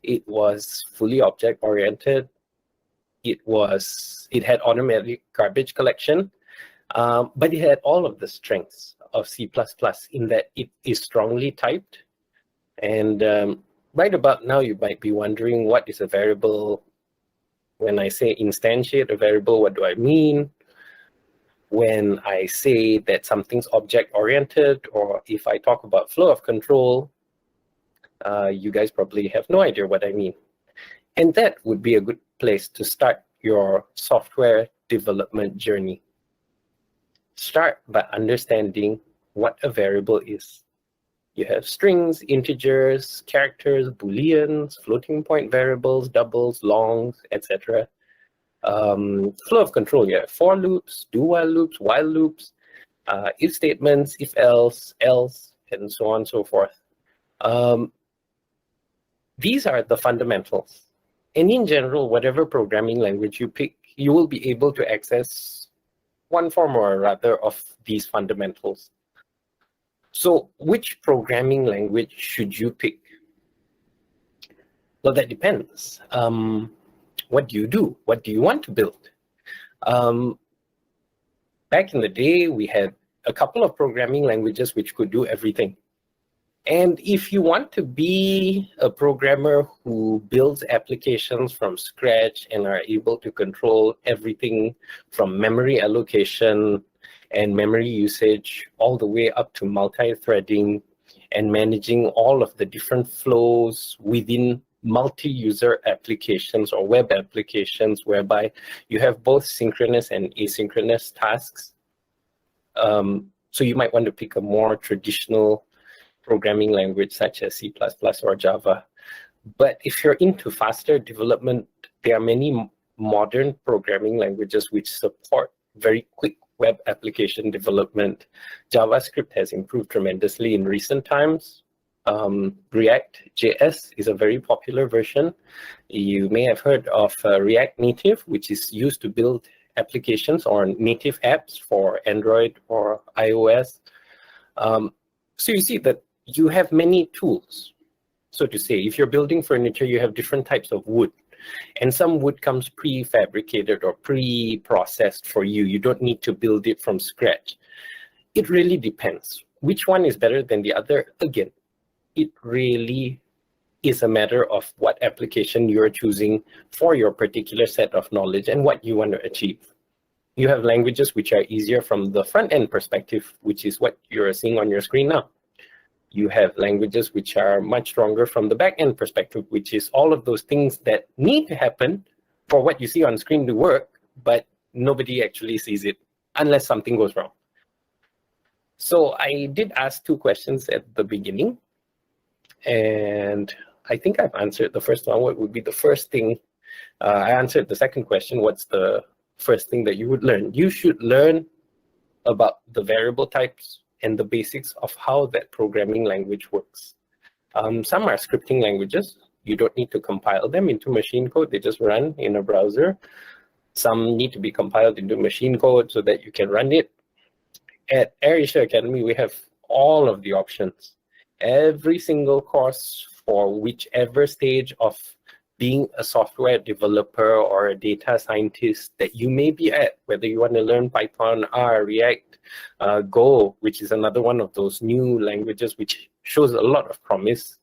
Speaker 2: It was fully object-oriented. It had automatic garbage collection, but it had all of the strengths of C++ in that it is strongly typed. And right about now, you might be wondering, what is a variable? When I say instantiate a variable, what do I mean? When I say that something's object-oriented, or if I talk about flow of control, you guys probably have no idea what I mean. And that would be a good place to start your software development journey. Start by understanding what a variable is. You have strings, integers, characters, booleans, floating point variables, doubles, longs, etc. Flow of control, you have for loops, do-while loops, while loops, if statements, if else, and so on and so forth. These are the fundamentals. And in general, whatever programming language you pick, you will be able to access one form or other of these fundamentals. So which programming language should you pick? Well, that depends. What do you do? What do you want to build? Back in the day, we had a couple of programming languages which could do everything. And if you want to be a programmer who builds applications from scratch and are able to control everything from memory allocation and memory usage all the way up to multi-threading and managing all of the different flows within multi-user applications or web applications whereby you have both synchronous and asynchronous tasks. So you might want to pick a more traditional programming language such as C++ or Java. But if you're into faster development, there are many modern programming languages which support very quick web application development. JavaScript has improved tremendously in recent times. React.js is a very popular version. You may have heard of React Native, which is used to build applications or native apps for Android or iOS. So you see that you have many tools. So to say, if you're building furniture, you have different types of wood. And some wood comes prefabricated or pre-processed for you. You don't need to build it from scratch. It really depends. Which one is better than the other? Again, it really is a matter of what application you're choosing for your particular set of knowledge and what you want to achieve. You have languages which are easier from the front end perspective, which is what you're seeing on your screen now. You have languages which are much stronger from the back end perspective, which is all of those things that need to happen for what you see on screen to work, but nobody actually sees it unless something goes wrong. So I did ask 2 questions at the beginning, and I think I've answered the first one. What would be the first thing? I answered the second question. What's the first thing that you would learn? You should learn about the variable types and the basics of how that programming language works. Some are scripting languages. You don't need to compile them into machine code. They just run in a browser. Some need to be compiled into machine code so that you can run it. At AirAsia Academy, we have all of the options. Every single course for whichever stage of being a software developer or a data scientist that you may be at, whether you want to learn Python, R, React, Go, which is another one of those new languages which shows a lot of promise.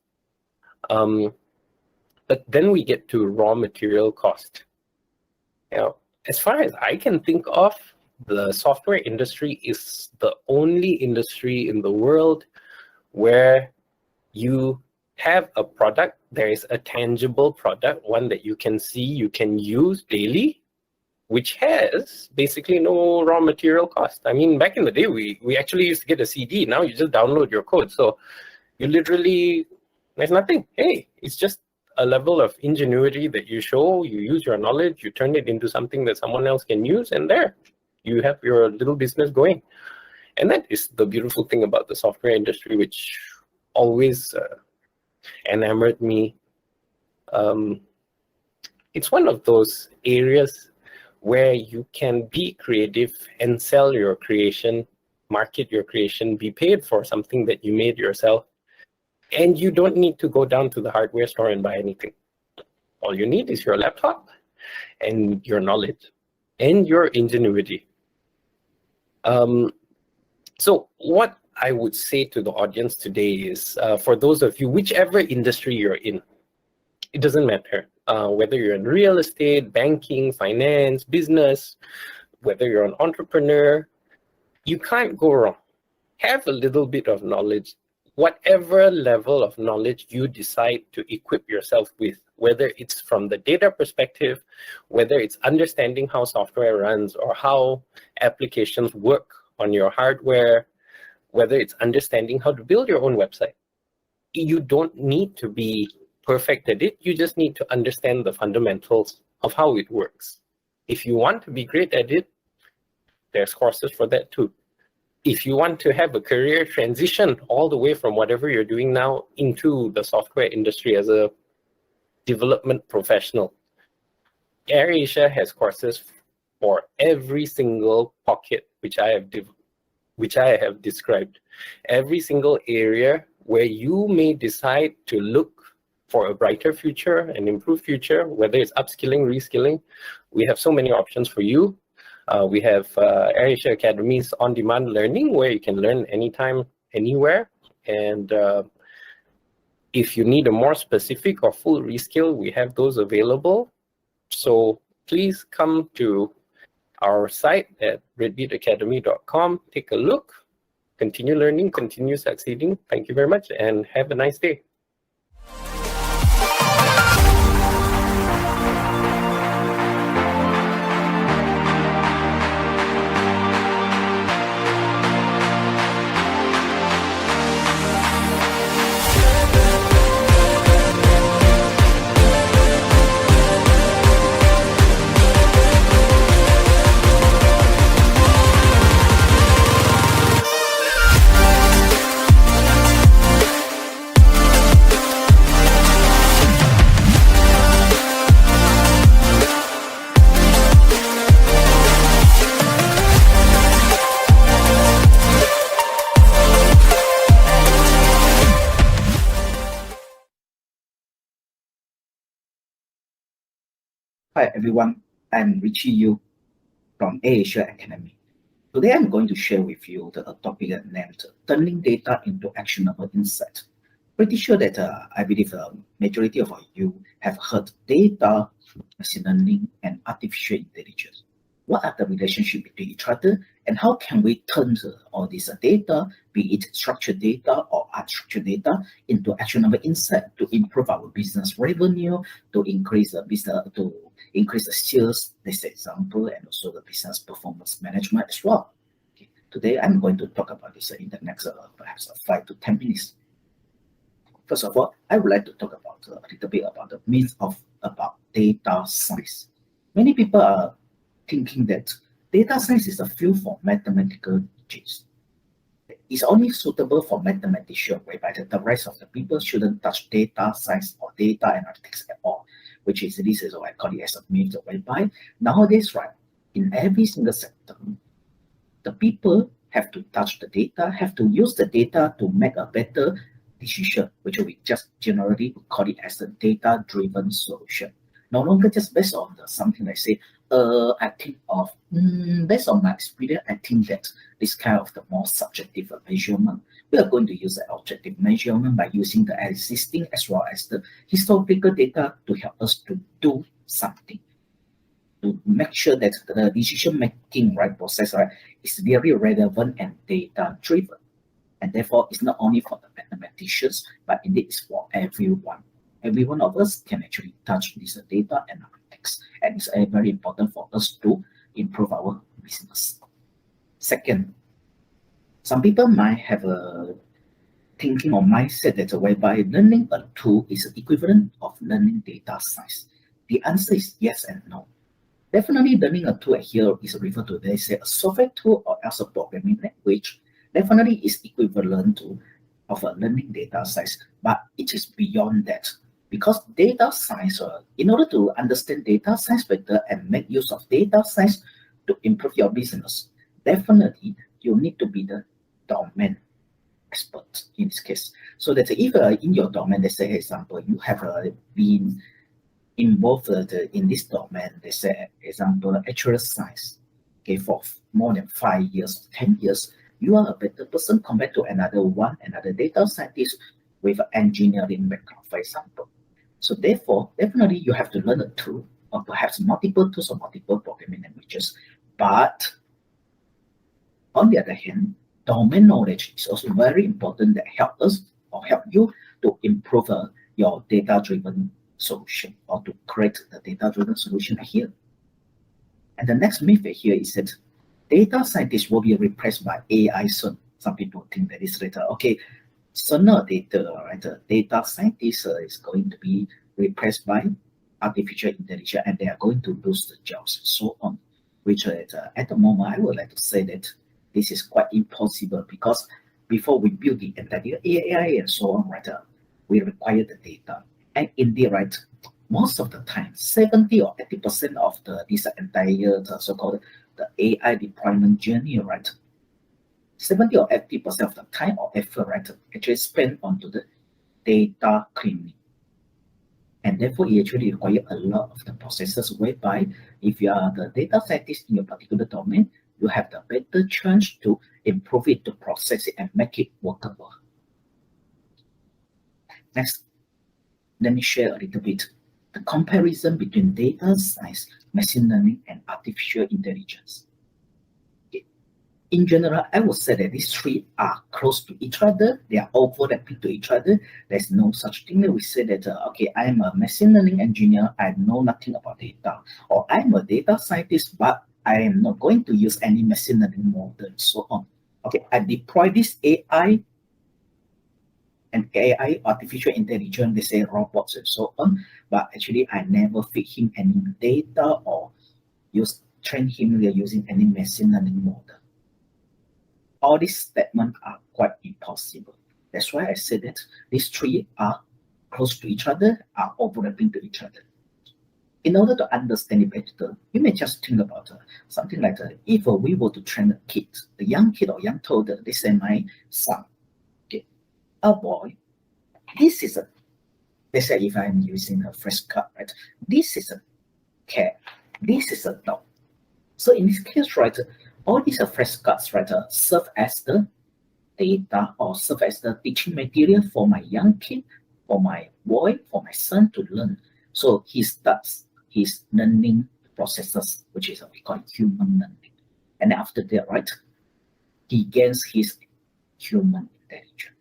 Speaker 2: But then we get to raw material cost. Now, as far as I can think of, the software industry is the only industry in the world where you have a product, there is a tangible product, one that you can see, you can use daily, which has basically no raw material cost. I mean, back in the day, we actually used to get a CD. Now you just download your code. So you literally, there's nothing. Hey, it's just a level of ingenuity that you show, you use your knowledge, you turn it into something that someone else can use, and there, you have your little business going. And that is the beautiful thing about the software industry, which always enamored me. It's one of those areas where you can be creative and sell your creation, market your creation, be paid for something that you made yourself. And you don't need to go down to the hardware store and buy anything. All you need is your laptop and your knowledge and your ingenuity. So what I would say to the audience today is, for those of you, whichever industry you're in, it doesn't matter. Whether you're in real estate, banking, finance, business, whether you're an entrepreneur, you can't go wrong. Have a little bit of knowledge. Whatever level of knowledge you decide to equip yourself with, whether it's from the data perspective, whether it's understanding how software runs or how applications work on your hardware, whether it's understanding how to build your own website. You don't need to be perfect at it. You just need to understand the fundamentals of how it works. If you want to be great at it, there's courses for that too. If you want to have a career transition all the way from whatever you're doing now into the software industry as a development professional, AirAsia has courses for every single pocket which I have described. Every single area where you may decide to look for a brighter future, an improved future, whether it's upskilling, reskilling, we have so many options for you. We have AirAsia Academy's on-demand learning, where you can learn anytime, anywhere. And if you need a more specific or full reskill, we have those available. So please come to our site at redbeatacademy.com. Take a look, continue learning, continue succeeding. Thank you very much and have a nice day.
Speaker 3: Hi everyone, I'm Richie Yu from AirAsia Academy. Today, I'm going to share with you the topic named Turning Data into Actionable Insight. Pretty sure that I believe a majority of you have heard data, machine learning, and artificial intelligence. What are the relationship between each other, and how can we turn all this data, be it structured data or unstructured data, into actionable insight to improve our business revenue, to increase the business, to increase the sales, this example, and also the business performance management as well. Okay. Today, I'm going to talk about this in the next perhaps 5 to 10 minutes. First of all, I would like to talk about a little bit about the myth about data science. Many people are thinking that data science is a field for mathematical genius. It's only suitable for mathematicians, whereby the rest of the people shouldn't touch data science or data analytics at all, which is this is what I call it as a myth, whereby nowadays, right, in every single sector, the people have to touch the data, have to use the data to make a better decision, which we just generally call it as a data-driven solution. No longer just based on something like say, I think of, based on my experience, I think that this kind of the more subjective measurement, we are going to use the objective measurement by using the existing as well as the historical data to help us to do something, to make sure that the decision-making right process right is very relevant and data-driven. And therefore, it's not only for the mathematicians, but indeed it's for everyone. Every one of us can actually touch this data analytics, and it's very important for us to improve our business. Second, some people might have a thinking or mindset that whereby learning a tool is equivalent of learning data science. The answer is yes and no. Definitely, learning a tool here is referred to, let's say, a software tool or else a programming language. Definitely is equivalent to of a learning data science, but it is beyond that. Because data science, in order to understand data science better and make use of data science to improve your business, definitely you need to be the domain expert in this case. So that if in your domain, let's say, example, you have been involved in this domain, let's say, example, actuarial science, okay, for more than 5 years, 10 years, you are a better person compared to another data scientist with an engineering background, for example. So therefore, definitely you have to learn a tool or perhaps multiple tools or multiple programming languages. But on the other hand, domain knowledge is also very important that help us or help you to improve your data-driven solution or to create the data-driven solution here. And the next myth here is that data scientists will be replaced by AI soon. Some people think that is later. Okay, sooner data, right? The data scientist is going to be replaced by artificial intelligence, and they are going to lose the jobs and so on. Which at the moment, I would like to say that this is quite impossible because before we build the entire AI and so on, right? We require the data, and indeed, right? Most of the time, 70 or 80% of this entire so-called the AI deployment journey, right? 70 or 80% of the time or effort, right, actually spent onto the data cleaning. And therefore, it actually requires a lot of the processes whereby if you are the data scientist in your particular domain, you have the better chance to improve it, to process it, and make it workable. Next, let me share a little bit the comparison between data science, machine learning, and artificial intelligence. In general, I would say that these three are close to each other. They are overlapping to each other. There's no such thing that we say that, okay, I'm a machine learning engineer, I know nothing about data. Or I'm a data scientist, but I am not going to use any machine learning model and so on. Okay, I deploy this AI and AI, artificial intelligence, they say robots and so on, but actually I never feed him any data or train him using any machine learning model. All these statements are quite impossible. That's why I said that these three are close to each other, are overlapping to each other. In order to understand it better, you may just think about something like if we were to train a kid, a young kid or young toddler, they say my son, okay, a boy, this is let's say if I'm using a fresh cut, right, this is a cat, this is a dog. So in this case, right, All these flashcards, right, serve as the data or serve as the teaching material for my young kid, for my boy, for my son to learn. So he starts his learning processes, which is what we call human learning. And after that, right, he gains his human intelligence.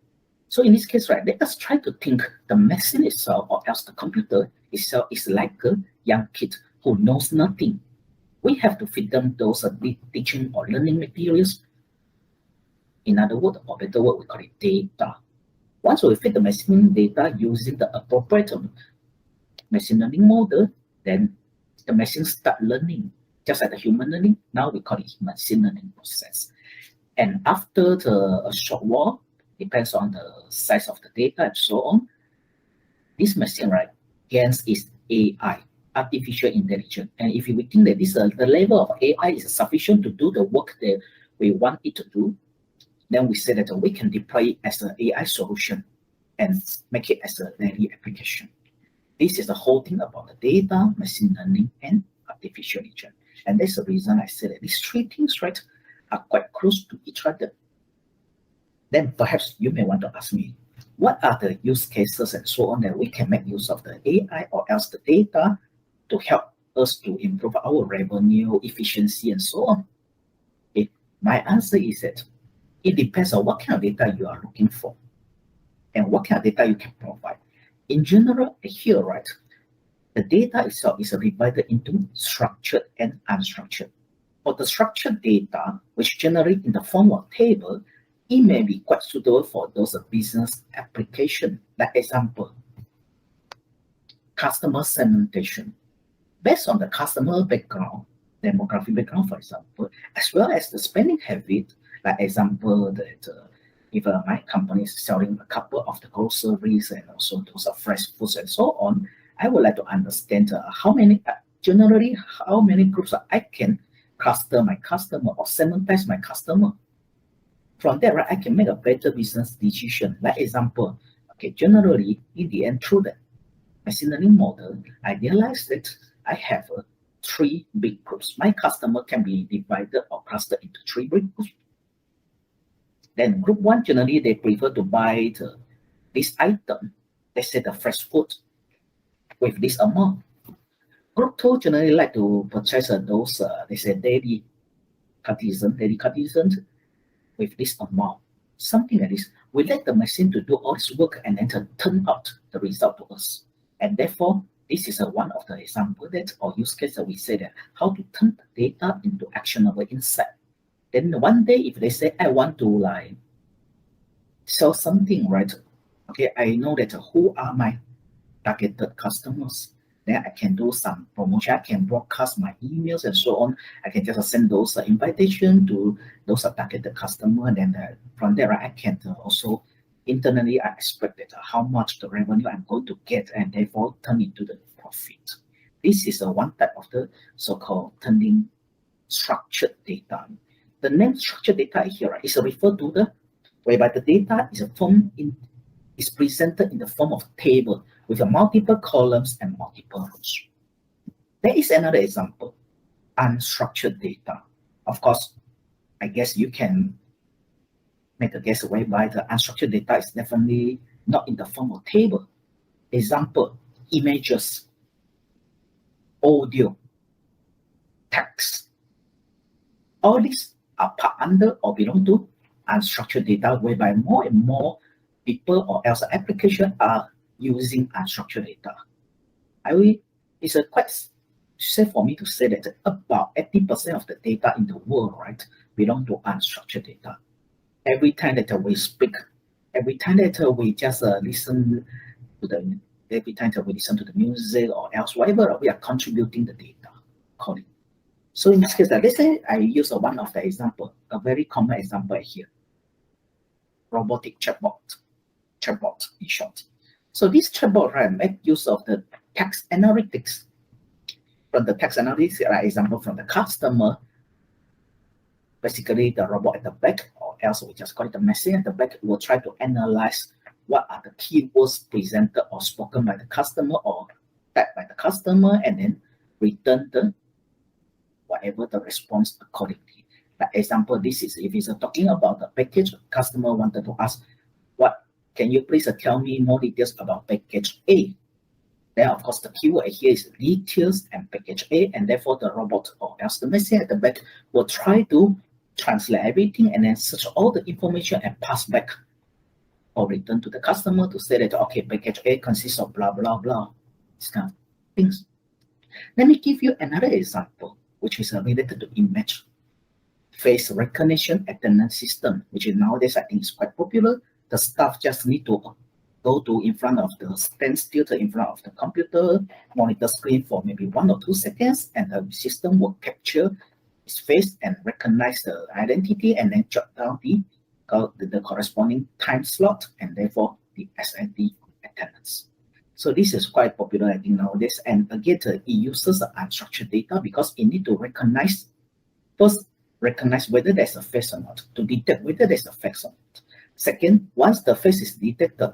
Speaker 3: So in this case, right, let us try to think the machine itself or else the computer itself is like a young kid who knows nothing. We have to feed them those teaching or learning materials. In other words, or better word, we call it data. Once we feed the machine data using the appropriate machine learning model, then the machine start learning. Just like the human learning, now we call it machine learning process. And after a short while, depends on the size of the data and so on, this machine, right, gains its AI, artificial intelligence. And if we think that this the level of AI is sufficient to do the work that we want it to do, then we say that we can deploy it as an AI solution and make it as a daily application. This is the whole thing about the data, machine learning, and artificial intelligence. And that's the reason I say that these three things, right, are quite close to each other. Then perhaps you may want to ask me, what are the use cases and so on that we can make use of the AI or else the data to help us to improve our revenue, efficiency, and so on? Okay. My answer is that it depends on what kind of data you are looking for and what kind of data you can provide. In general, here, right, the data itself is divided into structured and unstructured. For the structured data, which generate in the form of table, it may be quite suitable for those business application. Like example, customer segmentation. Based on the customer background, demographic background, for example, as well as the spending habit, like example, that if my company is selling a couple of the groceries and also those are fresh foods and so on, I would like to understand generally how many groups I can cluster my customer or segmentize my customer. From there, right, I can make a better business decision. Like example, okay, generally in the end, through the machine learning model, I realized that I have three big groups. My customer can be divided or clustered into three big groups. Then group one, generally they prefer to buy this item, let's say the fresh food, with this amount. Group two generally like to purchase those, they say daily cartesians with this amount. Something like this. We let the machine to do all this work and then turn out the result to us. And therefore, this is one of the examples that or use case that we say that how to turn the data into actionable insight. Then one day, if they say, I want to like sell something, right? Okay, I know that who are my targeted customers. Then I can do some promotion. I can broadcast my emails and so on. I can just send those invitation to those targeted customer. And then from there, I can also internally, I expect that how much the revenue I'm going to get and therefore turn into the profit. This is one type of the so-called turning structured data. The name structured data here is referred to the whereby the data is presented in the form of table with multiple columns and multiple rows. There is another example, unstructured data. Of course, I guess you can make a guess whereby the unstructured data is definitely not in the form of table. Example, images, audio, text. All these are part under or belong to unstructured data, whereby more and more people or else application are using unstructured data. It's quite safe for me to say that about 80% of the data in the world, right, belong to unstructured data. Every time that we speak, every time that we just listen to every time that we listen to the music or else, whatever, we are contributing the data accordingly. So in this case, let's say I use one of the example, a very common example here, robotic chatbot in short. So this chatbot, right, make use of the text analytics. From the text analytics, example from the customer, basically the robot at the back, or else we just call it the machine at the back, will try to analyze what are the keywords presented or spoken by the customer or typed by the customer, and then return the whatever the response accordingly. Like example, this is if it's talking about the package, customer wanted to ask, what can you please tell me more details about package A? Then of course the keyword here is details and package A, and therefore the robot or else the machine at the back will try to translate everything and then search all the information and pass back or return to the customer to say that, okay, package A consists of blah, blah, blah. This kind of things. Let me give you another example, which is related to image. Face recognition attendance system, which is nowadays I think is quite popular. The staff just need to go to in front of the stand still in front of the computer, monitor screen for maybe 1 or 2 seconds, and the system will capture his face and recognize the identity and then jot down the corresponding time slot and therefore the SID attendance. So this is quite popular, I think, nowadays. And again, it uses the unstructured data because it needs to recognize whether there's a face or not, to detect whether there's a face or not. Second, once the face is detected,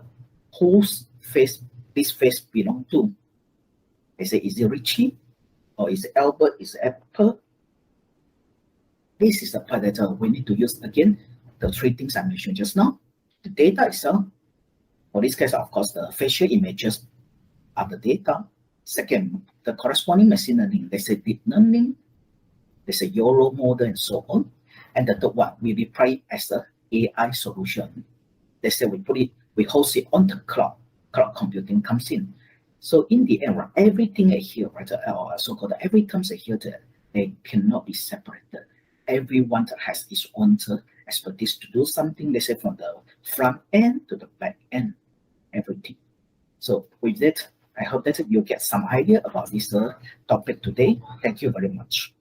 Speaker 3: whose face this face belong to? They say, is it Richie? Or is it Albert? Is it Apple? This is the part that we need to use again, the 3 things I mentioned just now. The data itself, for this case, of course, the facial images are the data. Second, the corresponding machine learning, they say deep learning, they say YOLO model, and so on. And the third one, we deploy it as an AI solution. They say we host it on the cloud. Cloud computing comes in. So in the end, right, everything here, right, or so-called every terms here, they cannot be separated. Everyone has its own expertise to do something, they say, from the front end to the back end, everything. So with that, I hope that you get some idea about this topic today. Thank you very much.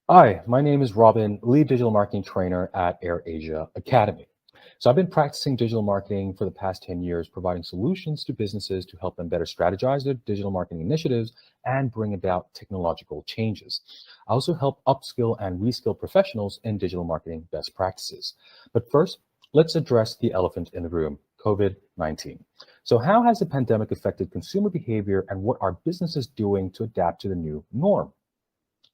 Speaker 5: Hi, my name is Robin, lead digital marketing trainer at AirAsia Academy. So I've been practicing digital marketing for the past 10 years, providing solutions to businesses to help them better strategize their digital marketing initiatives and bring about technological changes. I also help upskill and reskill professionals in digital marketing best practices. But first, let's address the elephant in the room, COVID-19. So how has the pandemic affected consumer behavior, and what are businesses doing to adapt to the new norm?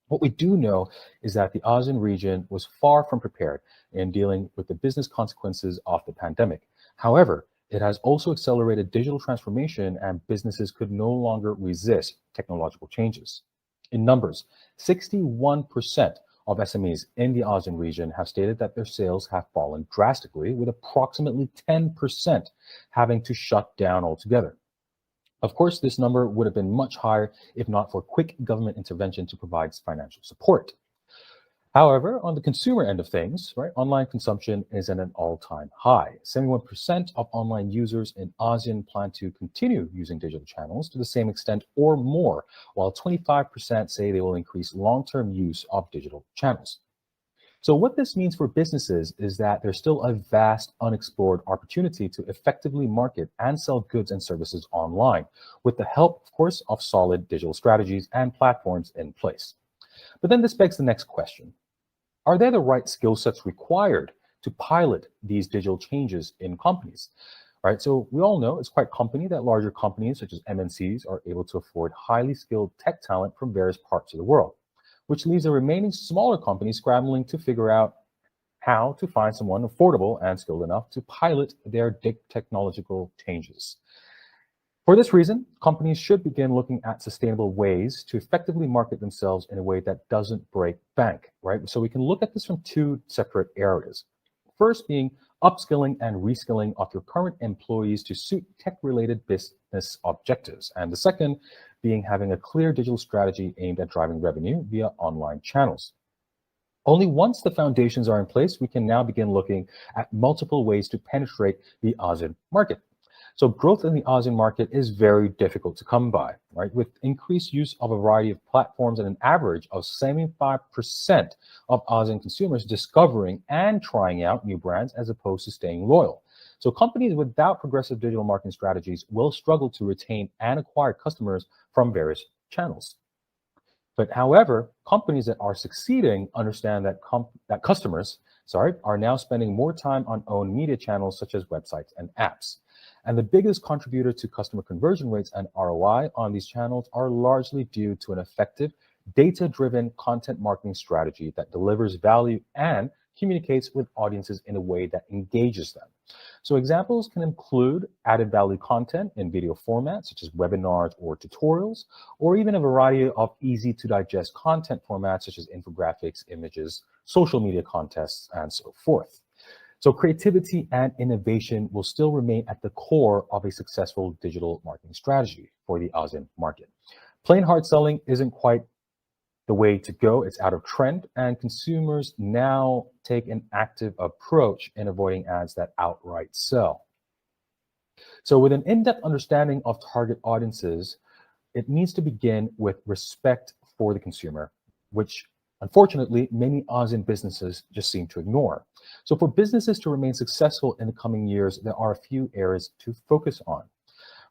Speaker 5: What we do know is that the ASEAN region was far from prepared in dealing with the business consequences of the pandemic. However, it has also accelerated digital transformation, and businesses could no longer resist technological changes. In numbers, 61% of SMEs in the ASEAN region have stated that their sales have fallen drastically, with approximately 10% having to shut down altogether. Of course, this number would have been much higher if not for quick government intervention to provide financial support. However, on the consumer end of things, right, online consumption is at an all-time high. 71% of online users in ASEAN plan to continue using digital channels to the same extent or more, while 25% say they will increase long-term use of digital channels. So what this means for businesses is that there's still a vast unexplored opportunity to effectively market and sell goods and services online, with the help, of course, of solid digital strategies and platforms in place. But then this begs the next question. Are there the right skill sets required to pilot these digital changes in companies? Right, so we all know it's quite common that larger companies such as MNCs are able to afford highly skilled tech talent from various parts of the world, which leaves the remaining smaller companies scrambling to figure out how to find someone affordable and skilled enough to pilot their technological changes. For this reason, companies should begin looking at sustainable ways to effectively market themselves in a way that doesn't break bank, right? So we can look at this from 2 separate areas. First being upskilling and reskilling of your current employees to suit tech-related business objectives. And the second being having a clear digital strategy aimed at driving revenue via online channels. Only once the foundations are in place, we can now begin looking at multiple ways to penetrate the ASEAN market. So growth in the ASEAN market is very difficult to come by, right? With increased use of a variety of platforms and an average of 75% of ASEAN consumers discovering and trying out new brands as opposed to staying loyal. So companies without progressive digital marketing strategies will struggle to retain and acquire customers from various channels. But however, companies that are succeeding understand that customers are now spending more time on owned media channels such as websites and apps. And the biggest contributor to customer conversion rates and ROI on these channels are largely due to an effective, data-driven content marketing strategy that delivers value and communicates with audiences in a way that engages them. So examples can include added value content in video format, such as webinars or tutorials, or even a variety of easy to digest content formats, such as infographics, images, social media contests, and so forth. So creativity and innovation will still remain at the core of a successful digital marketing strategy for the ASEAN market. Plain hard selling isn't quite the way to go. It's out of trend, and consumers now take an active approach in avoiding ads that outright sell. So with an in-depth understanding of target audiences, it needs to begin with respect for the consumer, which unfortunately many ASEAN businesses just seem to ignore. So for businesses to remain successful in the coming years, there are a few areas to focus on.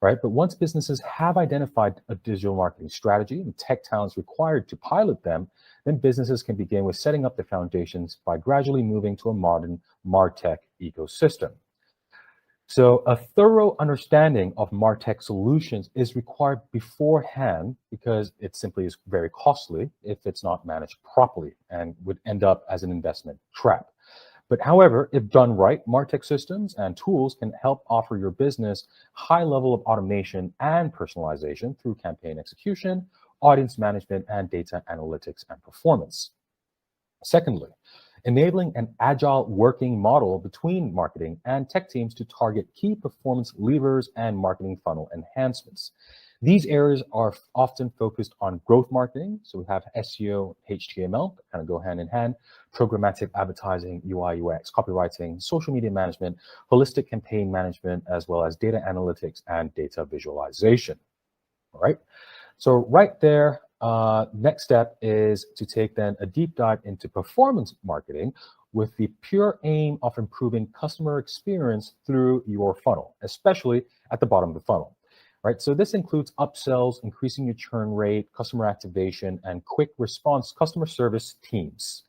Speaker 5: Right? But once businesses have identified a digital marketing strategy and tech talents required to pilot them, then businesses can begin with setting up the foundations by gradually moving to a modern MarTech ecosystem. So a thorough understanding of MarTech solutions is required beforehand because it simply is very costly if it's not managed properly and would end up as an investment trap. But however, if done right, MarTech systems and tools can help offer your business high level of automation and personalization through campaign execution, audience management, and data analytics and performance. Secondly, enabling an agile working model between marketing and tech teams to target key performance levers and marketing funnel enhancements. These areas are often focused on growth marketing. So we have SEO, HTML, that kind of go hand in hand, programmatic advertising, UI, UX, copywriting, social media management, holistic campaign management, as well as data analytics and data visualization. All right. So right there, next step is to take then a deep dive into performance marketing with the pure aim of improving customer experience through your funnel, especially at the bottom of the funnel. Right, so this includes upsells, increasing your churn rate, customer activation, and quick response customer service teams,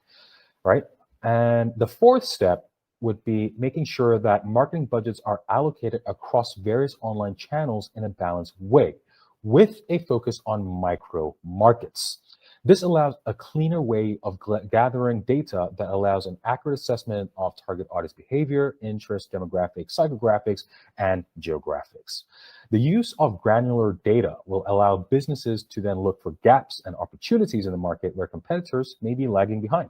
Speaker 5: right? And the fourth step would be making sure that marketing budgets are allocated across various online channels in a balanced way, with a focus on micro markets. This allows a cleaner way of gathering data that allows an accurate assessment of target audience behavior, interest, demographics, psychographics, and geographics. The use of granular data will allow businesses to then look for gaps and opportunities in the market where competitors may be lagging behind.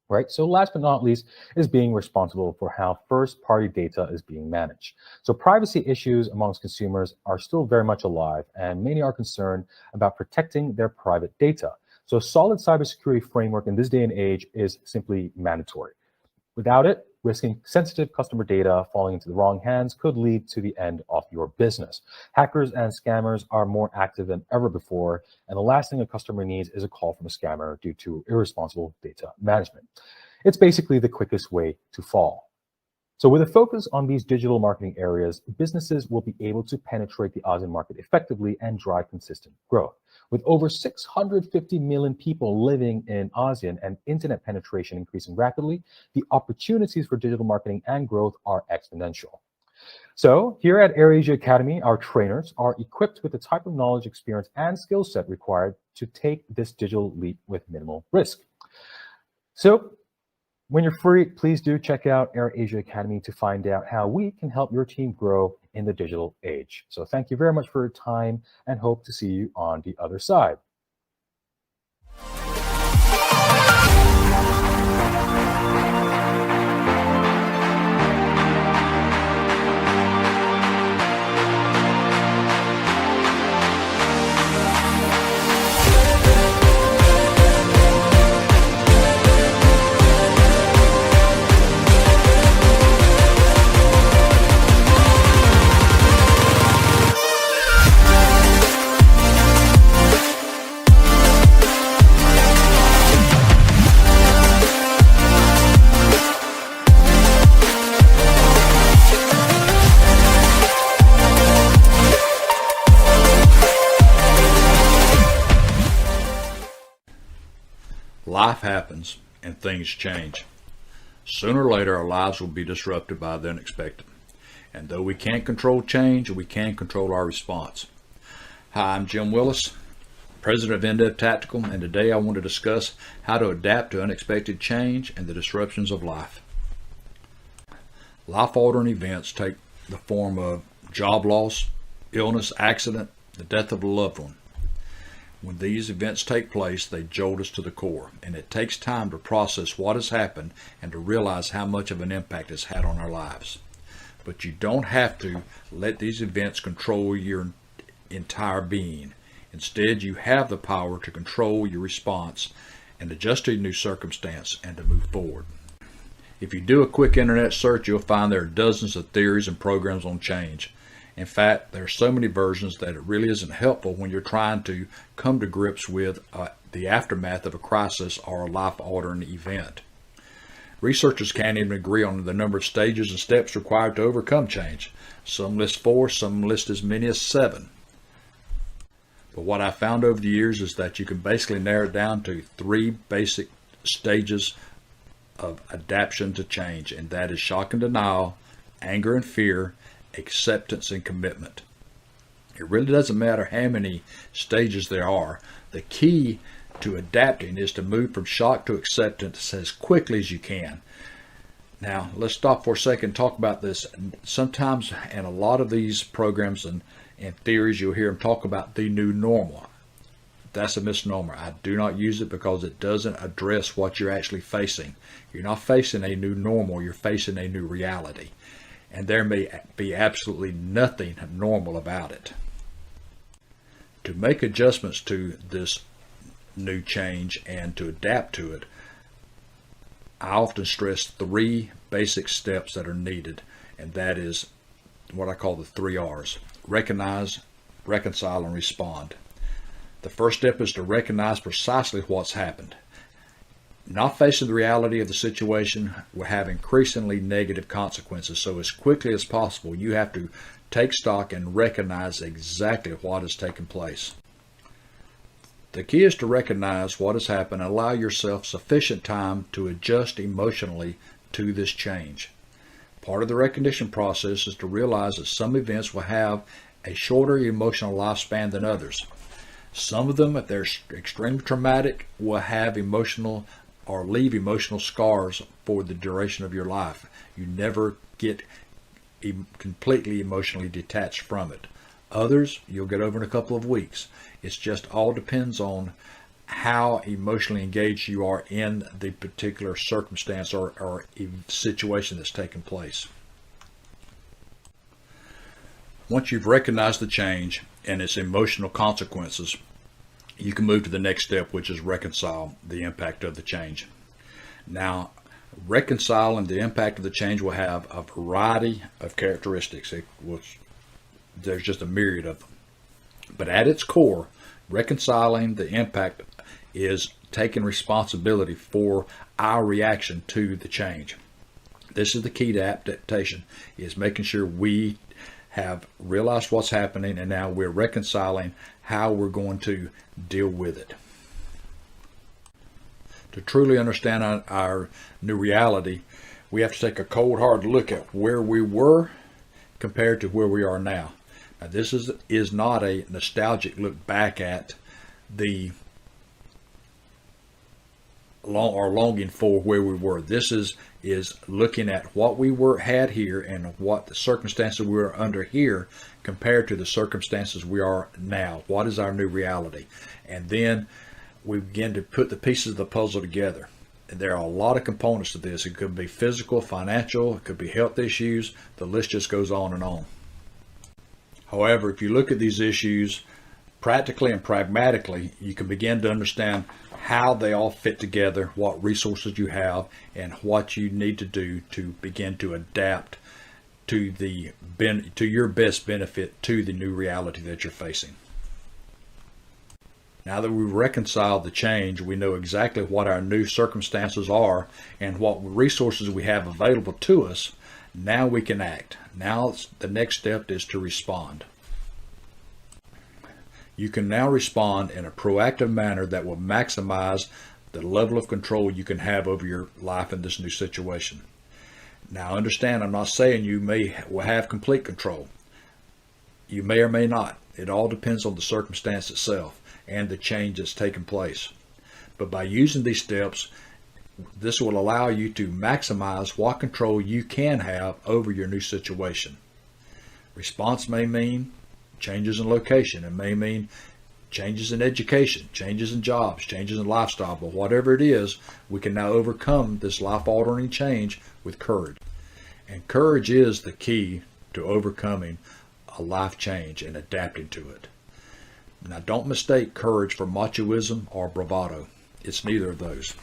Speaker 5: Right? So last but not least is being responsible for how first-party data is being managed. So privacy issues amongst consumers are still very much alive, and many are concerned about protecting their private data. So a solid cybersecurity framework in this day and age is simply mandatory. Without it, risking sensitive customer data falling into the wrong hands could lead to the end of your business. Hackers and scammers are more active than ever before, and the last thing a customer needs is a call from a scammer due to irresponsible data management. It's basically the quickest way to fall. So with a focus on these digital marketing areas, businesses will be able to penetrate the ASEAN market effectively and drive consistent growth. With over 650 million people living in ASEAN and internet penetration increasing rapidly, the opportunities for digital marketing and growth are exponential. So here at AirAsia Academy, our trainers are equipped with the type of knowledge, experience, and skill set required to take this digital leap with minimal risk. So when you're free, please do check out AirAsia Academy to find out how we can help your team grow in the digital age. So thank you very much for your time and hope to see you on the other side.
Speaker 4: Life happens and things change. Sooner or later, our lives will be disrupted by the unexpected. And though we can't control change, we can control our response. Hi, I'm Jim Willis, President of NDEV Tactical, and today I want to discuss how to adapt to unexpected change and the disruptions of life. Life-altering events take the form of job loss, illness, accident, the death of a loved one. When these events take place, they jolt us to the core, and it takes time to process what has happened and to realize how much of an impact it's had on our lives. But you don't have to let these events control your entire being. Instead, you have the power to control your response and adjust to your new circumstance and to move forward. If you do a quick internet search, you'll find there are dozens of theories and programs on change. In fact, there are so many versions that it really isn't helpful when you're trying to come to grips with the aftermath of a crisis or a life-altering event. Researchers can't even agree on the number of stages and steps required to overcome change. Some list 4, some list as many as 7. But what I found over the years is that you can basically narrow it down to 3 basic stages of adaptation to change, and that is shock and denial, anger and fear, acceptance and commitment. It really doesn't matter how many stages there are. The key to adapting is to move from shock to acceptance as quickly as you can. Now, let's stop for a second and talk about this. Sometimes in a lot of these programs and theories, you'll hear them talk about the new normal. That's a misnomer. I do not use it because it doesn't address what you're actually facing. You're not facing a new normal, you're facing a new reality. And there may be absolutely nothing normal about it. To make adjustments to this new change and to adapt to it, I often stress 3 basic steps that are needed, and that is what I call the 3 R's. Recognize, reconcile, and respond. The first step is to recognize precisely what's happened. Not facing the reality of the situation will have increasingly negative consequences, so as quickly as possible you have to take stock and recognize exactly what has taken place. The key is to recognize what has happened and allow yourself sufficient time to adjust emotionally to this change. Part of the recognition process is to realize that some events will have a shorter emotional lifespan than others. Some of them, if they're extremely traumatic, will have emotional or leave emotional scars for the duration of your life. You never get completely emotionally detached from it. Others, you'll get over in a couple of weeks. It's just all depends on how emotionally engaged you are in the particular circumstance or situation that's taken place. Once you've recognized the change and its emotional consequences, you can move to the next step, which is reconcile the impact of the change. Now, reconciling the impact of the change will have a variety of characteristics. There's just a myriad of them. But at its core, reconciling the impact is taking responsibility for our reaction to the change. This is the key to adaptation, is making sure we have realized what's happening and now we're reconciling how we're going to deal with it. To truly understand our new reality, we have to take a cold hard look at where we were compared to where we are now. Now, this is not a nostalgic look back at the longing for where we were. This is looking at what we had here and what the circumstances we were under here compared to the circumstances we are now. What is our new reality? And then we begin to put the pieces of the puzzle together. And there are a lot of components to this. It could be physical, financial, it could be health issues. The list just goes on and on. However, if you look at these issues practically and pragmatically, you can begin to understand how they all fit together, what resources you have, and what you need to do to begin to adapt to your best benefit to the new reality that you're facing. Now that we've reconciled the change, we know exactly what our new circumstances are and what resources we have available to us. Now we can act. Now the next step is to respond. You can now respond in a proactive manner that will maximize the level of control you can have over your life in this new situation. Now understand, I'm not saying you will have complete control. You may or may not. It all depends on the circumstance itself and the change that's taken place. But by using these steps, this will allow you to maximize what control you can have over your new situation. Response may mean changes in location. It may mean changes in education, changes in jobs, changes in lifestyle, but whatever it is, we can now overcome this life-altering change with courage. And courage is the key to overcoming a life change and adapting to it. Now, don't mistake courage for machoism or bravado. It's neither of those.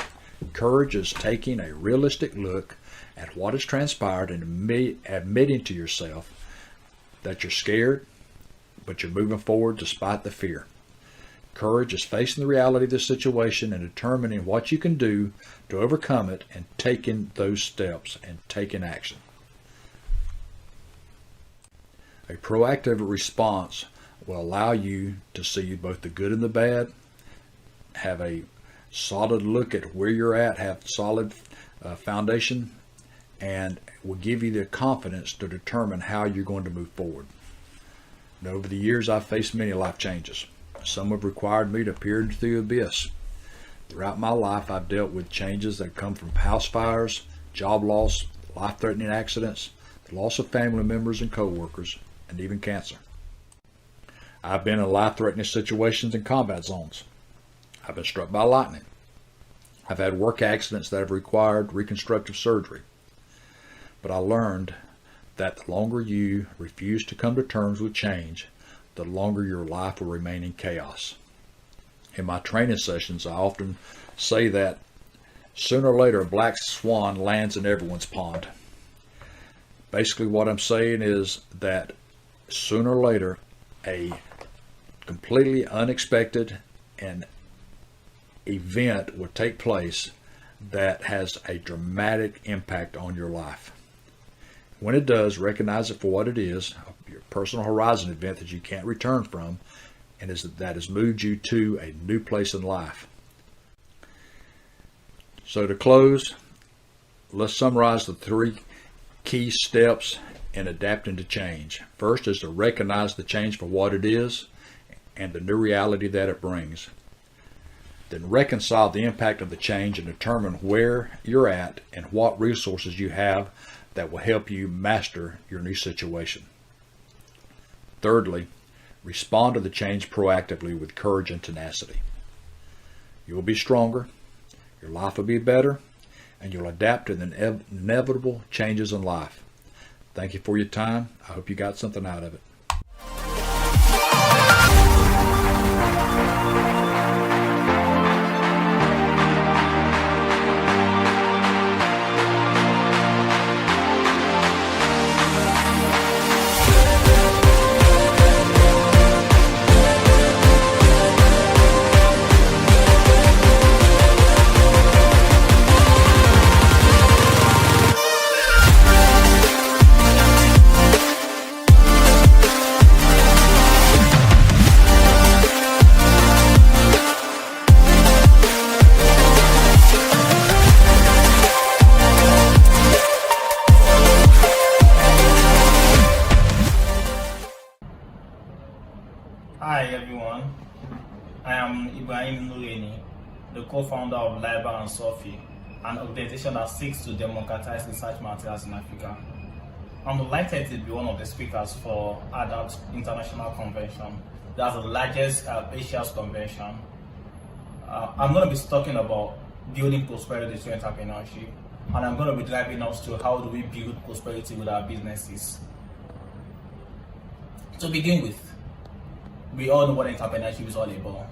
Speaker 4: Courage is taking a realistic look at what has transpired and admitting to yourself that you're scared, but you're moving forward despite the fear. Courage is facing the reality of the situation and determining what you can do to overcome it and taking those steps and taking action. A proactive response will allow you to see both the good and the bad, have a solid look at where you're at, have solid foundation, and will give you the confidence to determine how you're going to move forward. Now, over the years, I've faced many life changes. Some have required me to peer into the abyss. Throughout my life, I've dealt with changes that come from house fires, job loss, life-threatening accidents, the loss of family members and co-workers, and even cancer. I've been in life-threatening situations in combat zones. I've been struck by lightning. I've had work accidents that have required reconstructive surgery. But I learned that the longer you refuse to come to terms with change, the longer your life will remain in chaos. In my training sessions, I often say that sooner or later a black swan lands in everyone's pond. Basically what I'm saying is that sooner or later a completely unexpected and event will take place that has a dramatic impact on your life. When it does, recognize it for what it is, your personal horizon event that you can't return from, and that has moved you to a new place in life. So to close, let's summarize the 3 key steps in adapting to change. First is to recognize the change for what it is and the new reality that it brings. Then reconcile the impact of the change and determine where you're at and what resources you have that will help you master your new situation. Thirdly, respond to the change proactively with courage and tenacity. You will be stronger, your life will be better, and you'll adapt to the inevitable changes in life. Thank you for your time. I hope you got something out of it.
Speaker 7: Hi everyone, I am Ibrahim Nureni, the co-founder of Liba and Sophie, an organization that seeks to democratize research materials in Africa. I'm delighted to be one of the speakers for ADAP's International Convention. That's the largest Asia's convention. I'm going to be talking about building prosperity through entrepreneurship, and I'm going to be driving us to how do we build prosperity with our businesses. To begin with, we all know what entrepreneurship is all about,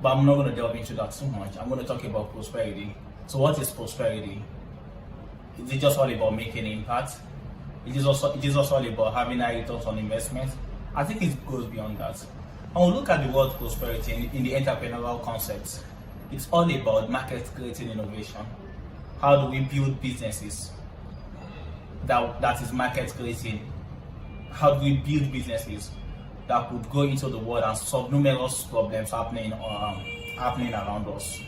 Speaker 7: but I'm not going to delve into that too much. I'm going to talk about prosperity. So what is prosperity? Is it just all about making impact? It is also all about having high returns on investment? I think it goes beyond that. When we look at the word prosperity in the entrepreneurial concept, it's all about market creating innovation. How do we build businesses that is market creating? How do we build businesses that could go into the world and solve numerous problems happening around us?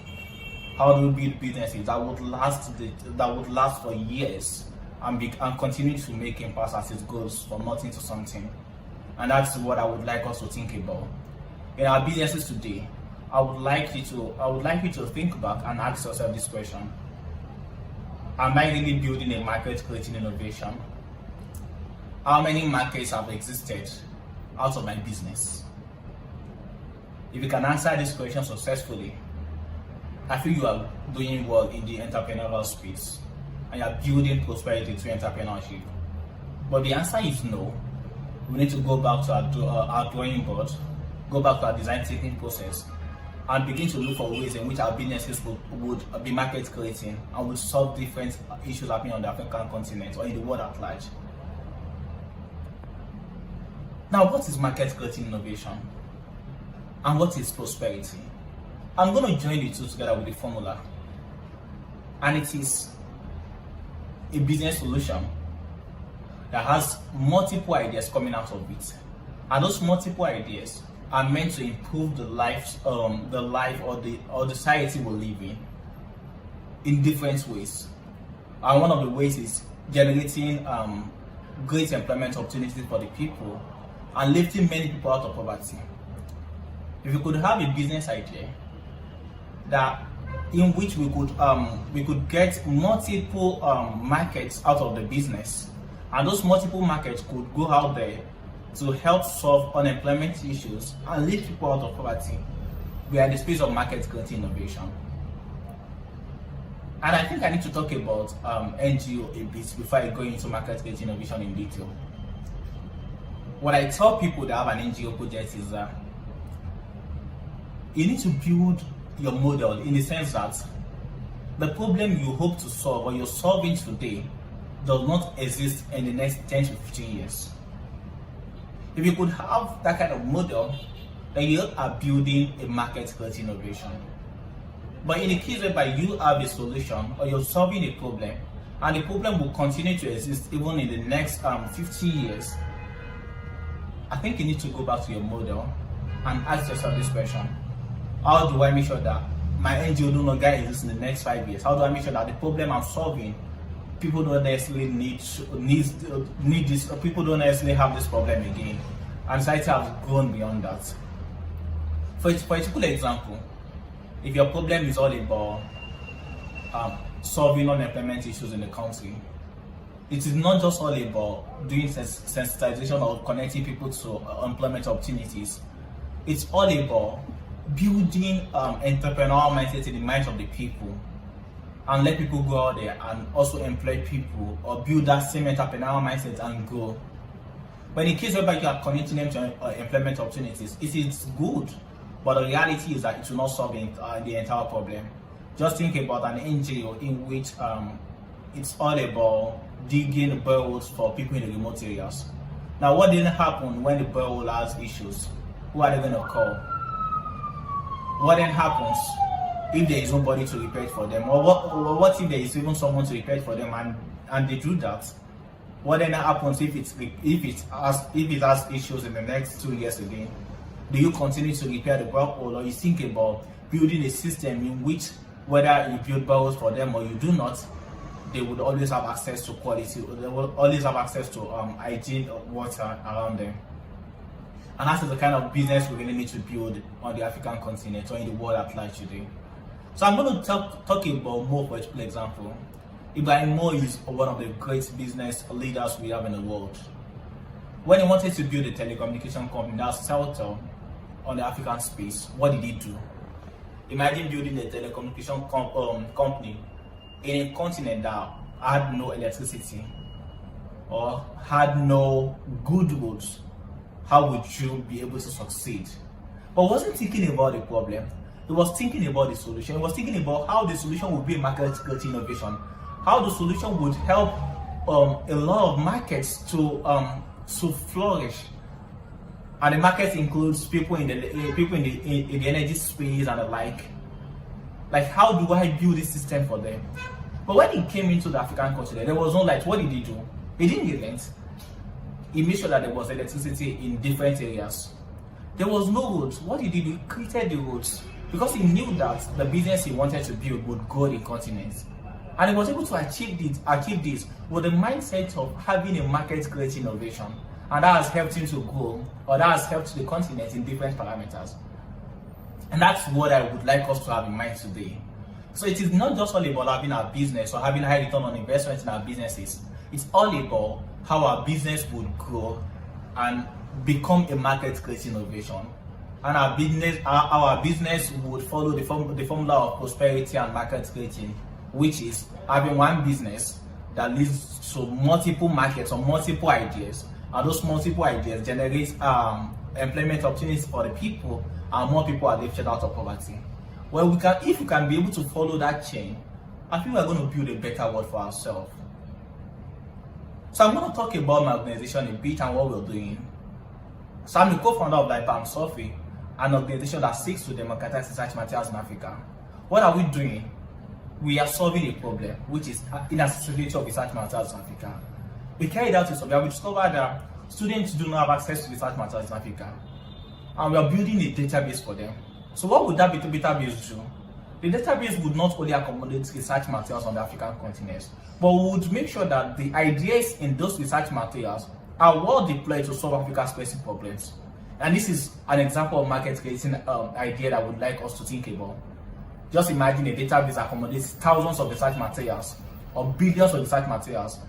Speaker 7: How do we build businesses that would last for years and continue to make impact as it goes from nothing to something? And that's what I would like us to think about. In our businesses today, I would like you to think back and ask yourself this question. Am I really building a market creating innovation? How many markets have existed out of my business? If you can answer this question successfully, I feel you are doing well in the entrepreneurial space and you are building prosperity through entrepreneurship. But the answer is no. We need to go back to our drawing board, go back to our design thinking process, and begin to look for ways in which our businesses would be market creating and would solve different issues happening on the African continent or in the world at large. Now, what is market creating innovation? And what is prosperity? I'm going to join the two together with the formula. And it is a business solution that has multiple ideas coming out of it. And those multiple ideas are meant to improve the life or the society we live in different ways. And one of the ways is generating great employment opportunities for the people and lifting many people out of poverty. If you could have a business idea in which we could get multiple markets out of the business, and those multiple markets could go out there to help solve unemployment issues and lift people out of poverty, we are in the space of market creating innovation. And I think I need to talk about NGO a bit before I go into market creating innovation in detail. What I tell people that have an NGO project is that you need to build your model in the sense that the problem you hope to solve or you're solving today does not exist in the next 10 to 15 years. If you could have that kind of model, then you are building a market creating innovation. But in the case whereby you have a solution or you're solving a problem and the problem will continue to exist even in the next 50 years, I think you need to go back to your model and ask yourself this question. How do I make sure that my NGO no longer exists in the next 5 years? How do I make sure that the problem I'm solving, people don't necessarily need this, people don't necessarily have this problem again, and society has grown beyond that. For a particular example, if your problem is all about solving unemployment issues in the country, it is not just all about doing sensitization or connecting people to employment opportunities. It's all about building entrepreneurial mindset in the minds of the people and let people go out there and also employ people or build that same entrepreneurial mindset and grow. But in the case whereby you are connecting them to employment opportunities, it is good, but the reality is that it will not solve the entire problem. Just think about an NGO in which it's all about digging boreholes for people in the remote areas. Now, what didn't happen when the borehole has issues? Who are they going to call? What then happens if there is nobody to repair it for them? Or what if there is even someone to repair it for them and they do that? What then happens if it has issues in the next 2 years again? Do you continue to repair the borehole, or you think about building a system in which whether you build boreholes for them or you do not, they would always have access to quality, they will always have access to hygiene water around them? And that's the kind of business we really need to build on the African continent or in the world at large today. So I'm going to talk about Mo, for example. Ibrahim Mo is one of the great business leaders we have in the world. When he wanted to build a telecommunication company, that's Celtel, on the African space, what did he do? Imagine building a telecommunication company in a continent that had no electricity or had no good roads. How would you be able to succeed? But wasn't thinking about the problem. He was thinking about the solution. He was thinking about how the solution would be a market creating innovation. How the solution would help a lot of markets to flourish. And the market includes people in the energy space and the like. Like, how do I build this system for them? But when he came into the African continent, there was no light. What did he do? He didn't relent. He made sure that there was electricity in different areas. There was no roads. What did he do? He created the roads. because he knew that the business he wanted to build would grow the continent. And he was able to achieve this with the mindset of having a market-creating innovation. And that has helped him to grow, or that has helped the continent in different parameters. And that's what I would like us to have in mind today. So it is not just all about having our business or having high return on investment in our businesses. It's all about how our business would grow and become a market-creating innovation. And our business would follow the formula of prosperity and market creating, which is having one business that leads to multiple markets or multiple ideas, and those multiple ideas generate employment opportunities for the people, and more people are lifted out of poverty. Well, if we can be able to follow that chain, I think we're going to build a better world for ourselves. So I'm going to talk about my organization a bit and what we're doing. So I'm the co-founder of Lifebam Sophie, an organization that seeks to democratize research materials in Africa. What are we doing? We are solving a problem, which is inaccessibility of research materials in Africa. We carried out a survey. We discovered that students do not have access to research materials in Africa, and we are building a database for them. So what would that database do? The database would not only accommodate research materials on the African continent, but we would make sure that the ideas in those research materials are well deployed to solve Africa's pressing problems. And this is an example of market creating idea that I would like us to think about. Just imagine a database accommodates thousands of research materials or billions of research materials,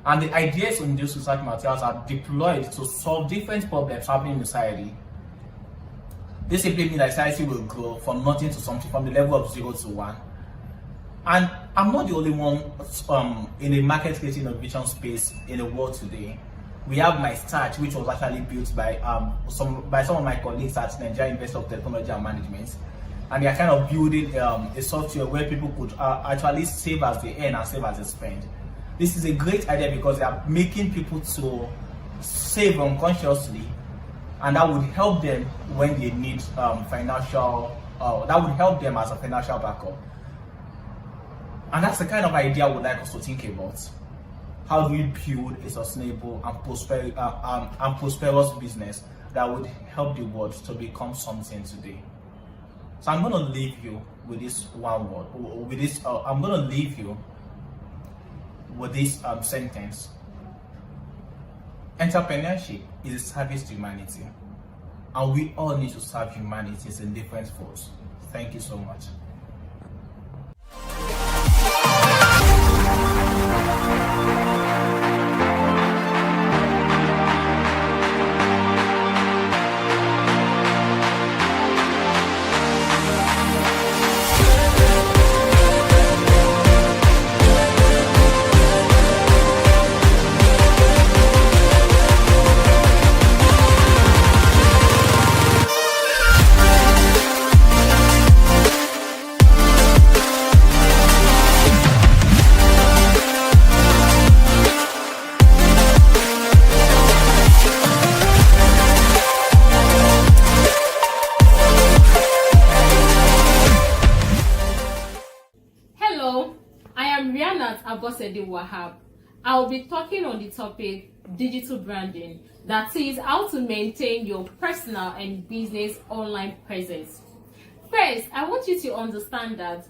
Speaker 7: and the ideas in those research materials are deployed to solve different problems happening in society. This simply means that society will grow from nothing to something, from the level of 0 to 1. And I'm not the only one in the market creating innovation space in the world today. We have MyStart, which was actually built by some of my colleagues at Nigeria University of Technology and Management. And they are kind of building a software where people could actually save as they earn and save as they spend. This is a great idea because they are making people to save unconsciously, and that would help them when they need financial, that would help them as a financial backup. And that's the kind of idea I would like us to think about. How do we build a sustainable and prosperous business that would help the world to become something today? So I'm going to leave you with this one word. With this, I'm going to leave you with this sentence. Entrepreneurship is a service to humanity, and we all need to serve humanity in different folds. Thank you so much.
Speaker 9: I'll be talking on the topic digital branding, that is how to maintain your personal and business online presence. First, I want you to understand that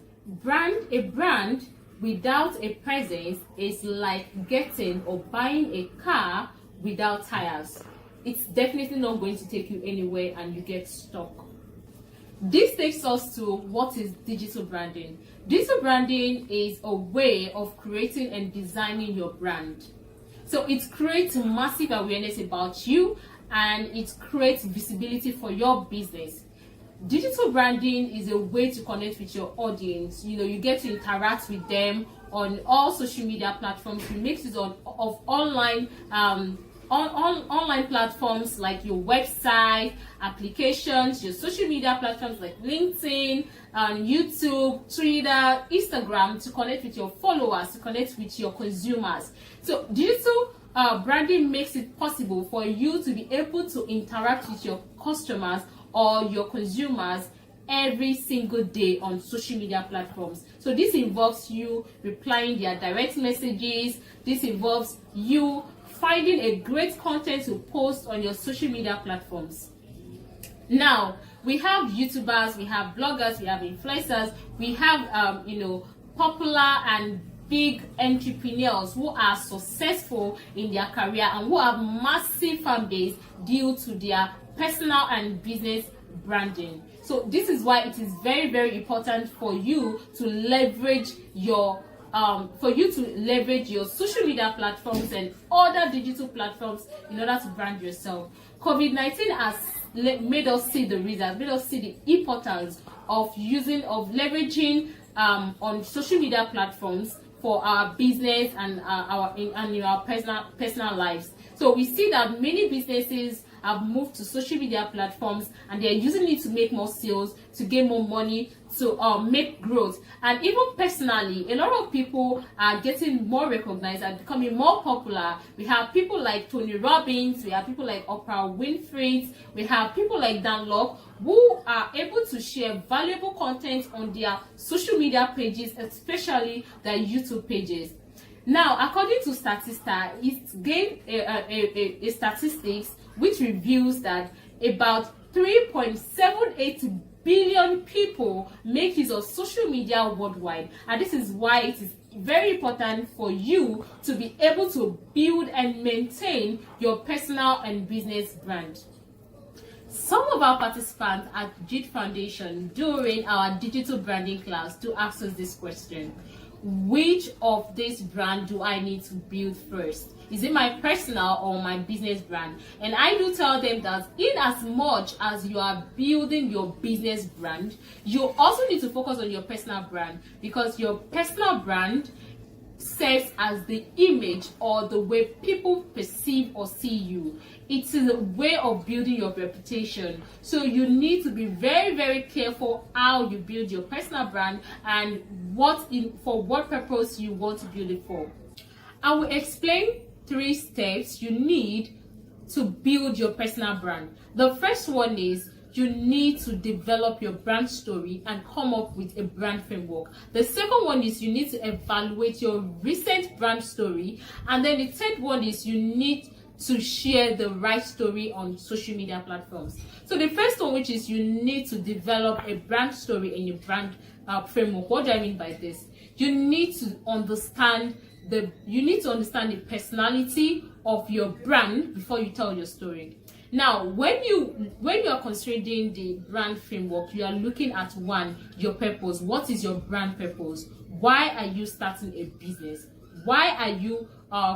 Speaker 9: a brand without a presence is like getting or buying a car without tires. It's definitely not going to take you anywhere and you get stuck. This takes us to what is digital branding. Digital branding is a way of creating and designing your brand. So it creates massive awareness about you and it creates visibility for your business. Digital branding is a way to connect with your audience. You get to interact with them on all social media platforms. You make use of online online platforms like your website, applications, your social media platforms like LinkedIn, YouTube, Twitter, Instagram to connect with your followers, to connect with your consumers. So digital branding makes it possible for you to be able to interact with your customers or your consumers every single day on social media platforms. So this involves you replying their direct messages. This involves you finding a great content to post on your social media platforms. Now, we have YouTubers, we have bloggers, we have influencers, we have, popular and big entrepreneurs who are successful in their career and who have massive fan base due to their personal and business branding. So this is why it is very, very important for you to leverage your social media platforms and other digital platforms in order to brand yourself. COVID-19 has made us see the results, made us see the importance of leveraging on social media platforms for our business and our personal lives. So we see that many businesses have moved to social media platforms and they are using it to make more sales, to gain more money, to make growth. And even personally, a lot of people are getting more recognized and becoming more popular. We have people like Tony Robbins, we have people like Oprah Winfrey, we have people like Dan Lok who are able to share valuable content on their social media pages, especially their YouTube pages. Now, according to Statista, it's gained a statistics which reveals that about 3.78 billion people make use of social media worldwide, and this is why it is very important for you to be able to build and maintain your personal and business brand. Some of our participants at JIT Foundation during our digital branding class to ask us this question: which of this brand do I need to build first? Is it my personal or my business brand? And I do tell them that in as much as you are building your business brand, you also need to focus on your personal brand, because your personal brand serves as the image or the way people perceive or see you. It is a way of building your reputation. So you need to be very, very careful how you build your personal brand and for what purpose you want to build it for. I will explain 3 steps you need to build your personal brand. The first one is you need to develop your brand story and come up with a brand framework. The second one is you need to evaluate your recent brand story. And then the third one is you need to share the right story on social media platforms. So the first one, which is you need to develop a brand story and your brand framework. What do I mean by this? You need to understand the personality of your brand before you tell your story. Now, when you are considering the brand framework, you are looking at your purpose. What is your brand purpose? Why are you starting a business? Why are you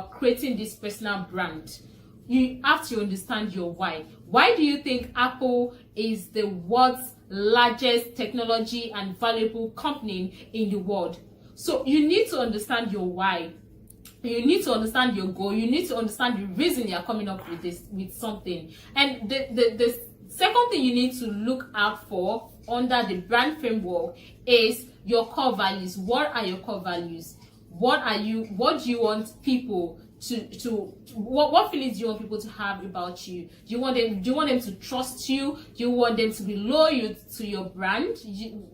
Speaker 9: creating this personal brand? You have to understand your why. Why do you think Apple is the world's largest technology and valuable company in the world? So you need to understand your why. You need to understand your goal. You need to understand the reason you're coming up with something. And the second thing you need to look out for under the brand framework is your core values. What are your core values? What do you want people what feelings do you want people to have about you? Do you want them to trust you? Do you want them to be loyal to your brand?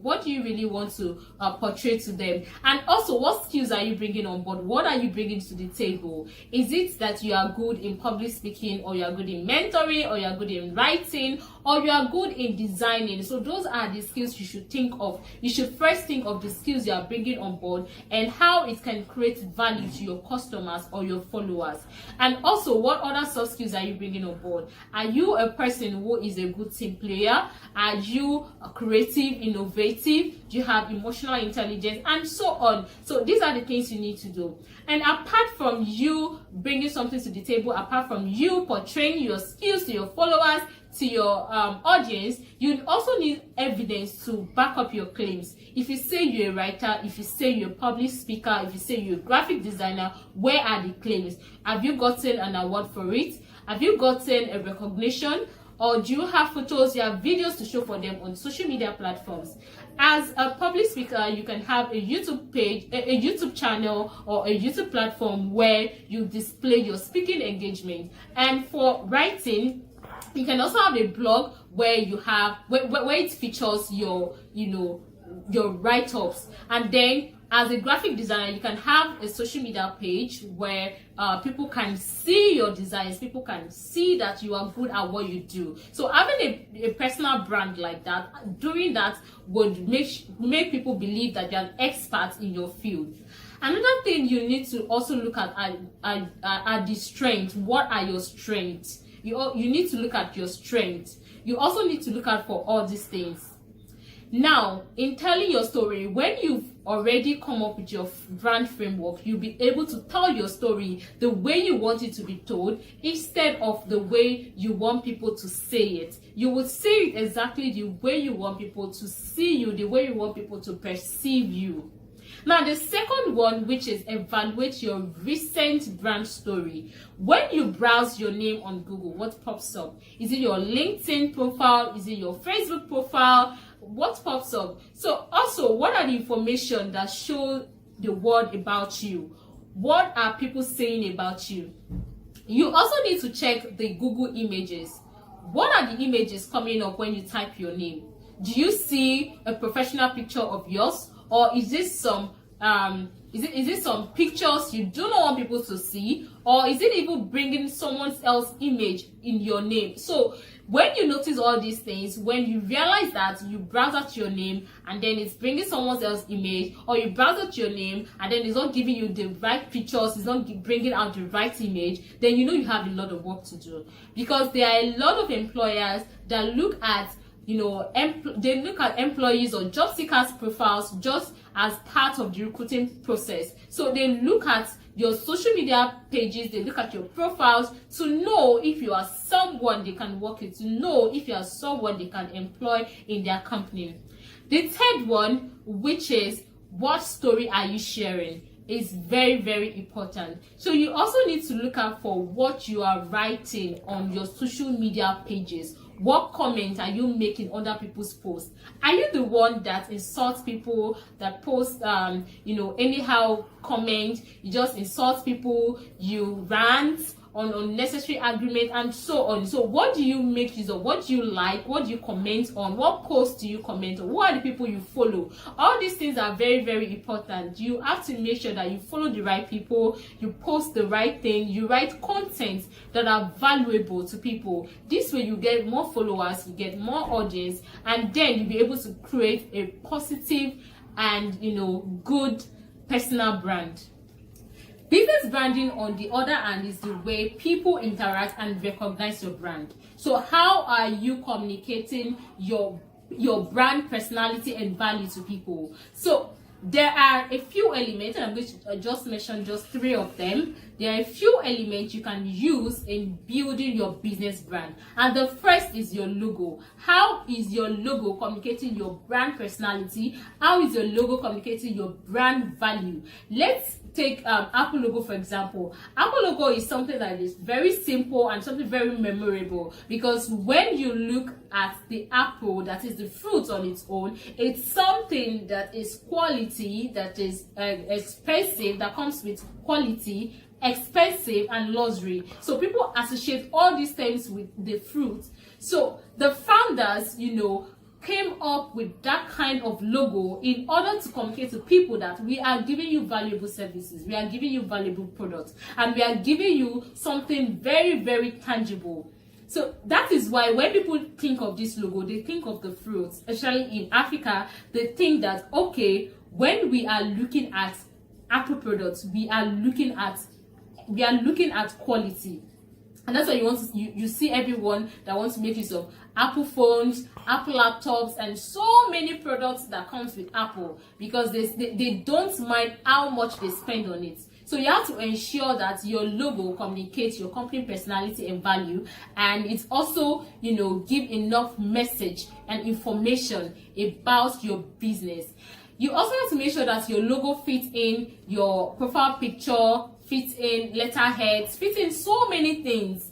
Speaker 9: What do you really want to portray to them? And also, what skills are you bringing on board? What are you bringing to the table? Is it that you are good in public speaking, or you are good in mentoring, or you are good in writing, or you are good in designing? So those are the skills you should think of. You should first think of the skills you are bringing on board and how it can create value to your customers or your followers. And also, what other soft skills are you bringing on board? Are you a person who is a good team player? Are you creative, innovative? Do you have emotional intelligence? And so on. So these are the things you need to do. And apart from you bringing something to the table, apart from you portraying your skills to your followers, to your audience, you also need evidence to back up your claims. If you say you're a writer, if you say you're a public speaker, if you say you're a graphic designer, where are the claims? Have you gotten an award for it? Have you gotten a recognition? Or do you have photos, you have videos to show for them on social media platforms? As a public speaker, you can have a YouTube page, a YouTube channel, or a YouTube platform where you display your speaking engagement. And for writing, you can also have a blog where you have where it features your write-ups. And then as a graphic designer, you can have a social media page where people can see your designs, people can see that you are good at what you do. So having a personal brand like that, doing that would make people believe that you're an expert in your field. Another thing you need to also look at are the strengths. What are your strengths? You need to look at your strengths. You also need to look out for all these things. Now, in telling your story, when you've already come up with your brand framework, you'll be able to tell your story the way you want it to be told instead of the way you want people to say it. You will say it exactly the way you want people to see you, the way you want people to perceive you. Now, the second one, which is evaluate your recent brand story. When you browse your name on Google, what pops up? Is it your LinkedIn profile? Is it your Facebook profile? What pops up? So also, what are the information that show the world about you? What are people saying about you? You also need to check the Google images. What are the images coming up when you type your name? Do you see a professional picture of yours? Or is this some some pictures you do not want people to see? Or is it even bringing someone else's image in your name? So when you notice all these things, when you realize that you browse out your name and then it's bringing someone else's image, or you browse out your name and then it's not giving you the right pictures, it's not bringing out the right image, then you know you have a lot of work to do. Because there are a lot of employers that look at they look at employees or job seekers profiles just as part of the recruiting process. So they look at your social media pages, they look at your profiles to know if you are someone they can work with, to know if you are someone they can employ in their company. The third one, which is what story are you sharing, is very, very important. So you also need to look out for what you are writing on your social media pages. What comments are you making under people's posts? Are you the one that insults people, that post anyhow comment, you just insult people, you rant on unnecessary argument and so on? So what do you make use of? What do you like? What do you comment on? What posts do you comment on? Who are the people you follow? All these things are very, very important. You have to make sure that you follow the right people, you post the right thing, you write content that are valuable to people. This way you get more followers, you get more audience, and then you'll be able to create a positive and good personal brand. Business branding, on the other hand, is the way people interact and recognize your brand. So how are you communicating your brand personality and value to people? So there are a few elements, and I'm going to just mention just 3 of them. There are a few elements you can use in building your business brand. And the first is your logo. How is your logo communicating your brand personality? How is your logo communicating your brand value? Let's take Apple logo, for example. Apple logo is something that is very simple and something very memorable, because when you look at the apple, that is the fruit on its own, it's something that is quality, that is expensive, that comes with quality, expensive, and luxury. So people associate all these things with the fruit. So the founders, came up with that kind of logo in order to communicate to people that we are giving you valuable services, we are giving you valuable products, and we are giving you something very, very tangible. So that is why when people think of this logo, they think of the fruits. Especially in Africa, they think that, okay, when we are looking at Apple products, we are looking at quality. And that's why you see everyone that wants to make use of Apple phones, Apple laptops, and so many products that comes with Apple, because they don't mind how much they spend on it. So you have to ensure that your logo communicates your company personality and value, and it's also, give enough message and information about your business. You also have to make sure that your logo fits in your profile picture, fits in letterheads, fits in so many things.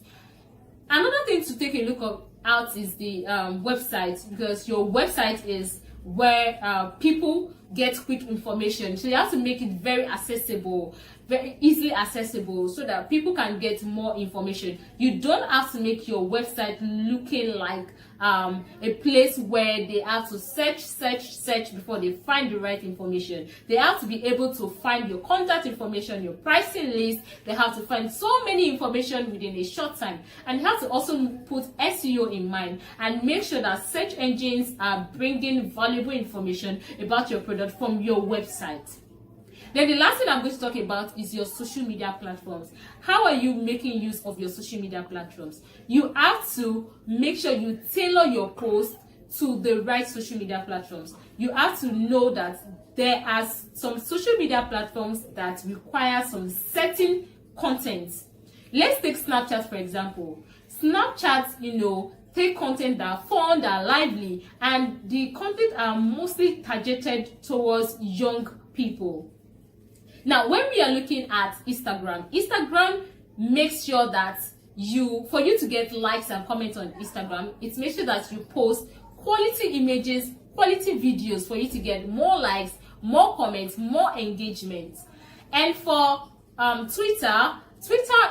Speaker 9: Another thing to take a look at is the website, because your website is where people get quick information. So you have to make it very accessible, very easily accessible, so that people can get more information. You don't have to make your website looking like a place where they have to search before they find the right information. They have to be able to find your contact information, your pricing list. They have to find so many information within a short time, and have to also put SEO in mind and make sure that search engines are bringing valuable information about your product from your website. Then the last thing I'm going to talk about is your social media platforms. How are you making use of your social media platforms? You have to make sure you tailor your post to the right social media platforms. You have to know that there are some social media platforms that require some certain content. Let's take Snapchat for example. Snapchat, take content that are fun, that are lively, and the content are mostly targeted towards young people. Now, when we are looking at Instagram makes sure that for you to get likes and comments on Instagram, it makes sure that you post quality images, quality videos for you to get more likes, more comments, more engagement. And for Twitter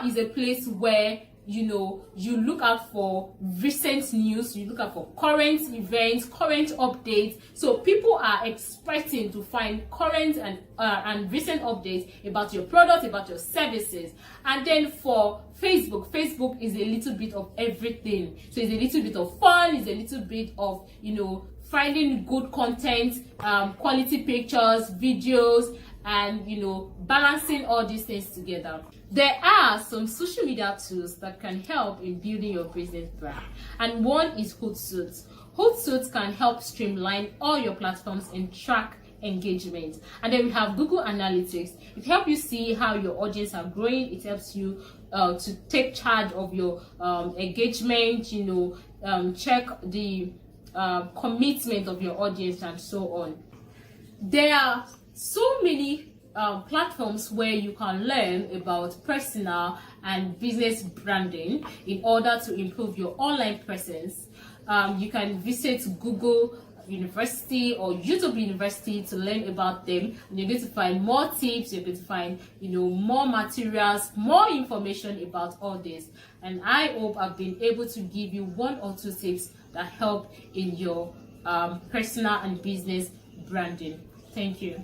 Speaker 9: is a place where you look out for recent news, you look out for current events, current updates. So people are expecting to find current and recent updates about your product, about your services. And then for Facebook is a little bit of everything. So it's a little bit of fun, it's a little bit of finding good content, quality pictures, videos, and balancing all these things together. There are some social media tools that can help in building your business brand, and one is Hootsuite. Hootsuite can help streamline all your platforms and track engagement. And then we have Google Analytics. It helps you see how your audience are growing. It helps you to take charge of your engagement, check the commitment of your audience and so on. There are so many platforms where you can learn about personal and business branding in order to improve your online presence. You can visit Google University or YouTube University to learn about them, and you're going to find more tips, you're going to find more materials, more information about all this. And I hope I've been able to give you 1 or 2 tips that help in your personal and business branding. Thank you.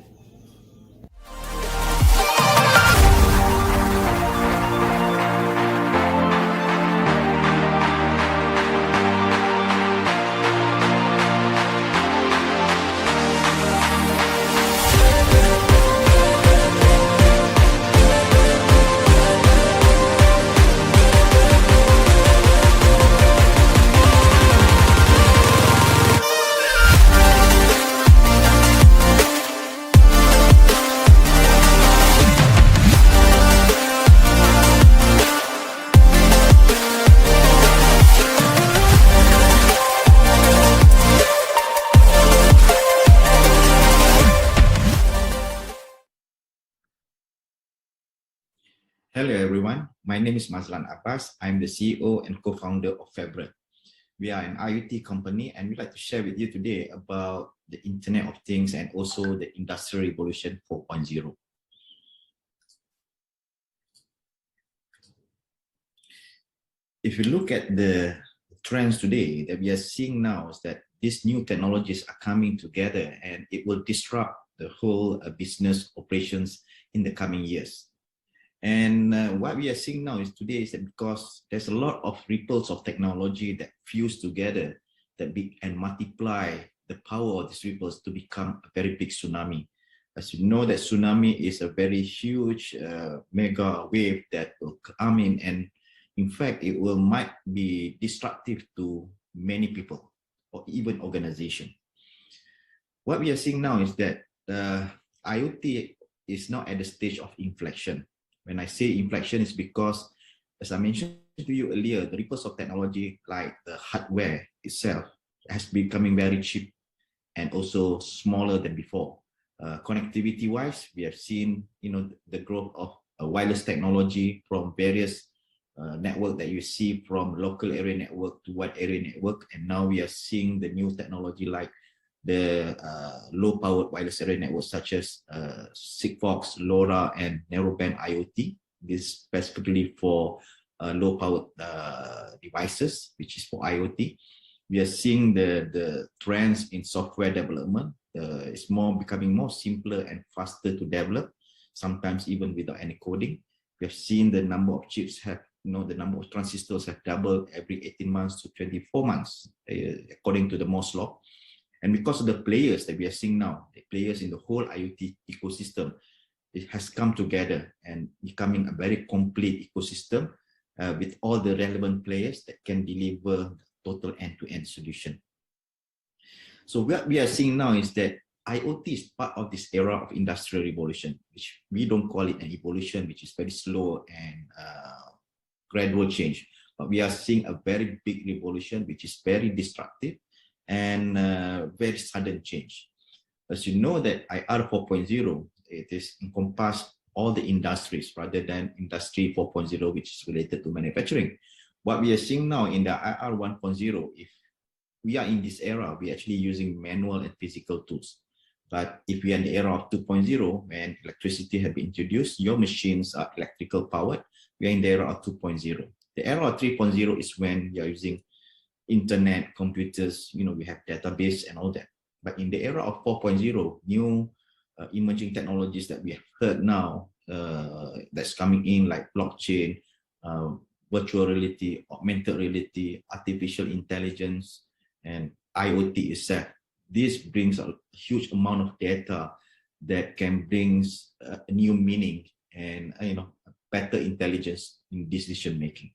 Speaker 10: Hello everyone, my name is Mazlan Abbas. I'm the CEO and co-founder of Fabric. We are an IoT company and we'd like to share with you today about the Internet of Things and also the Industrial Revolution 4.0. If you look at the trends today that we are seeing now is that these new technologies are coming together and it will disrupt the whole business operations in the coming years. And what we are seeing now is today is that because there's a lot of ripples of technology that fuse together and multiply the power of these ripples to become a very big tsunami. As you know, that tsunami is a very huge mega wave that will come in, and in fact, it might be destructive to many people or even organizations. What we are seeing now is that IoT is now at the stage of inflection. When I say inflection, it's because, as I mentioned to you earlier, the ripples of technology, like the hardware itself, has becoming very cheap and also smaller than before. Connectivity-wise, we have seen, the growth of wireless technology from various network that you see, from local area network to wide area network, and now we are seeing the new technology like the low-powered wireless area networks such as Sigfox, LoRa, and narrowband IoT. This is specifically for low-powered devices, which is for IoT. We are seeing the trends in software development. It's becoming more simpler and faster to develop, sometimes even without any coding. We have seen the number of chips the number of transistors have doubled every 18 months to 24 months, according to the Moore's law. And because of the players that we are seeing now, the players in the whole IoT ecosystem, it has come together and becoming a very complete ecosystem with all the relevant players that can deliver total end-to-end solution. So what we are seeing now is that IoT is part of this era of industrial revolution, which we don't call it an evolution, which is very slow and gradual change. But we are seeing a very big revolution, which is very disruptive and very sudden change. As you know that IR 4.0, it is encompassed all the industries rather than industry 4.0, which is related to manufacturing. What we are seeing now in the IR 1.0, if we are in this era, we're actually using manual and physical tools. But if we are in the era of 2.0, when electricity has been introduced, your machines are electrical powered, we are in the era of 2.0. The era of 3.0 is when you're using internet, computers, we have database and all that. But in the era of 4.0, new emerging technologies that we have heard now that's coming in, like blockchain, virtual reality, augmented reality, artificial intelligence, and IoT itself. This brings a huge amount of data that can bring a new meaning and better intelligence in decision making.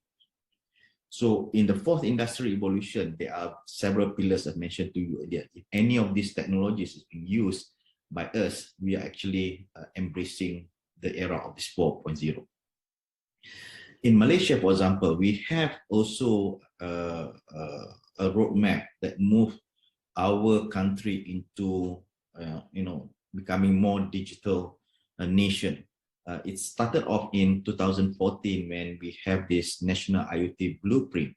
Speaker 10: So in the fourth industrial revolution, there are several pillars I mentioned to you earlier. If any of these technologies is being used by us, we are actually embracing the era of this 4.0. In Malaysia, for example, we have also a roadmap that moved our country into, becoming more digital nation. It started off in 2014 when we have this national IoT blueprint,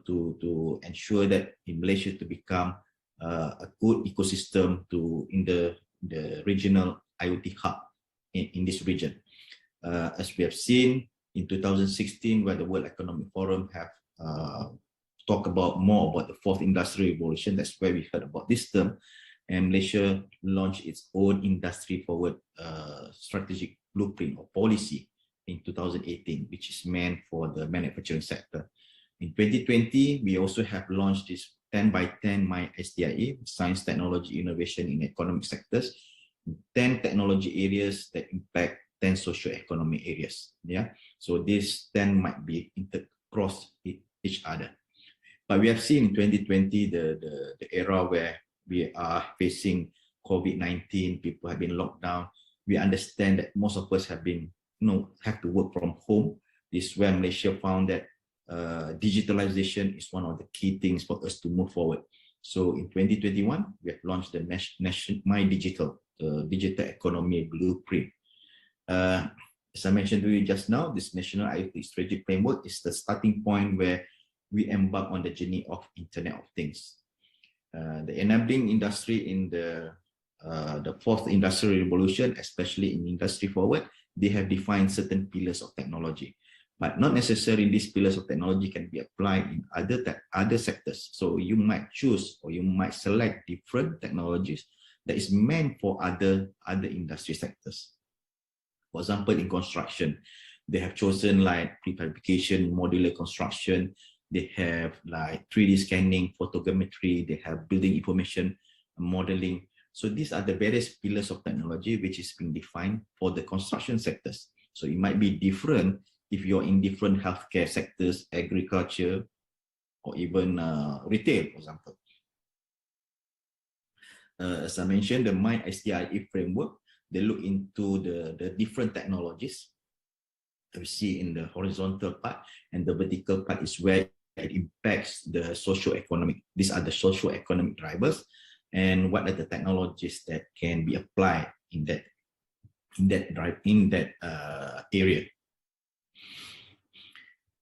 Speaker 10: to ensure that in Malaysia to become a good ecosystem in the regional IoT hub in this region. As we have seen in 2016, where the World Economic Forum have talked more about the fourth industrial revolution, that's where we heard about this term, and Malaysia launched its own industry forward strategic blueprint or policy in 2018, which is meant for the manufacturing sector. In 2020, we also have launched this 10 by 10 MySTIA, Science, Technology, Innovation in Economic Sectors, 10 technology areas that impact 10 socio-economic areas. Yeah, so these 10 might be intercross each other. But we have seen in 2020 the era where we are facing COVID-19, people have been locked down. We understand that most of us have been, have to work from home. This is where Malaysia found that digitalization is one of the key things for us to move forward. So in 2021, we have launched the My Digital, Digital Economy Blueprint. As I mentioned to you just now, this National IoT Strategy Framework is the starting point where we embark on the journey of Internet of Things. The enabling industry in the fourth industrial revolution, especially in Industry Forward, they have defined certain pillars of technology, but not necessarily these pillars of technology can be applied in other sectors. So you might choose or you might select different technologies that is meant for other industry sectors. For example, in construction, they have chosen like prefabrication, modular construction. They have like 3D scanning, photogrammetry. They have building information modeling. So these are the various pillars of technology which is being defined for the construction sectors. So it might be different if you're in different healthcare sectors, agriculture, or even retail, for example. As I mentioned, the MySTIA framework, they look into the different technologies that we see in the horizontal part, and the vertical part is where it impacts the socio-economic. These are the socio-economic drivers, and what are the technologies that can be applied in that area.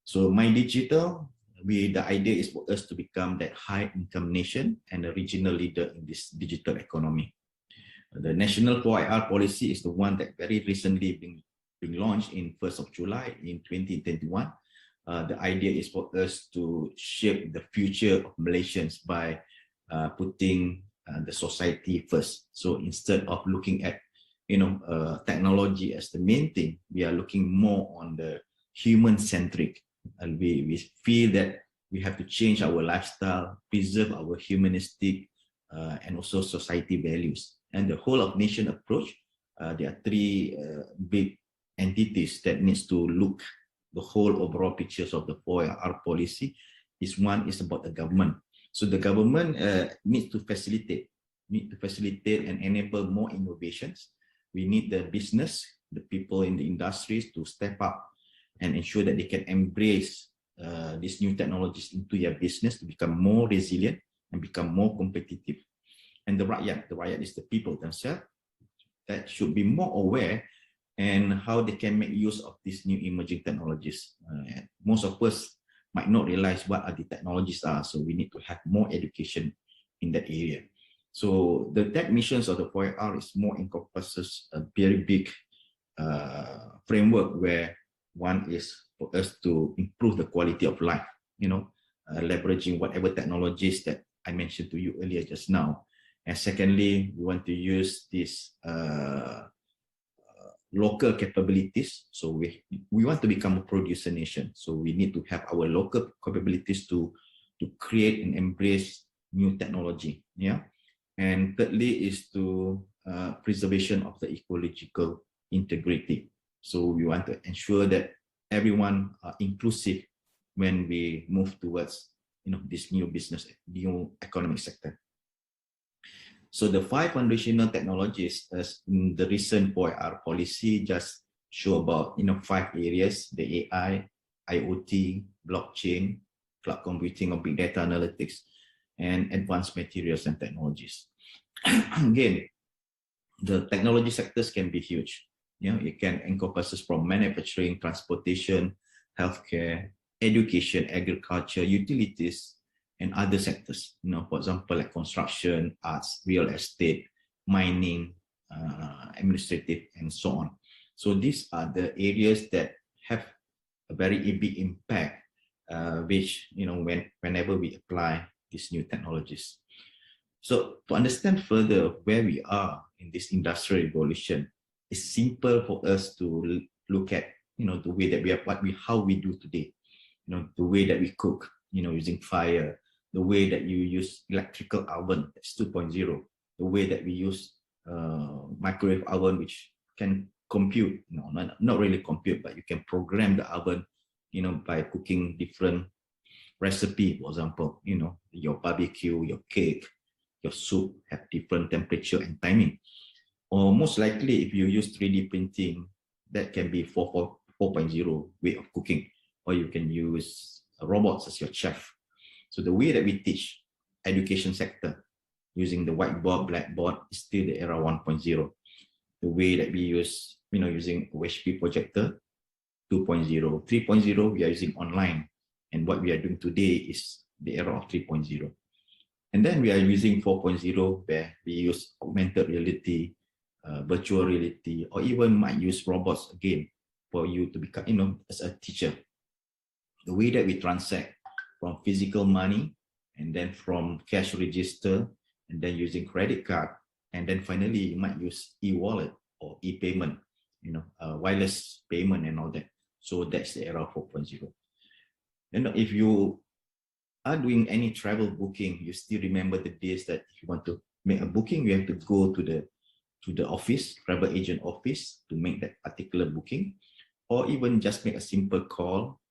Speaker 10: So My Digital, the idea is for us to become that high-income nation and a regional leader in this digital economy. The National 4IR policy is the one that very recently been launched in 1st of July in 2021. The idea is for us to shape the future of Malaysians by putting the society first. So instead of looking at technology as the main thing, we are looking more on the human-centric, and we feel that we have to change our lifestyle, preserve our humanistic and also society values. And the whole of nation approach, there are three big entities that needs to look the whole overall pictures of the 4R policy. One is about the government. So the government needs to facilitate and enable more innovations. We need the business, the people in the industries to step up and ensure that they can embrace these new technologies into their business to become more resilient and become more competitive. And the rakyat is the people themselves that should be more aware and how they can make use of these new emerging technologies. Most of us might not realize what are the technologies are, so we need to have more education in that area. So the tech missions of the 4R is more encompasses a very big framework where one is for us to improve the quality of life, leveraging whatever technologies that I mentioned to you earlier just now. And secondly, we want to use this local capabilities. So we want to become a producer nation. So we need to have our local capabilities to create and embrace new technology. Yeah. And thirdly is to preservation of the ecological integrity. So we want to ensure that everyone are inclusive when we move towards this new business, new economic sector. So the 5 foundational technologies as in the recent 4R policy just show about 5 areas: the AI, IoT, blockchain, cloud computing or big data analytics, and advanced materials and technologies. Again, the technology sectors can be huge. It can encompass from manufacturing, transportation, healthcare, education, agriculture, utilities, and other sectors. For example, like construction, arts, real estate, mining, administrative, and so on. So these are the areas that have a very big impact, which whenever we apply these new technologies. So to understand further where we are in this industrial revolution, it's simple for us to look at the way that how we do today. The way that we cook, using fire, the way that you use electrical oven, that's 2.0, the way that we use microwave oven, which can compute, not really compute, but you can program the oven, by cooking different recipe. For example, your barbecue, your cake, your soup have different temperature and timing. Or most likely, if you use 3D printing, that can be 4.0 way of cooking, or you can use robots as your chef. So the way that we teach education sector using the whiteboard, blackboard is still the era 1.0. The way that we use, using HP projector, 2.0. 3.0, we are using online. And what we are doing today is the era of 3.0. And then we are using 4.0, where we use augmented reality, virtual reality, or even might use robots again for you to become, as a teacher. The way that we transact from physical money, and then from cash register, and then using credit card, and then finally you might use e-wallet or e-payment, wireless payment and all that. So that's the era 4.0. And if you are doing any travel booking, you still remember the days that if you want to make a booking, you have to go to the office, travel agent office, to make that particular booking, or even just make a simple call,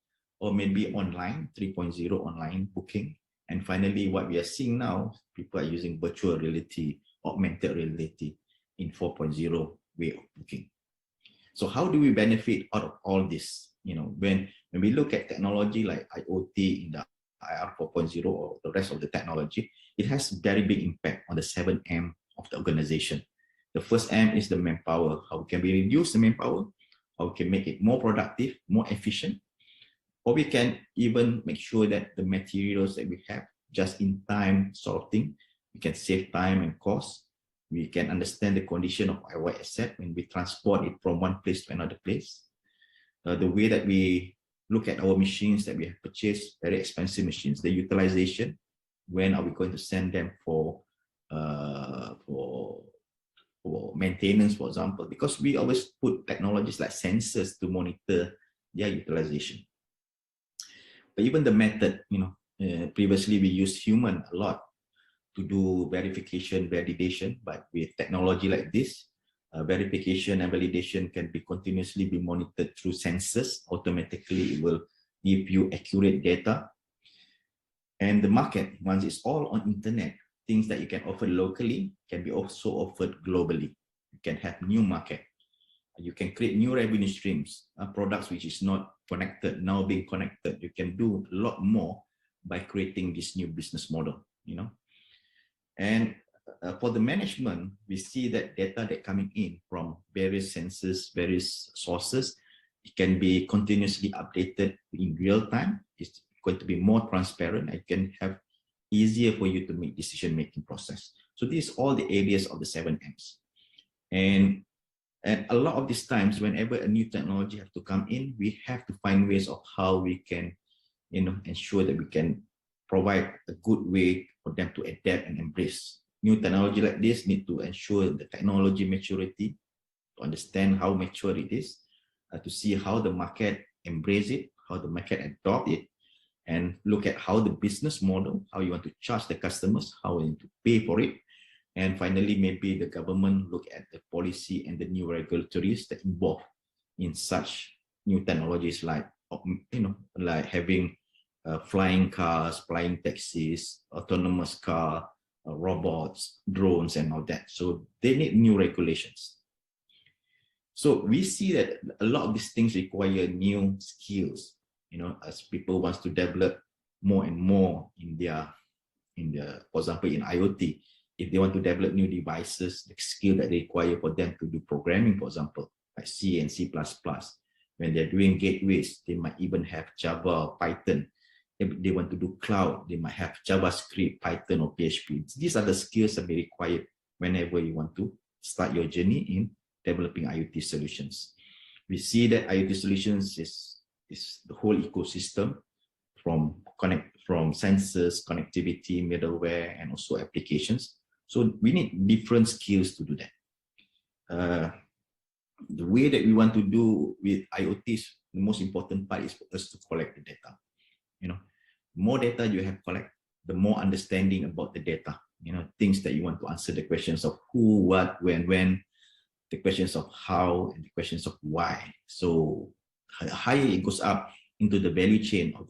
Speaker 10: or maybe online, 3.0 online booking. And finally, what we are seeing now, people are using virtual reality, augmented reality in 4.0 way of booking. So how do we benefit out of all this? When we look at technology like IoT in the IR 4.0 or the rest of the technology, it has very big impact on the 7 M of the organization. The first M is the manpower. How can we reduce the manpower? How we can make it more productive, more efficient? Or we can even make sure that the materials that we have just in time sorting, we can save time and cost. We can understand the condition of our asset when we transport it from one place to another place. The way that we look at our machines that we have purchased, very expensive machines, the utilization, when are we going to send them for maintenance, for example, because we always put technologies like sensors to monitor their utilization. But even the method, previously we used human a lot to do verification, validation, but with technology like this, verification and validation can be continuously be monitored through sensors. Automatically, it will give you accurate data. And the market, once it's all on internet, things that you can offer locally can be also offered globally. You can have new market. You can create new revenue streams, products which is not connected, now being connected. You can do a lot more by creating this new business model, And for the management, we see that data that coming in from various sensors, various sources, it can be continuously updated in real time. It's going to be more transparent. It can have easier for you to make decision-making process. So these are all the areas of the 7 M's. And a lot of these times, whenever a new technology has to come in, we have to find ways of how we can, ensure that we can provide a good way for them to adapt and embrace. New technology like this need to ensure the technology maturity, to understand how mature it is, to see how the market embrace it, how the market adopt it, and look at how the business model, how you want to charge the customers, how you want to pay for it. And finally, maybe the government look at the policy and the new regulatories that involve in such new technologies like, like having flying cars, flying taxis, autonomous car, robots, drones, and all that. So they need new regulations. So we see that a lot of these things require new skills, as people want to develop more and more in their, for example, in IoT. If they want to develop new devices, the skill that they require for them to do programming, for example, like C and C++. When they're doing gateways, they might even have Java, Python. If they want to do cloud, they might have JavaScript, Python, or PHP. These are the skills that be required whenever you want to start your journey in developing IoT solutions. We see that IoT solutions is the whole ecosystem from sensors, connectivity, middleware, and also applications. So we need different skills to do that. The way that we want to do with IoTs, the most important part is for us to collect the data. More data you have collect, the more understanding about the data. Things that you want to answer the questions of who, what, when, the questions of how, and the questions of why. So the higher it goes up into the value chain of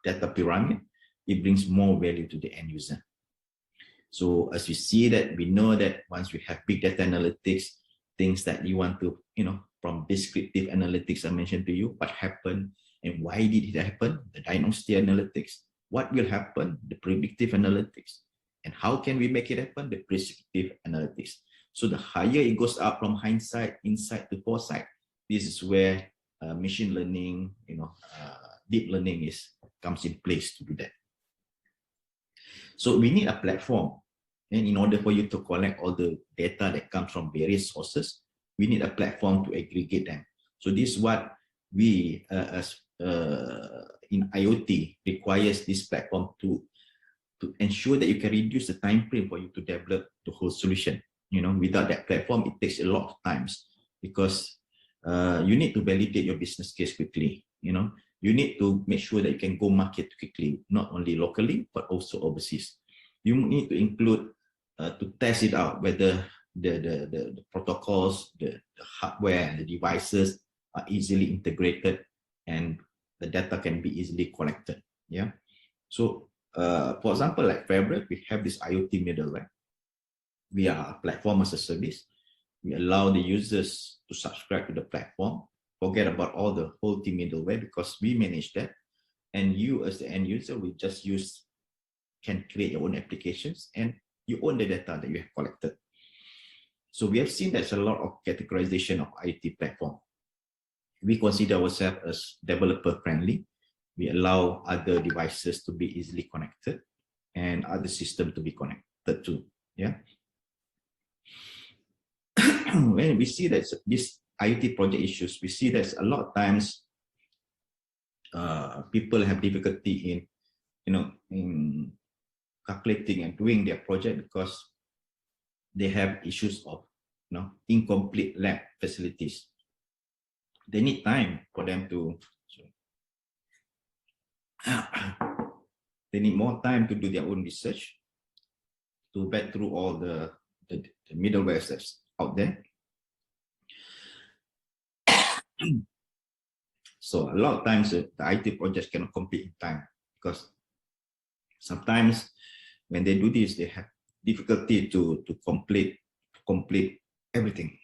Speaker 10: data pyramid, it brings more value to the end user. So as we see that, we know that once we have big data analytics, things that you want to, from descriptive analytics I mentioned to you, what happened and why did it happen, the diagnostic analytics, what will happen, the predictive analytics, and how can we make it happen, the prescriptive analytics. So the higher it goes up from hindsight, insight to foresight, this is where machine learning, deep learning comes in place to do that. So we need a platform, and in order for you to collect all the data that comes from various sources, we need a platform to aggregate them. So this is what we, in IoT, requires this platform to ensure that you can reduce the time frame for you to develop the whole solution. Without that platform, it takes a lot of times because you need to validate your business case quickly. You need to make sure that you can go market quickly, not only locally, but also overseas. You need to include to test it out, whether the protocols, the hardware, and the devices are easily integrated and the data can be easily collected. Yeah. So, for example, like Fabric, we have this IoT middleware. We are a platform as a service. We allow the users to subscribe to the platform, forget about all the whole team middleware because we manage that. And you as the end user, we just can create your own applications and you own the data that you have collected. So we have seen there's a lot of categorization of IoT platform. We consider ourselves as developer friendly. We allow other devices to be easily connected and other systems to be connected to. Yeah. When we see that this IoT project issues, we see that a lot of times people have difficulty in, in calculating and doing their project because they have issues of, incomplete lab facilities. They need time for them to. They need more time to do their own research, to vet through all the middleware that's out there. So a lot of times the IT projects cannot complete in time because sometimes when they do this, they have difficulty to complete everything.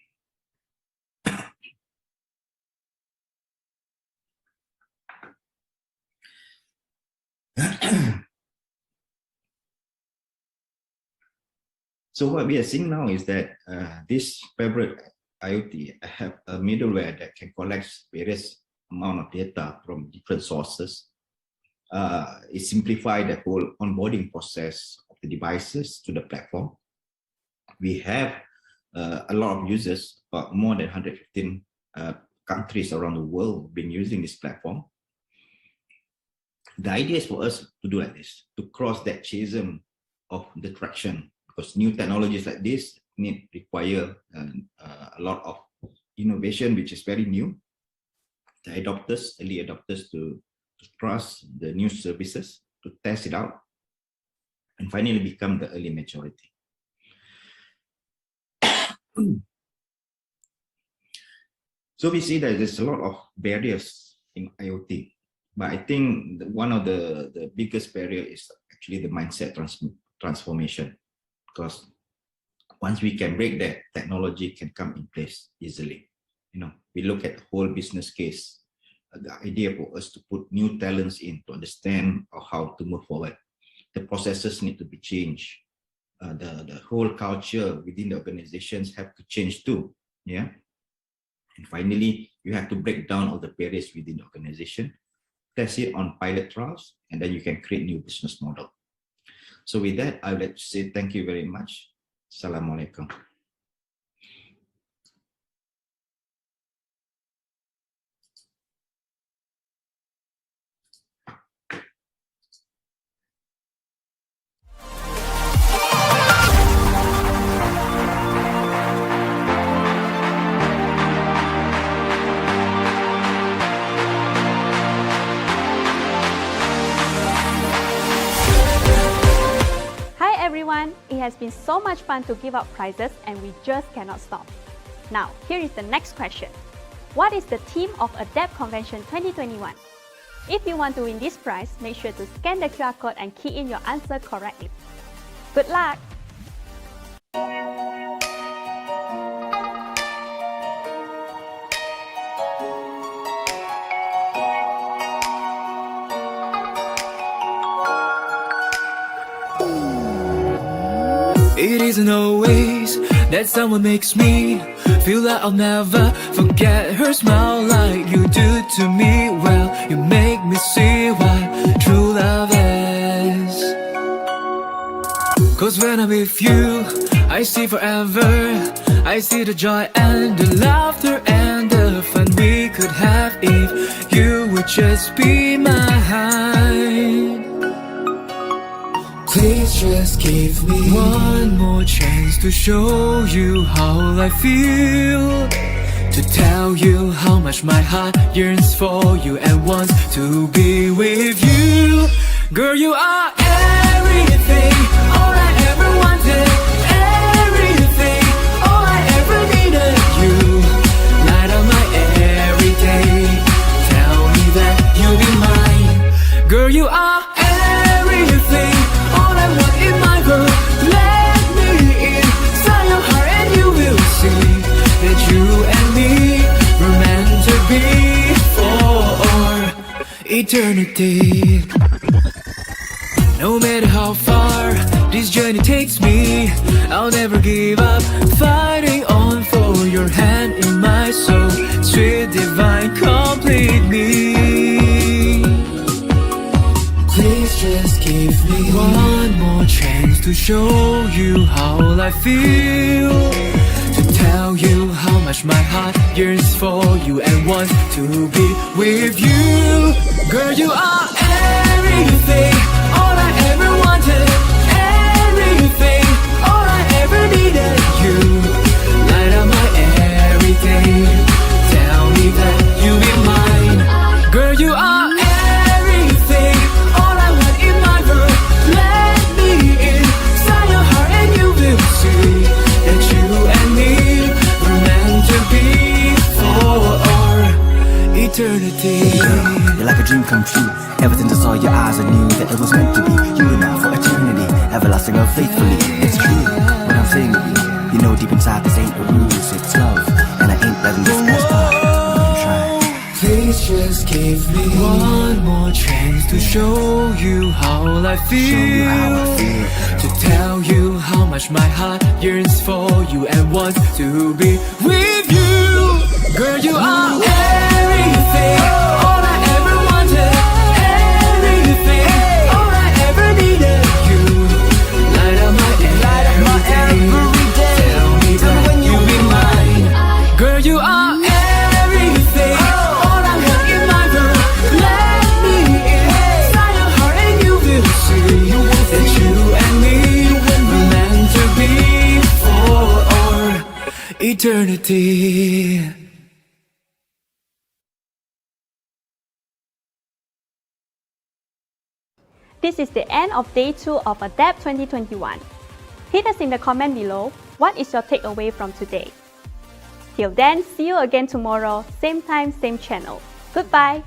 Speaker 10: So what we are seeing now is that this fabric IoT have a middleware that can collect various amount of data from different sources. It simplifies the whole onboarding process of the devices to the platform. We have a lot of users, about more than 115 countries around the world have been using this platform. The idea is for us to do like this, to cross that chasm of the traction, because new technologies like this require a lot of innovation, which is very new. The adopters, early adopters, to trust the new services, to test it out, and finally become the early majority. So we see that there's a lot of barriers in IoT, but I think one of the biggest barrier is actually the mindset transformation, because once we can break that, technology can come in place easily. We look at the whole business case, the idea for us to put new talents in to understand how to move forward. The processes need to be changed. The whole culture within the organizations have to change too. Yeah. And finally, you have to break down all the barriers within the organization, test it on pilot trials, and then you can create new business model. So with that, I would like to say thank you very much. Assalamualaikum.
Speaker 1: Everyone, it has been so much fun to give out prizes and we just cannot stop. Now, here is the next question. What is the theme of Adapt Convention 2021? If you want to win this prize, make sure to scan the QR code and key in your answer correctly. Good luck!
Speaker 11: It isn't always that someone makes me feel that I'll never forget her smile like you do to me. Well, you make me see what true love is. Cause when I'm with you, I see forever. I see the joy and the laughter and the fun we could have if you would just be mine. Please just give me one more chance to show you how I feel, to tell you how much my heart yearns for you and wants to be with you. Girl, you are everything, all I ever wanted, everything, all I ever needed. You light up my every day, tell me that you'll be mine. Girl, you are everything, all I want in my world. Let me inside your heart and you will see that you and me were meant to be for eternity. No matter how far this journey takes me, I'll never give up, fighting on for your hand in my soul. Sweet divine, complete me. Please just give me one more chance to show you how I feel, to tell you how much much my heart yearns for you and wants to be with you. Girl, you are everything, all I ever wanted. Everything, all I ever needed. You light up my everything. Tell me that you be mine. Girl, you are everything, all I want in my world. Let me inside your heart and you will see that you and me were meant to be for eternity.
Speaker 6: You're like a dream come true. Ever since I saw your eyes, I knew that it was meant to be. You and I for eternity, everlasting or faithfully. It's true what I'm saying to you. You know deep inside this ain't a ruse, it's love, and I ain't letting this pass by.
Speaker 11: Please just give me one more chance to show you how I feel. To tell you how much my heart yearns for you and wants to be with you. Girl, you are everything, all I ever wanted. Everything, all I ever needed. You light up my every day. Tell me that you be mine. Girl, you are everything, all I want in my world. Let me inside your heart and you will see that you and me were meant to be for eternity.
Speaker 1: This is the end of day 2 of ADAPT 2021. Hit us in the comment below, what is your takeaway from today? Till then, see you again tomorrow, same time, same channel. Goodbye!